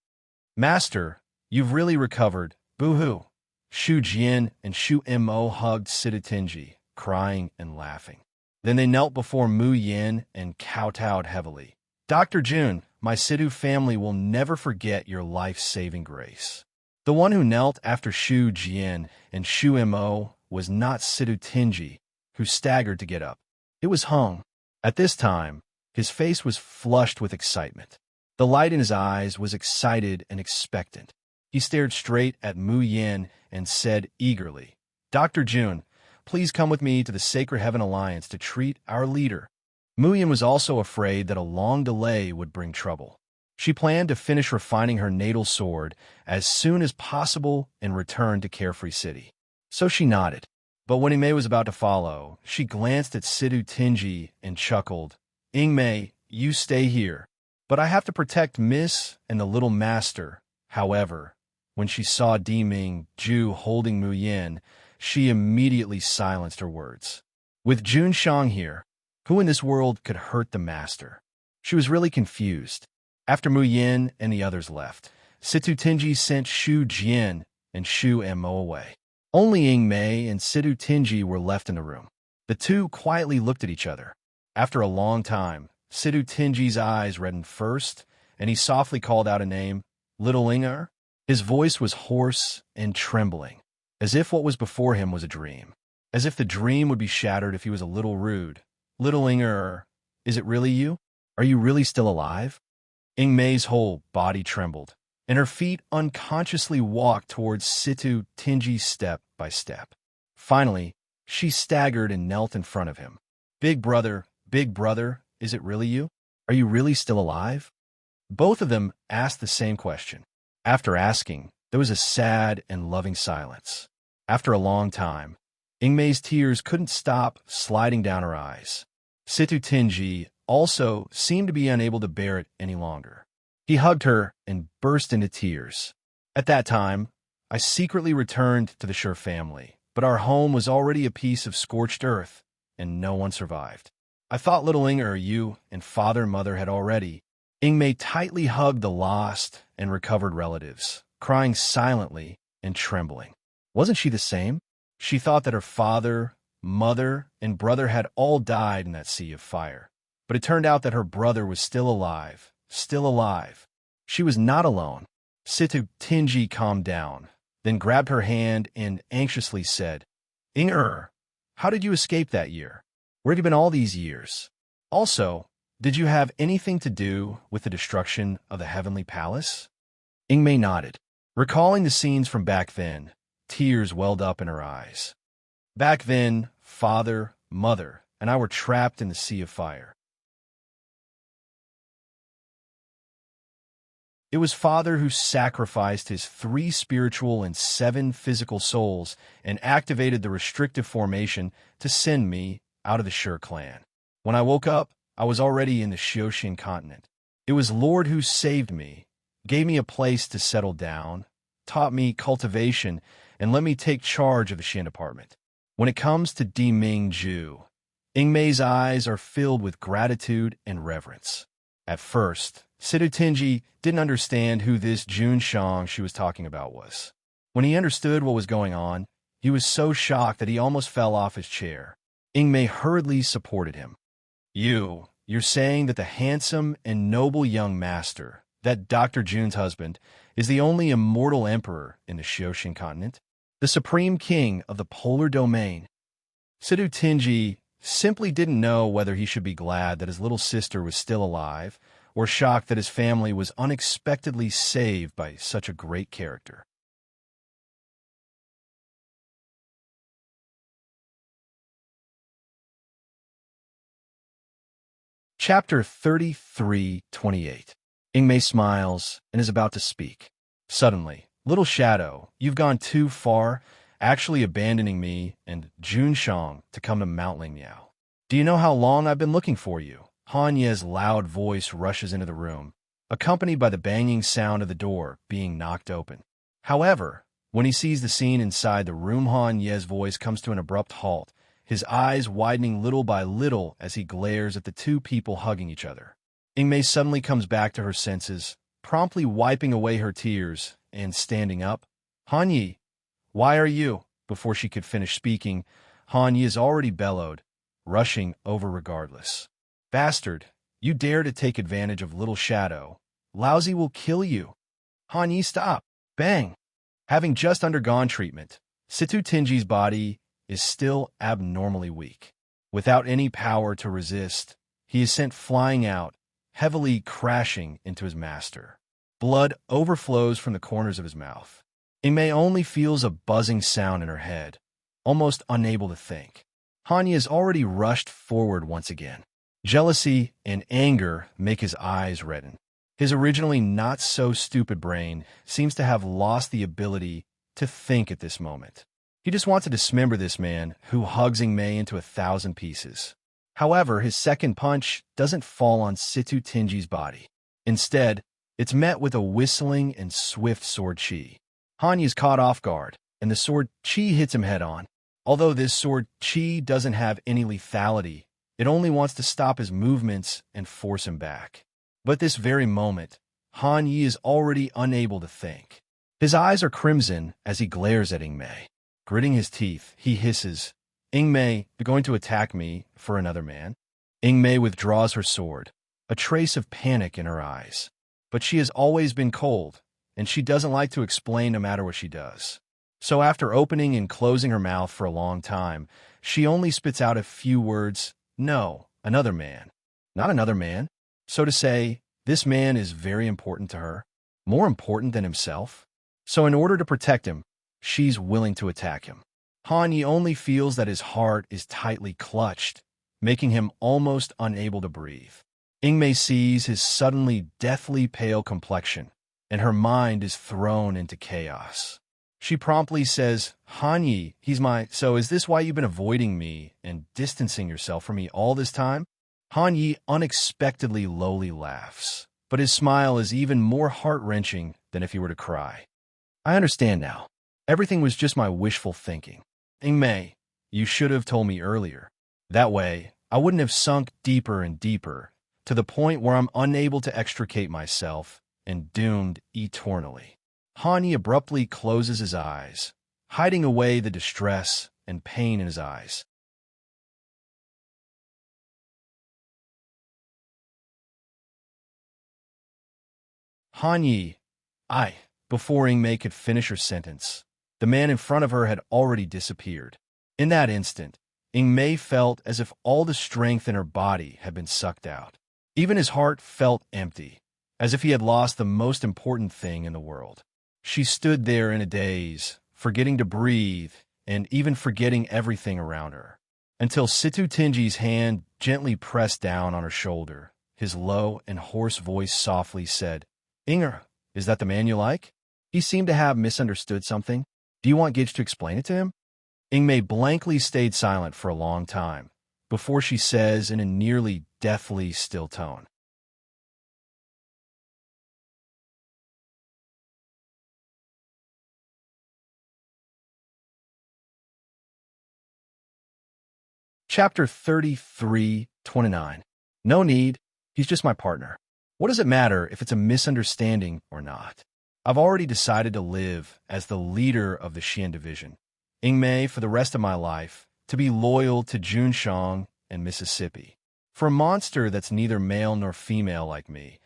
[SPEAKER 1] Master, you've really recovered. Boo-hoo. Shu Jian and Shu Mo hugged Situ Tinji, crying and laughing. Then they knelt before Mu Yin and kowtowed heavily. Dr. Jun, my Situ family will never forget your life-saving grace. The one who knelt after Shu Jian and Shu Mo was not Situ Tinji, who staggered to get up. It was Hung. At this time, his face was flushed with excitement. The light in his eyes was excited and expectant. He stared straight at Mu Yin and said eagerly, Dr. Jun, please come with me to the Sacred Heaven Alliance to treat our leader. Mu Yin was also afraid that a long delay would bring trouble. She planned to finish refining her natal sword as soon as possible and return to Carefree City. So she nodded. But when Mei was about to follow, she glanced at Situ Tinji and chuckled. Mei, you stay here. But I have to protect Miss and the little master. However, when she saw Di Ming Ju holding Mu Yin, she immediately silenced her words. With Jun Shang here, Who in this world could hurt the master? She was really confused. After Mu Yin and the others left, Situ Tinji sent Shu Jian and Shu Mo away. Only Ying Mei and Situ Tinji were left in the room. The two quietly looked at each other. After a long time, Situ Tinji's eyes reddened first, and he softly called out a name, Little Inger. His voice was hoarse and trembling, as if what was before him was a dream. As if the dream would be shattered if he was a little rude. Little Inger, is it really you? Are you really still alive? Ying Mei's whole body trembled, and her feet unconsciously walked towards Situ Tinji step by step. Finally, she staggered and knelt in front of him. Big brother, is it really you? Are you really still alive? Both of them asked the same question. After asking, there was a sad and loving silence. After a long time, Ying Mei's tears couldn't stop sliding down her eyes. Situ Tinji also seemed to be unable to bear it any longer. He hugged her and burst into tears. At that time, I secretly returned to the Sure family, but our home was already a piece of scorched earth, and no one survived. I thought little Inger, you, and father and mother had already. Ying Mei tightly hugged the lost and recovered relatives, crying silently and trembling. Wasn't she the same? She thought that her father, mother, and brother had all died in that sea of fire. But it turned out that her brother was still alive. Still alive. She was not alone. Situ Tinji calmed down, then grabbed her hand and anxiously said, Inger, how did you escape that year? Where have you been all these years? Also, did you have anything to do with the destruction of the Heavenly Palace? Ying Mei nodded. Recalling the scenes from back then, tears welled up in her eyes. Back then, father, mother, and I were trapped in the sea of fire. It was father who sacrificed his 3 spiritual and 7 physical souls and activated the restrictive formation to send me out of the Sure clan. When I woke up, I was already in the Xiaoxin continent. It was Lord who saved me, gave me a place to settle down, taught me cultivation, and let me take charge of the Xin department. When it comes to Di Ming Ju, Ying Mei's eyes are filled with gratitude and reverence. At first, Situ Tinji didn't understand who this Jun Shang she was talking about was. When he understood what was going on, he was so shocked that he almost fell off his chair. Ying Mei hurriedly supported him. You're saying that the handsome and noble young master, that Dr. Jun's husband, is the only immortal emperor in the Xiaoxin continent? The supreme king of the polar domain? Situ Tinji simply didn't know whether he should be glad that his little sister was still alive, or shocked that his family was unexpectedly saved by such a great character. Chapter 33:28. Ying Mei smiles and is about to speak. Suddenly, little shadow, you've gone too far, actually abandoning me and Jun Shang to come to Mount Lingmiao. Do you know how long I've been looking for you? Han Ye's loud voice rushes into the room, accompanied by the banging sound of the door being knocked open. However, when he sees the scene inside the room, Han Ye's voice comes to an abrupt halt, his eyes widening little by little as he glares at the two people hugging each other. Ying Mei suddenly comes back to her senses, promptly wiping away her tears and standing up. Han Ye, why are you? Before she could finish speaking, Han Ye has already bellowed, rushing over regardless. Bastard, you dare to take advantage of little shadow. Lousy will kill you. Han Ye, stop. Bang. Having just undergone treatment, Situ Tinji's body is still abnormally weak. Without any power to resist, he is sent flying out, heavily crashing into his master. Blood overflows from the corners of his mouth. Ying Mei only feels a buzzing sound in her head, almost unable to think. Han Ye has already rushed forward once again. Jealousy and anger make his eyes redden. His originally not-so-stupid brain seems to have lost the ability to think at this moment. He just wants to dismember this man who hugs Ying Mei into 1,000 pieces. However, his second punch doesn't fall on Situ Tinji's body. Instead, it's met with a whistling and swift sword chi. Han Ye is caught off guard, and the sword chi hits him head-on. Although this sword chi doesn't have any lethality, It only wants to stop his movements and force him back. But this very moment, Han Yi is already unable to think. His eyes are crimson as he glares at Ingmei. Gritting his teeth, he hisses, "Ingmei, you're going to attack me for another man?" Ingmei withdraws her sword, a trace of panic in her eyes. But she has always been cold, and she doesn't like to explain no matter what she does. So after opening and closing her mouth for a long time, she only spits out a few words, "No, another man." Not another man. So to say, this man is very important to her, more important than himself. So in order to protect him, she's willing to attack him. Han Yi only feels that his heart is tightly clutched, making him almost unable to breathe. Ingmei sees his suddenly deathly pale complexion, and her mind is thrown into chaos. She promptly says, "Han Yi, so is this why you've been avoiding me and distancing yourself from me all this time?" Han Yi unexpectedly lowly laughs, but his smile is even more heart-wrenching than if he were to cry. "I understand now. Everything was just my wishful thinking. Ingmei, you should have told me earlier. That way, I wouldn't have sunk deeper and deeper, to the point where I'm unable to extricate myself and doomed eternally." Han Yi abruptly closes his eyes, hiding away the distress and pain in his eyes. Han Yi, before Ingmei could finish her sentence, the man in front of her had already disappeared. In that instant, Ingmei felt as if all the strength in her body had been sucked out. Even his heart felt empty, as if he had lost the most important thing in the world. She stood there in a daze, forgetting to breathe, and even forgetting everything around her, until Situ Tinji's hand gently pressed down on her shoulder. His low and hoarse voice softly said, "Inger, is that the man you like?" He seemed to have misunderstood something. "Do you want Gage to explain it to him?" Ingmei blankly stayed silent for a long time, before she says in a nearly deathly still tone, Chapter 33:29. No need. He's just my partner. What does it matter if it's a misunderstanding or not? I've already decided to live as the leader of the Xian division, Ingmei, for the rest of my life, to be loyal to Junshang and Mississippi. For a monster that's neither male nor female like me,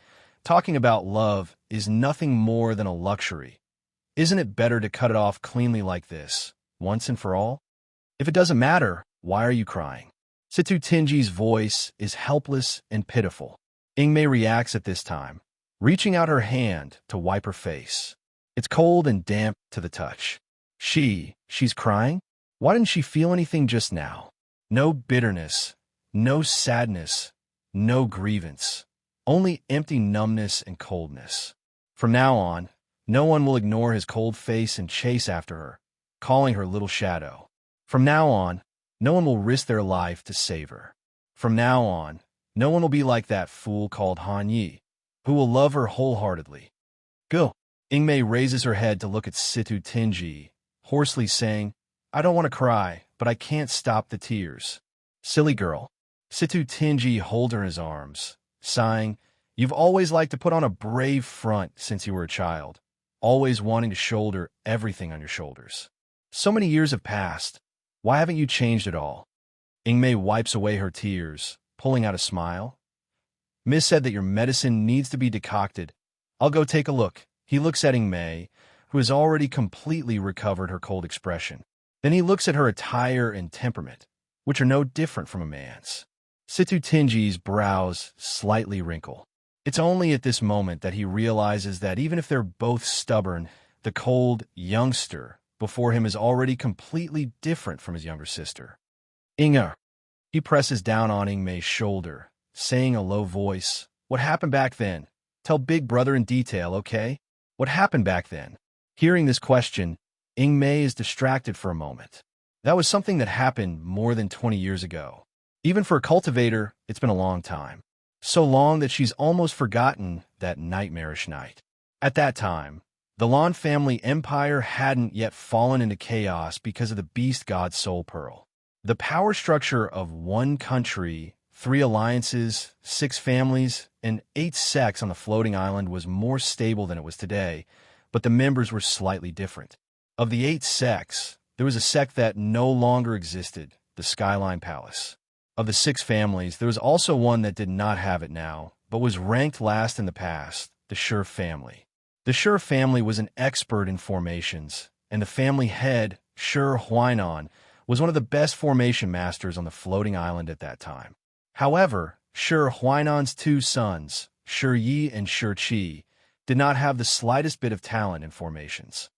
[SPEAKER 1] talking about love is nothing more than a luxury. Isn't it better to cut it off cleanly like this, once and for all? If it doesn't matter, why are you crying? Situ Tinji's voice is helpless and pitiful. Ingmei reacts at this time, reaching out her hand to wipe her face. It's cold and damp to the touch. She's crying? Why didn't she feel anything just now? No bitterness, no sadness, no grievance. Only empty numbness and coldness. From now on, no one will ignore his cold face and chase after her, calling her little shadow. From now on, no one will risk their life to save her. From now on, no one will be like that fool called Han Yi, who will love her wholeheartedly. Go. Ingmei raises her head to look at Situ Tinji, hoarsely saying, "I don't want to cry, but I can't stop the tears." "Silly girl." Situ Tinji holds her in his arms, sighing, "You've always liked to put on a brave front since you were a child, always wanting to shoulder everything on your shoulders. So many years have passed. Why haven't you changed at all?" Ingmei wipes away her tears, pulling out a smile. "Miss said that your medicine needs to be decocted. I'll go take a look." He looks at Ingmei, who has already completely recovered her cold expression. Then he looks at her attire and temperament, which are no different from a man's. Situ Tinji's brows slightly wrinkle. It's only at this moment that he realizes that even if they're both stubborn, the cold youngster before him is already completely different from his younger sister. "Inger." He presses down on Ingmei's shoulder, saying in a low voice, "What happened back then? Tell Big Brother in detail, okay? What happened back then?" Hearing this question, Ingmei is distracted for a moment. That was something that happened more than 20 years ago. Even for a cultivator, it's been a long time. So long that she's almost forgotten that nightmarish night. At that time, the Lan family empire hadn't yet fallen into chaos because of the beast god Soul Pearl. The power structure of one country 3 alliances, 6 families, and 8 sects on the floating island was more stable than it was today, but the members were slightly different. Of the 8 sects, there was a sect that no longer existed, the Skyline Palace. Of the 6 families, there was also one that did not have it now, but was ranked last in the past, the Sure family. The Sure family was an expert in formations, and the family head, Sure Huainan, was one of the best formation masters on the floating island at that time. However, Sure Huainan's 2 sons, Sure Yi and Sure Qi, did not have the slightest bit of talent in formations.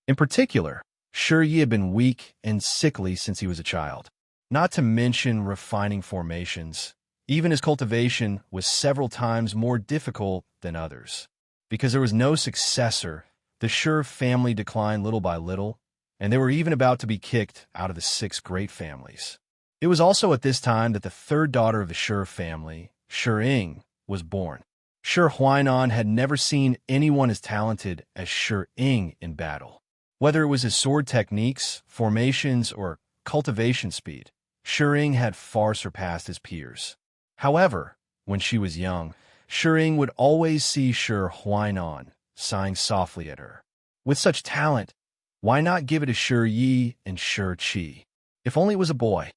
[SPEAKER 1] In particular, Sure Yi had been weak and sickly since he was a child. Not to mention refining formations, even his cultivation was several times more difficult than others. Because there was no successor, the Sure family declined little by little, and they were even about to be kicked out of the 6 great families. It was also at this time that the 3rd daughter of the Sure family, Sure Ying, was born. Sure Huainan had never seen anyone as talented as Sure Ying in battle. Whether it was his sword techniques, formations, or cultivation speed, Sure Ying had far surpassed his peers. However, when she was young, Sure Ying would always see Sure Huainan, sighing softly at her. With such talent, why not give it to Sure Yi and Sure Qi? If only it was a boy.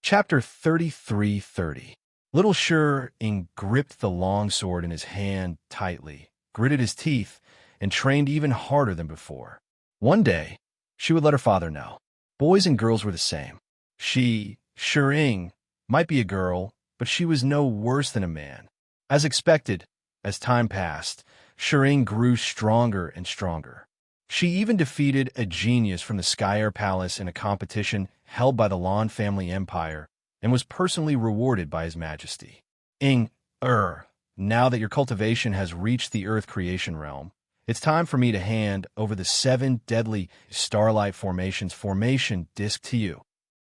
[SPEAKER 1] Chapter 33:30. Little Sure Ying gripped the long sword in his hand tightly, gritted his teeth, and trained even harder than before. One day, she would let her father know. Boys and girls were the same. She, Sure Ying, might be a girl, but she was no worse than a man. As expected, as time passed, Sure Ying grew stronger and stronger. She even defeated a genius from the Skyair Palace in a competition held by the Lan family empire and was personally rewarded by His Majesty. Ying, now that your cultivation has reached the Earth creation realm, it's time for me to hand over the 7 deadly starlight formations formation disc to you.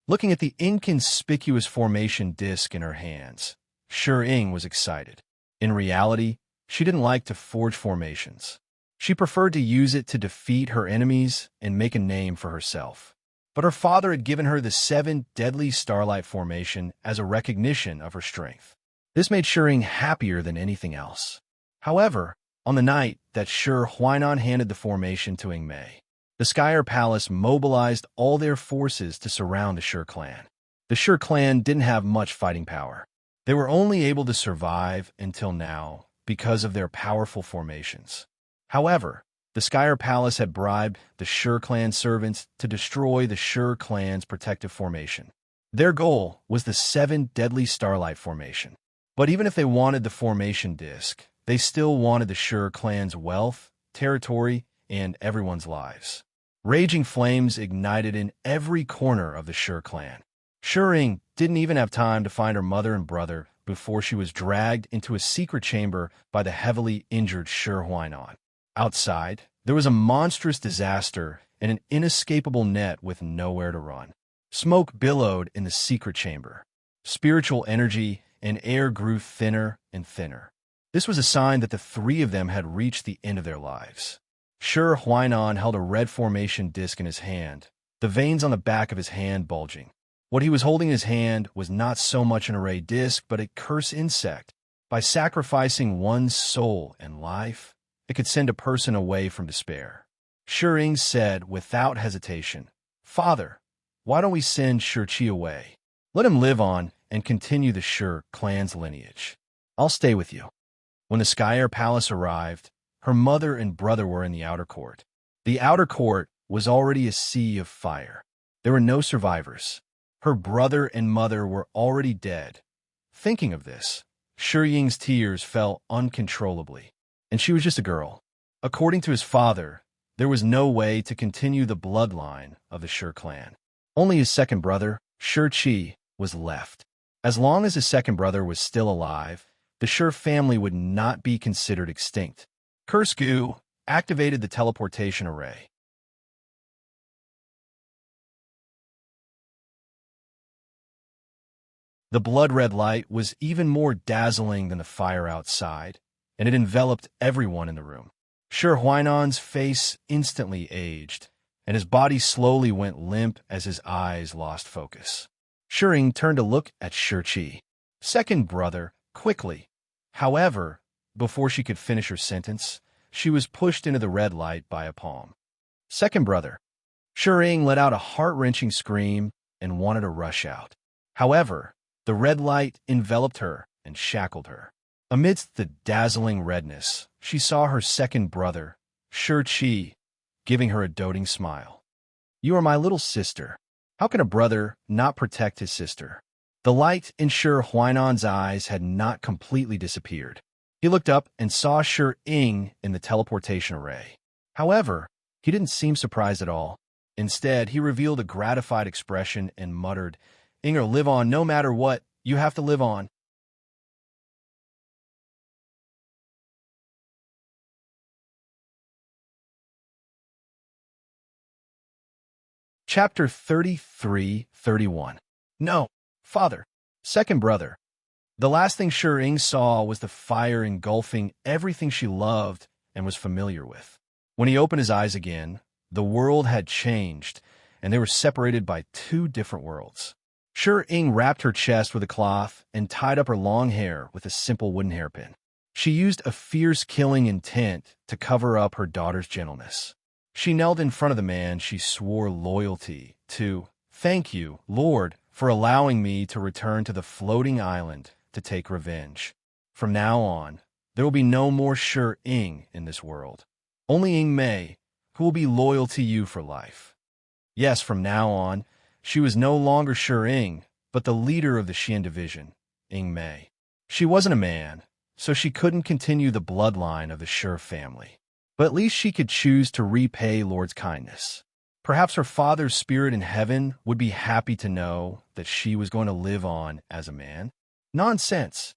[SPEAKER 1] Looking at the inconspicuous formation disc in her hands, Sure Ying was excited. In reality, she didn't like to forge formations. She preferred to use it to defeat her enemies and make a name for herself. But her father had given her the 7 deadly starlight formation as a recognition of her strength. This made Sure Ying happier than anything else. However, on the night that Sure Huainan handed the formation to Ying Mei, the Skyair Palace mobilized all their forces to surround the Sure clan. The Sure clan didn't have much fighting power. They were only able to survive until now because of their powerful formations. However, the Skyair Palace had bribed the Sure clan servants to destroy the Sure clan's protective formation. Their goal was the 7 deadly starlight formation. But even if they wanted the formation disc, they still wanted the Sure clan's wealth, territory, and everyone's lives. Raging flames ignited in every corner of the Sure clan. Sure Ying didn't even have time to find her mother and brother before she was dragged into a secret chamber by the heavily injured Sure Huainan. Outside, there was a monstrous disaster and an inescapable net with nowhere to run. Smoke billowed in the secret chamber. Spiritual energy and air grew thinner and thinner. This was a sign that the 3 of them had reached the end of their lives. Sure Huainan held a red formation disc in his hand, the veins on the back of his hand bulging. What he was holding in his hand was not so much an array disc, but a curse insect. By sacrificing one's soul and life, it could send a person away from despair. Sure Ying said without hesitation, "Father, why don't we send Sure Qi away? Let him live on and continue the Sure clan's lineage. I'll stay with you." When the Skyair Palace arrived, her mother and brother were in the outer court. The outer court was already a sea of fire. There were no survivors. Her brother and mother were already dead. Thinking of this, Sure Ying's tears fell uncontrollably. And she was just a girl. According to his father, there was no way to continue the bloodline of the Sure clan. Only his second brother, Sure Qi, was left. As long as his second brother was still alive, the Sure family would not be considered extinct. Curse Goo activated the teleportation array. The blood-red light was even more dazzling than the fire outside, and it enveloped everyone in the room. Sure Huainan's face instantly aged, and his body slowly went limp as his eyes lost focus. Shering turned to look at Shi, second brother, quickly. However, before she could finish her sentence, she was pushed into the red light by a palm. Second brother. Shering let out a heart-wrenching scream and wanted to rush out. However, the red light enveloped her and shackled her. Amidst the dazzling redness, she saw her second brother, Shi, giving her a doting smile. "You are my little sister. How can a brother not protect his sister?" The light in Shi Huainan's eyes had not completely disappeared. He looked up and saw Shi in the teleportation array. However, he didn't seem surprised at all. Instead, he revealed a gratified expression and muttered, "Inger, live on no matter what. You have to live on." Chapter 33-31. No, father. Second brother. The last thing Shi saw was the fire engulfing everything she loved and was familiar with. When he opened his eyes again, the world had changed, and they were separated by two different worlds. Shi wrapped her chest with a cloth and tied up her long hair with a simple wooden hairpin. She used a fierce killing intent to cover up her daughter's gentleness. She knelt in front of the man she swore loyalty to. "Thank you, Lord, for allowing me to return to the floating island to take revenge. From now on, there will be no more Shi in this world. Only Ing Mei, who will be loyal to you for life." Yes, from now on, she was no longer Shi, but the leader of the Xian division, Ing Mei. She wasn't a man, so she couldn't continue the bloodline of the Shi family. But at least she could choose to repay Lord's kindness. Perhaps her father's spirit in heaven would be happy to know that she was going to live on as a man. Nonsense!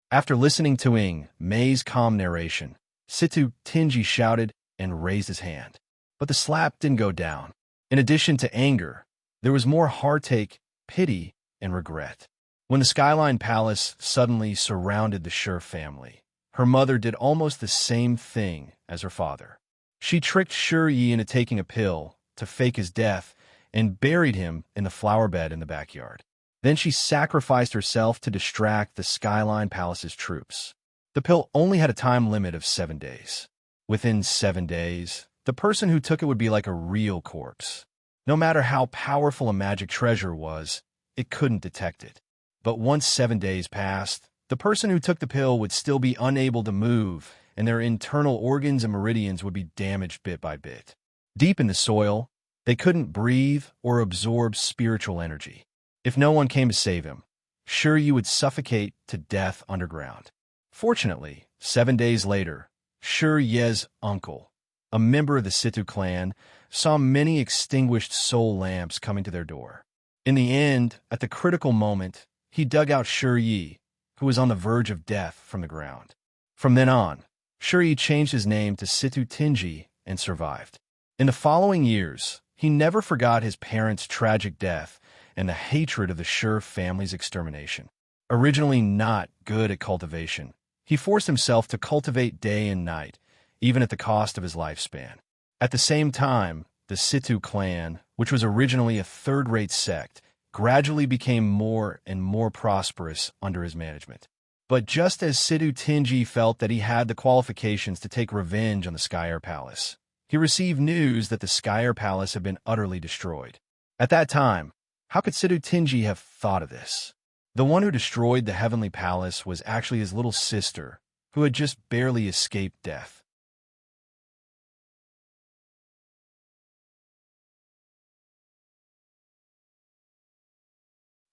[SPEAKER 1] After listening to Ing Mei's calm narration, Situ Tinji shouted and raised his hand. But the slap didn't go down. In addition to anger, there was more heartache, pity, and regret. When the Skyline Palace suddenly surrounded the Shi family, her mother did almost the same thing as her father. She tricked Shi into taking a pill to fake his death and buried him in the flower bed in the backyard. Then she sacrificed herself to distract the Skyline Palace's troops. The pill only had a time limit of 7 days. Within 7 days, the person who took it would be like a real corpse. No matter how powerful a magic treasure was, it couldn't detect it. But once 7 days passed, the person who took the pill would still be unable to move, and their internal organs and meridians would be damaged bit by bit. Deep in the soil, they couldn't breathe or absorb spiritual energy. If no one came to save him, Shi would suffocate to death underground. Fortunately, 7 days later, Shi Ye's uncle, a member of the Situ clan, saw many extinguished soul lamps coming to their door. In the end, at the critical moment, he dug out Shi, who was on the verge of death, from the ground. From then on, Shi changed his name to Situ Tinji and survived. In the following years, he never forgot his parents' tragic death and the hatred of the Shi family's extermination. Originally not good at cultivation, he forced himself to cultivate day and night, even at the cost of his lifespan. At the same time, the Situ clan, which was originally a third-rate sect, gradually became more and more prosperous under his management. But just as Situ Tinji felt that he had the qualifications to take revenge on the Skyer Palace, he received news that the Skyer Palace had been utterly destroyed. At that time, how could Situ Tinji have thought of this? The one who destroyed the Heavenly Palace was actually his little sister, who had just barely escaped death.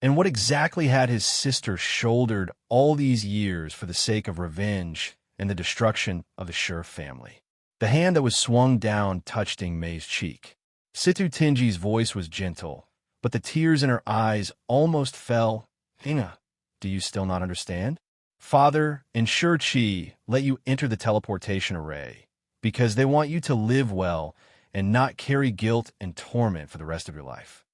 [SPEAKER 1] And what exactly had his sister shouldered all these years for the sake of revenge and the destruction of the Shi family? The hand that was swung down touched Ing Mei's cheek. Situ Tinji's voice was gentle, but the tears in her eyes almost fell. "Inga, do you still not understand? Father and Shi let you enter the teleportation array because they want you to live well and not carry guilt and torment for the rest of your life.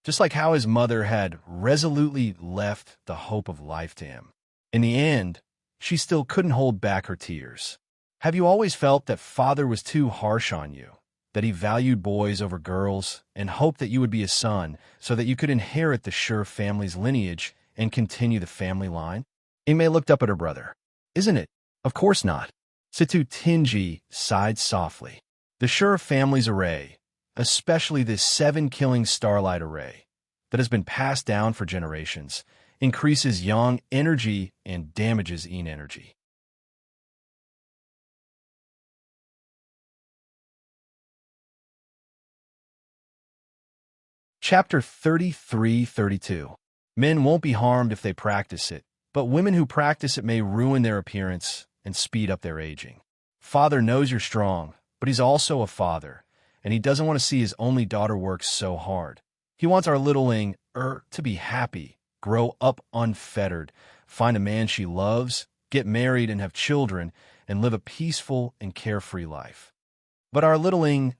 [SPEAKER 1] just like how his mother had resolutely left the hope of life to him. In the end, she still couldn't hold back her tears. Have you always felt that father was too harsh on you, that he valued boys over girls, and hoped that you would be a son so that you could inherit the Sure family's lineage and continue the family line? Ingmei looked up at her brother. Isn't it? Of course not. Situ Tinji sighed softly. The Sure family's array, especially this 7-killing starlight array that has been passed down for generations, increases yang energy and damages yin energy. Chapter 33-32. Men won't be harmed if they practice it, but women who practice it may ruin their appearance and speed up their aging. Father knows you're strong, but he's also a father, and he doesn't want to see his only daughter work so hard. He wants our littling to be happy, grow up unfettered, find a man she loves, get married and have children, and live a peaceful and carefree life. But our littling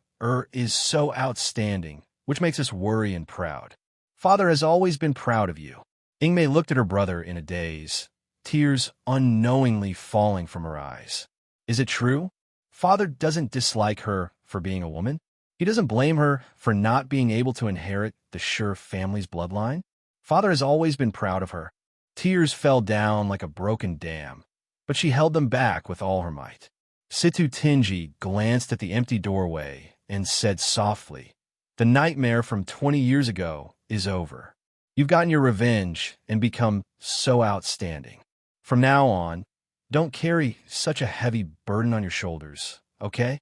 [SPEAKER 1] is so outstanding, which makes us worry and proud. Father has always been proud of you. Ingmei looked at her brother in a daze, tears unknowingly falling from her eyes. Is it true? Father doesn't dislike her for being a woman? He doesn't blame her for not being able to inherit the Sure family's bloodline? Father has always been proud of her. Tears fell down like a broken dam, but she held them back with all her might. Situ Tinji glanced at the empty doorway and said softly, "The nightmare from 20 years ago is over. You've gotten your revenge and become so outstanding. From now on, don't carry such a heavy burden on your shoulders, okay?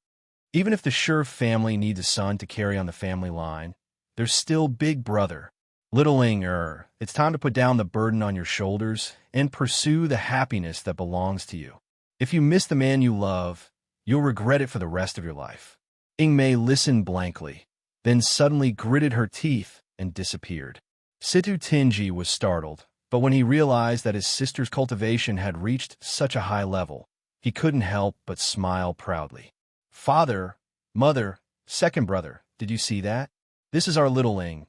[SPEAKER 1] Even if the Sure family needs a son to carry on the family line, there's still Big Brother. Littling it's time to put down the burden on your shoulders and pursue the happiness that belongs to you. If you miss the man you love, you'll regret it for the rest of your life." Ingmei listened blankly, then suddenly gritted her teeth and disappeared. Situ Tinji was startled, but when he realized that his sister's cultivation had reached such a high level, he couldn't help but smile proudly. "Father, mother, second brother, did you see that? This is our littling.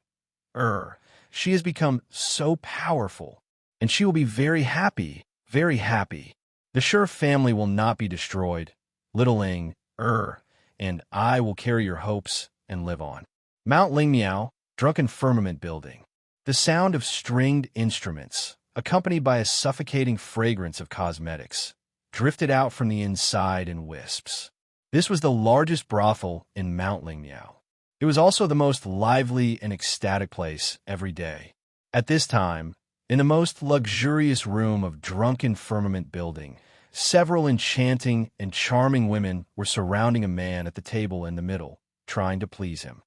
[SPEAKER 1] She has become so powerful, and she will be very happy, very happy. The Sure family will not be destroyed. Littling, and I will carry your hopes and live on." Mount Lingmiao, Drunken Firmament Building. The sound of stringed instruments, accompanied by a suffocating fragrance of cosmetics, drifted out from the inside in wisps. This was the largest brothel in Mount Lingmiao. It was also the most lively and ecstatic place every day. At this time, in the most luxurious room of Drunken Firmament Building, several enchanting and charming women were surrounding a man at the table in the middle, trying to please him.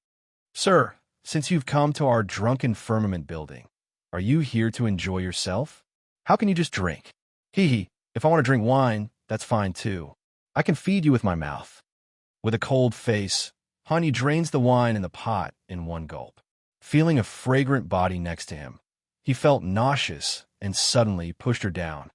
[SPEAKER 1] "Sir, since you've come to our Drunken Firmament Building, are you here to enjoy yourself? How can you just drink? Hee, if I want to drink wine, that's fine too. I can feed you with my mouth." With a cold face, Hanyi drains the wine in the pot in one gulp. Feeling a fragrant body next to him, he felt nauseous and suddenly pushed her down.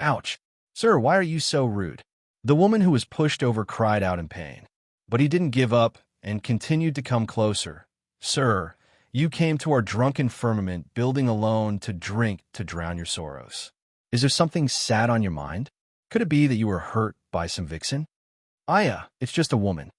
[SPEAKER 1] "Ouch! Sir, why are you so rude?" The woman who was pushed over cried out in pain, but he didn't give up and continued to come closer. "Sir, you came to our Drunken Firmament Building alone to drink to drown your sorrows. Is there something sad on your mind? Could it be that you were hurt by some vixen?" "Aya, it's just a woman."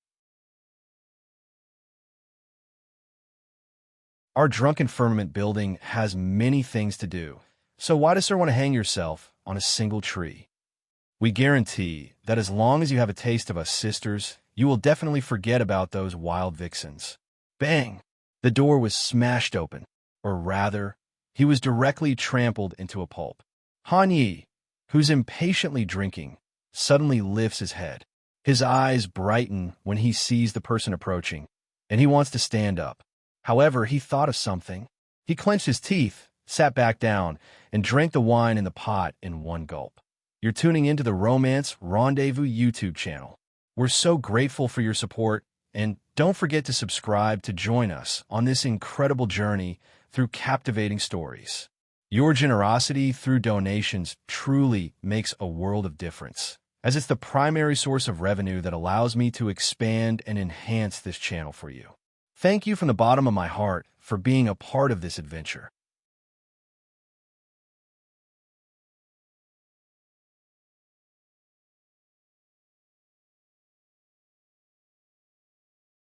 [SPEAKER 1] Our Drunken Firmament Building has many things to do, so why does Sir want to hang yourself on a single tree? We guarantee that as long as you have a taste of us sisters, you will definitely forget about those wild vixens. Bang! The door was smashed open, or rather, he was directly trampled into a pulp. Hanyi, who's impatiently drinking, suddenly lifts his head. His eyes brighten when he sees the person approaching, and he wants to stand up. However, he thought of something. He clenched his teeth, sat back down, and drank the wine in the pot in one gulp. You're tuning into the Romance Rendezvous YouTube channel. We're so grateful for your support, and don't forget to subscribe to join us on this incredible journey through captivating stories. Your generosity through donations truly makes a world of difference, as it's the primary source of revenue that allows me to expand and enhance this channel for you. Thank you from the bottom of my heart for being a part of this adventure.